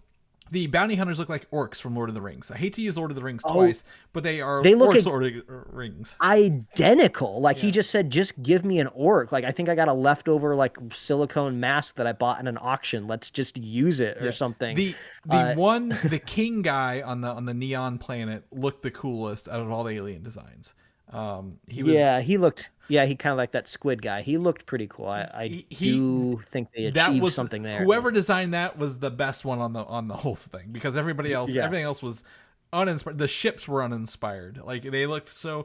The bounty hunters look like orcs from Lord of the Rings. I hate to use Lord of the Rings twice, but they look like Lord of the Rings. Identical. Like he just said, just give me an orc. Like I think I got a leftover like silicone mask that I bought in an auction. Let's just use it or something. The king guy on the neon planet looked the coolest out of all the alien designs. He kind of like that squid guy. He looked pretty cool. I do think they achieved something there. Whoever designed that was the best one on the whole thing, because everything else was uninspired. The ships were uninspired. Like they looked so.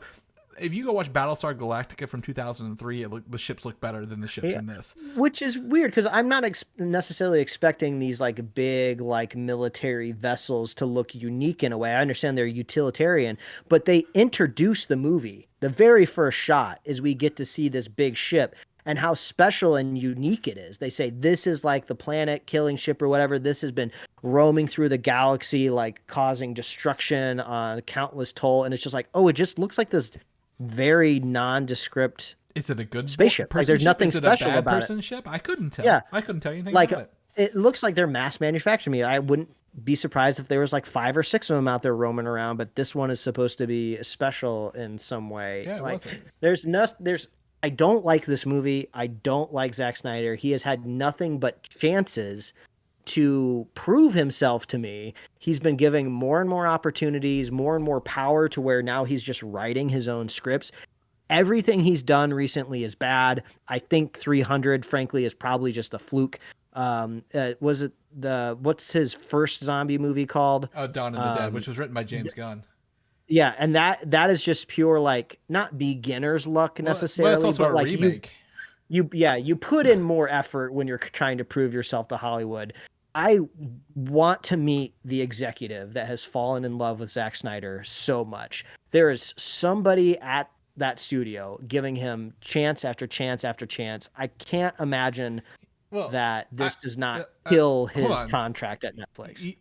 If you go watch Battlestar Galactica from 2003, the ships look better than the ships in this. Which is weird, because I'm not necessarily expecting these like big like military vessels to look unique in a way. I understand they're utilitarian, but they introduce the movie. The very first shot is we get to see this big ship and how special and unique it is. They say this is like the planet killing ship or whatever. This has been roaming through the galaxy, like causing destruction on countless toll. And it's just like, oh, it just looks like this very nondescript. Is it a good spaceship? Like there's nothing special about it. Ship? I couldn't tell. Yeah, I couldn't tell you anything like, about it. It looks like they're mass manufacturing me. I wouldn't be surprised if there was like 5 or 6 of them out there roaming around, but this one is supposed to be special in some way. Yeah, like there's I don't like this movie. I don't like Zack Snyder. He has had nothing but chances to prove himself to me. He's been giving more and more opportunities, more and more power, to where now he's just writing his own scripts. Everything he's done recently is bad. I think 300, frankly, is probably just a fluke. Was it what's his first zombie movie called? Dawn of the Dead, which was written by James Gunn. Yeah, and that is just pure like not beginner's luck necessarily, it's also but a like remake. You put in more effort when you're trying to prove yourself to Hollywood. I want to meet the executive that has fallen in love with Zack Snyder so much. There is somebody at that studio giving him chance after chance after chance. I can't imagine that this does not kill his contract at Netflix.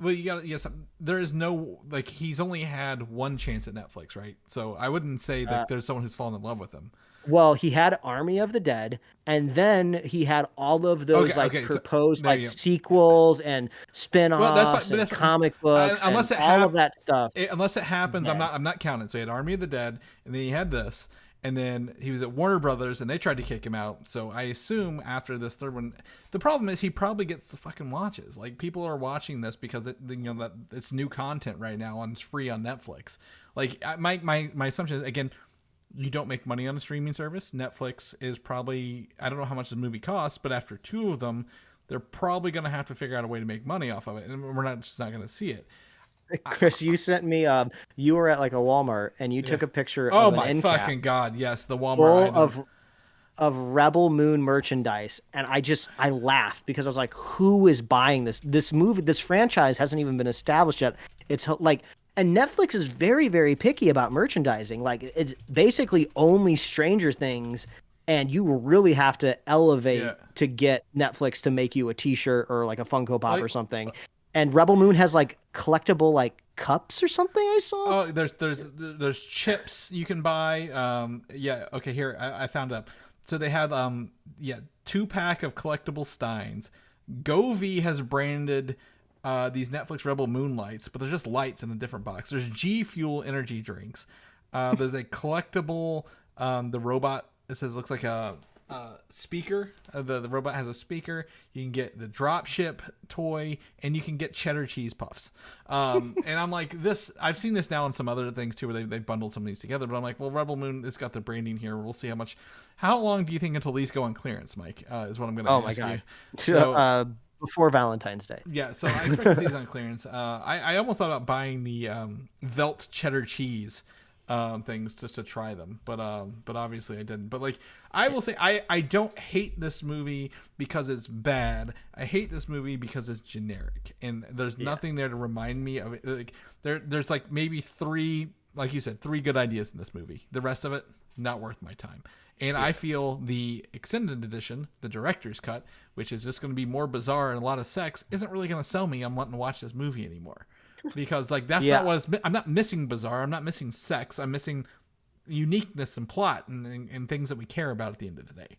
There is no, like, he's only had one chance at Netflix, right? So I wouldn't say that there's someone who's fallen in love with him. Well, he had Army of the Dead, and then he had all of those proposed sequels and spin-offs and comic books and all of that stuff. Unless it happens, I'm not counting. So he had Army of the Dead, and then he had this, and then he was at Warner Brothers, and they tried to kick him out. So I assume after this third one, the problem is he probably gets the fucking watches. Like, people are watching this because that it's new content right now, and it's free on Netflix. Like, my assumption is, again, you don't make money on a streaming service. Netflix is probably, I don't know how much the movie costs, but after 2 of them, they're probably going to have to figure out a way to make money off of it, and we're just not going to see it. Chris, you sent me, you were at like a Walmart, and you took a picture of an end cap. Oh my fucking God, yes, the Walmart full of Rebel Moon merchandise, and I laughed because I was like, who is buying this? This movie, this franchise hasn't even been established yet. It's like... And Netflix is very, very picky about merchandising. Like, it's basically only Stranger Things and you really have to elevate to get Netflix to make you a T-shirt or like a Funko Pop or something. And Rebel Moon has like collectible like cups or something I saw. Oh, there's chips you can buy. Okay, here I found up. So they have 2-pack of collectible steins. Govee has branded these Netflix Rebel Moon lights, but they're just lights in a different box. There's G Fuel energy drinks. There's a collectible the robot. It says looks like a speaker. The robot has a speaker. You can get the dropship toy, and you can get cheddar cheese puffs. And I'm like, this. I've seen this now on some other things too, where they bundled some of these together. But I'm like, well, Rebel Moon, it's got the branding here. We'll see how much. How long do you think until these go on clearance, Mike? Is what I'm going to ask you. So, before Valentine's Day. Yeah, so I expect to see these on clearance. I almost thought about buying the Velt cheddar cheese things just to try them, but obviously I didn't. But like, I will say I don't hate this movie because it's bad. I hate this movie because it's generic, and there's nothing there to remind me of it. Like there's like maybe three, like you said, 3 good ideas in this movie. The rest of it not worth my time. And I feel the extended edition, the director's cut, which is just going to be more bizarre and a lot of sex, isn't really going to sell me on wanting to watch this movie anymore. Because like that's not what I'm not missing bizarre. I'm not missing sex. I'm missing uniqueness and plot and things that we care about at the end of the day.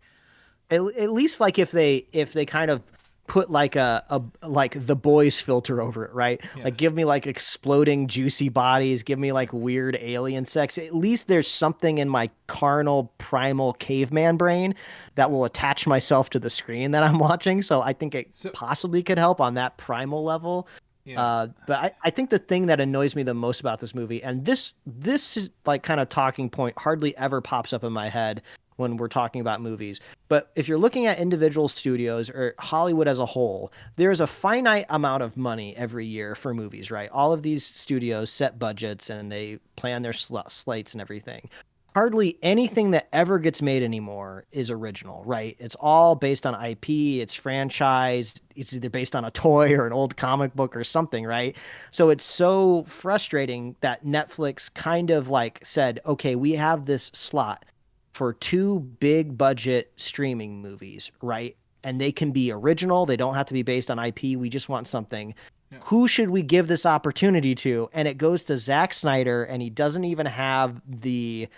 At least like if they kind of put like a like The Boys filter over it, right? Yeah. Like give me like exploding juicy bodies, give me like weird alien sex. At least there's something in my carnal primal caveman brain that will attach myself to the screen that I'm watching. So I think it possibly could help on that primal level. Yeah. But I think the thing that annoys me the most about this movie, and this is like kind of talking point hardly ever pops up in my head when we're talking about movies. But if you're looking at individual studios or Hollywood as a whole, there's a finite amount of money every year for movies, right? All of these studios set budgets and they plan their slates and everything. Hardly anything that ever gets made anymore is original, right? It's all based on IP, it's franchise, it's either based on a toy or an old comic book or something, right? So it's so frustrating that Netflix kind of like said, okay, we have this slot for 2 big budget streaming movies, right? And they can be original. They don't have to be based on IP. We just want something. Yeah. Who should we give this opportunity to? And it goes to Zack Snyder, and he doesn't even have the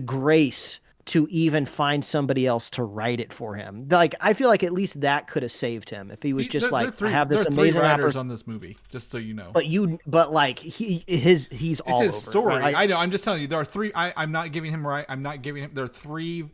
grace to even find somebody else to write it for him. Like, I feel like at least that could have saved him if he was I have this amazing writers on this movie, just so you know. But like he's all over. It's his story. Right? I know. I'm just telling you, there are 3. I'm not giving him right. I'm not giving him. There are 3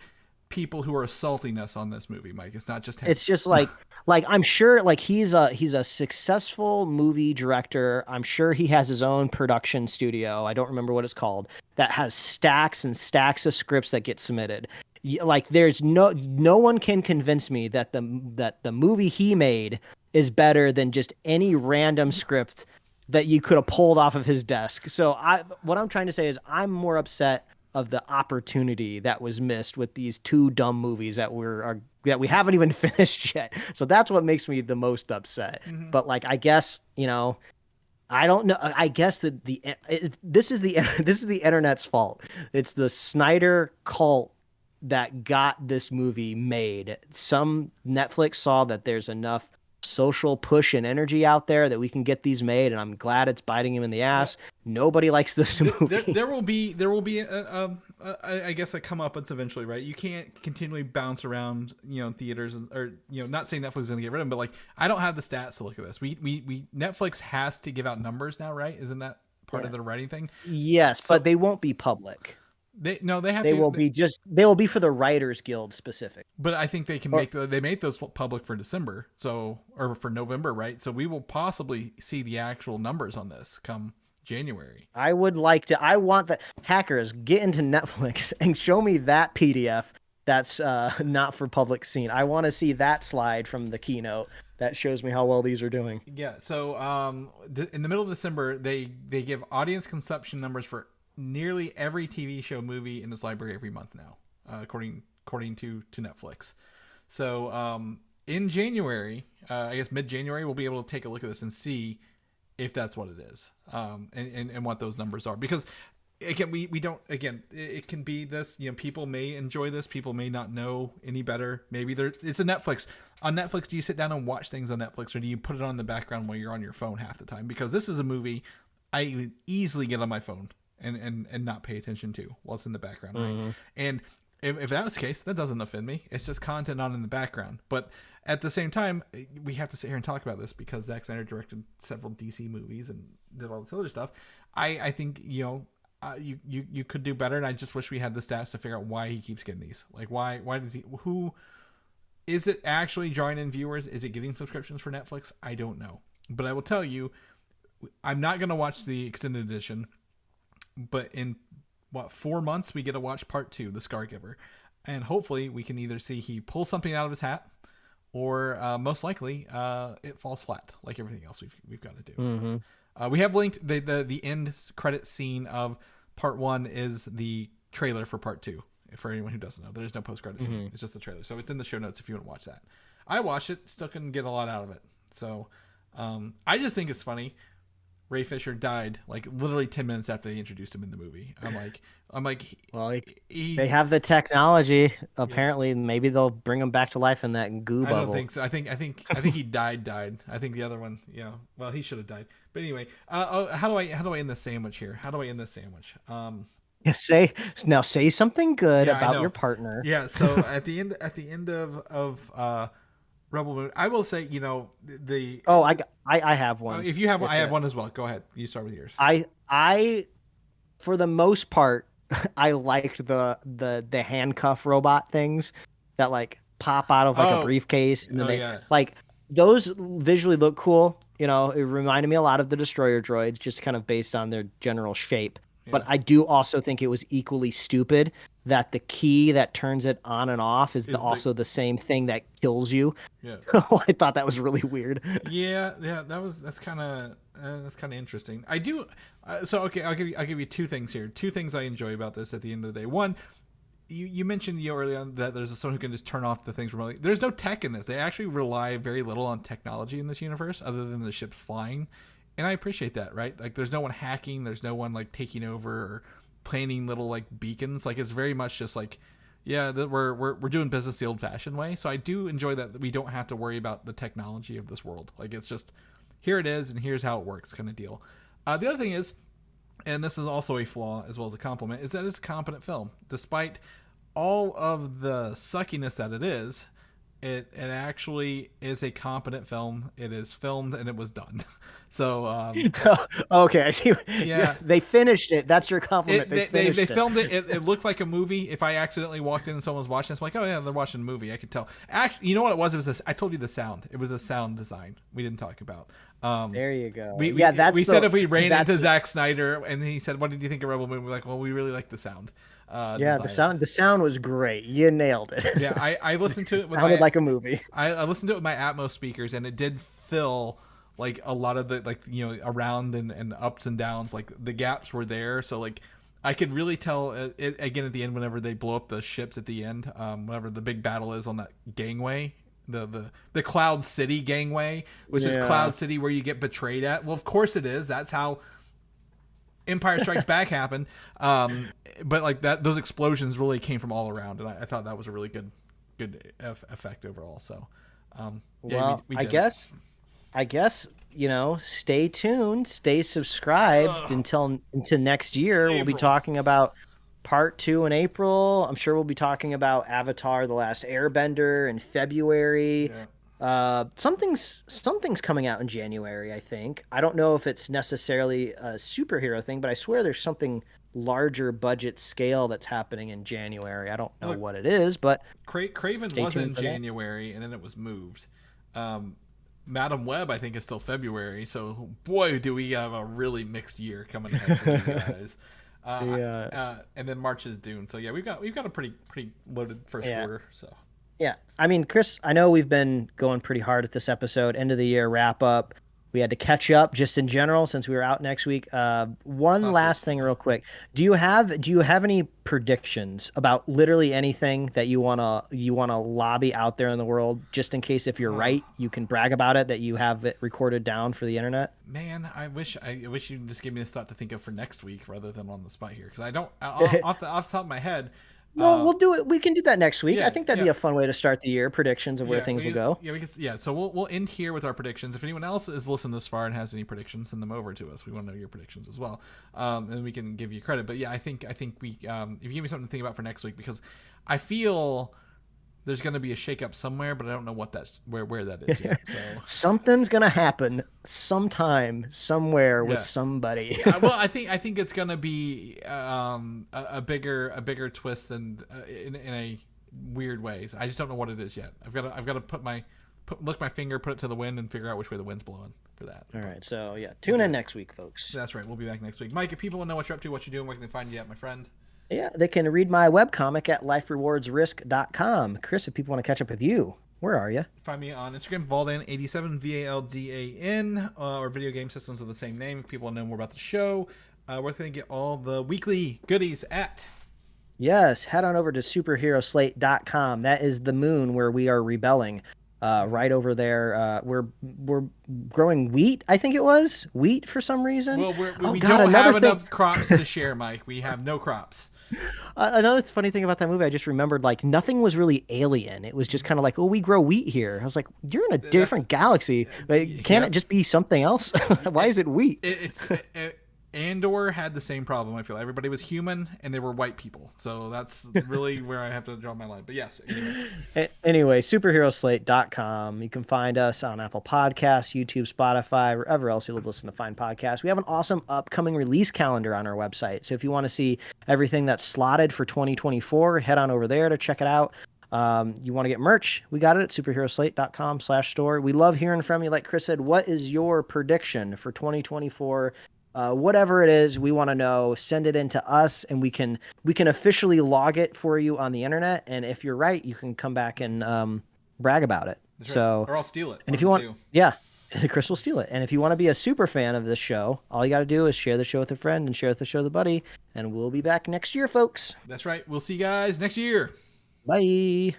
people who are assaulting us on this movie, Mike. It's not just him. It's just like I'm sure like he's a successful movie director. I'm sure he has his own production studio. I don't remember what it's called, that has stacks and stacks of scripts that get submitted. Like there's no one can convince me that the movie he made is better than just any random script that you could have pulled off of his desk. So what I'm trying to say is I'm more upset of the opportunity that was missed with these 2 dumb movies that we haven't even finished yet. So that's what makes me the most upset. Mm-hmm. But like, I guess, I don't know. I guess that this is the internet's fault. It's the Snyder cult that got this movie made. Some Netflix saw that there's enough social push and energy out there that we can get these made, and I'm glad it's biting him in the ass. Nobody likes this movie. There will be I guess a comeuppance eventually, right? You can't continually bounce around, theaters or not saying Netflix is going to get rid of them, but like I don't have the stats to look at this. We Netflix has to give out numbers now, right? Isn't that part of the writing thing? Yes, but they won't be public. They will be for the Writers Guild specific. But I think they can they made those public for December, or for November, right? So we will possibly see the actual numbers on this come January. I want the hackers get into Netflix and show me that PDF that's not for public seen. I want to see that slide from the keynote that shows me how well these are doing. Yeah. So in the middle of December, they give audience consumption numbers for nearly every TV show, movie in this library every month now, according to Netflix. So in January, I guess mid-January, we'll be able to take a look at this and see if that's what it is, and what those numbers are. Because again, we don't, again, it can be this, people may enjoy this, people may not know any better. Maybe it's a Netflix. On Netflix, do you sit down and watch things on Netflix, or do you put it on the background while you're on your phone half the time? Because this is a movie I would easily get on my phone and not pay attention to while it's in the background, right? And if that was the case, that doesn't offend me. It's just content on in the background. But at the same time, we have to sit here and talk about this because Zack Snyder directed several DC movies and did all this other stuff. I think, you could do better, and I just wish we had the stats to figure out why he keeps getting these. Like, why does he? Who is it actually drawing in viewers? Is it getting subscriptions for Netflix? I don't know, but I will tell you, I'm not gonna watch the extended edition, but in 4 months we get to watch part 2, The Scargiver, and hopefully we can either see he pulls something out of his hat, or most likely it falls flat like everything else we've got to do. We have linked the end credit scene of part 1 is the trailer for part 2. For anyone who doesn't know, there's no post credit scene. It's just the trailer, so it's in the show notes if you want to watch that. I watched it, still couldn't get a lot out of it. So I just think it's funny. Ray Fisher died like literally 10 minutes after they introduced him in the movie. I'm like, well, they have the technology. Apparently, maybe they'll bring him back to life in that goo bubble. I don't think so. I think he died. I think the other one, well, he should have died. But anyway, how do I end this sandwich here? How do I end this sandwich? Say something good about your partner. Yeah. So at the end of Rebel Moon, I will say, I have one. If you have one, I have one as well. Go ahead. You start with yours. I for the most part, I liked the handcuff robot things that like pop out of like a briefcase, and then like those visually look cool. It reminded me a lot of the Destroyer droids, just kind of based on their general shape. Yeah. But I do also think it was equally stupid that the key that turns it on and off is also the same thing that kills you. Yeah. I thought that was really weird. Yeah, that's kind of interesting. I do so okay, I'll give you two things here. Two things I enjoy about this at the end of the day. One, you mentioned early on that there's someone who can just turn off the things remotely. There's no tech in this. They actually rely very little on technology in this universe other than the ships flying. And I appreciate that, right? Like there's no one hacking, there's no one like taking over or planting little like beacons. Like it's very much just like, we're doing business the old-fashioned way. So I do enjoy that we don't have to worry about the technology of this world. Like it's just here it is and here's how it works kind of deal. The other thing is, and this is also a flaw as well as a compliment, is that it's a competent film. Despite all of the suckiness that it is, it actually is a competent film. It is filmed and it was done. So okay, I see. Yeah, they finished it. That's your compliment. They filmed it. It looked like a movie. If I accidentally walked in and someone was watching, it's like, oh yeah, they're watching a movie. I could tell. Actually, you know what it was? It was this. I told you the sound. It was a sound design. We didn't talk about. There you go. We said if we ran into Zack Snyder and he said, "What did you think of Rebel Moon?" We're like, "Well, we really like the sound." Design. The sound was great. You nailed it. Yeah, I listened to it with like a movie. I listened to it with my Atmos speakers, and it did fill like a lot of the around and ups and downs. Like the gaps were there, so like I could really tell it again at the end whenever they blow up the ships at the end. Whenever the big battle is on that gangway. The Cloud City gangway, which is Cloud City where you get betrayed at. Well, of course it is. That's how Empire Strikes Back happened. But like that, those explosions really came from all around, and I thought that was a really good effect overall. So, we I guess, stay tuned, stay subscribed until next year. We'll be talking about Part 2 in April. I'm sure we'll be talking about Avatar: The Last Airbender in February. Something's coming out in January, I think. I don't know if it's necessarily a superhero thing, but I swear there's something larger budget scale that's happening in January. I don't know what it is, but Craven was in January and then it was moved. Madam Web, I think, is still February. So boy, do we have a really mixed year coming ahead for you guys. And then March is Dune. So yeah, we've got a pretty loaded first quarter. So yeah, I mean, Chris, I know we've been going pretty hard at this episode, end of the year wrap up. We had to catch up just in general since we were out next week. One last thing real quick. Do you have any predictions about literally anything that you wanna lobby out there in the world, just in case if you're right, you can brag about it, that you have it recorded down for the internet? Man, I wish you'd just give me this thought to think of for next week rather than on the spot here, because I don't off the top of my head. Well, we'll do it. We can do that next week. I think that'd be a fun way to start the year. Predictions of where things will go. So we'll end here with our predictions. If anyone else is listening this far and has any predictions, send them over to us. We want to know your predictions as well, and we can give you credit. But yeah, I think we if you give me something to think about for next week, because I feel there's going to be a shakeup somewhere, but I don't know what where that is yet. So something's going to happen sometime, somewhere with somebody. Well, I think it's going to be a bigger twist than in a weird way. I just don't know what it is yet. I've got to lick my finger, put it to the wind, and figure out which way the wind's blowing for that. All right. So yeah, tune in next week, folks. That's right. We'll be back next week. Mike, if people want to know what you're up to, what you're doing, where can they find you at, my friend? Yeah, they can read my webcomic at liferewardsrisk.com. Chris, if people want to catch up with you, where are you? Find me on Instagram, Valdan87, VALDAN, or Video Game Systems of the same name. If people want to know more about the show, where can they get all the weekly goodies at? Yes, head on over to superheroslate.com. That is the moon where we are rebelling. Right over there, we're growing wheat. I think it was wheat for some reason. Well, we don't have enough crops to share, Mike. We have no crops. Another funny thing about that movie, I just remembered, like, nothing was really alien. It was just kind of like, oh, we grow wheat here. I was like, you're in a different galaxy. Can't it just be something else? Why is it wheat? Andor had the same problem. I feel everybody was human and they were white people, so that's really where I have to draw my line. But yes, anyway, superheroslate.com. You can find us on Apple Podcasts, YouTube, Spotify, wherever else you listen to find podcasts. We have an awesome upcoming release calendar on our website, so if you want to see everything that's slotted for 2024, head on over there to check it out. You want to get merch, we got it at superheroslate.com/store. We love hearing from you. Like Chris said, what is your prediction for 2024? Whatever it is, we want to know. Send it in to us, and we can officially log it for you on the internet. And if you're right, you can come back and brag about it. That's right. Or I'll steal it. And if you want, Chris will steal it. And if you want to be a super fan of this show, all you got to do is share the show with a friend and share the show with a buddy. And we'll be back next year, folks. That's right. We'll see you guys next year. Bye.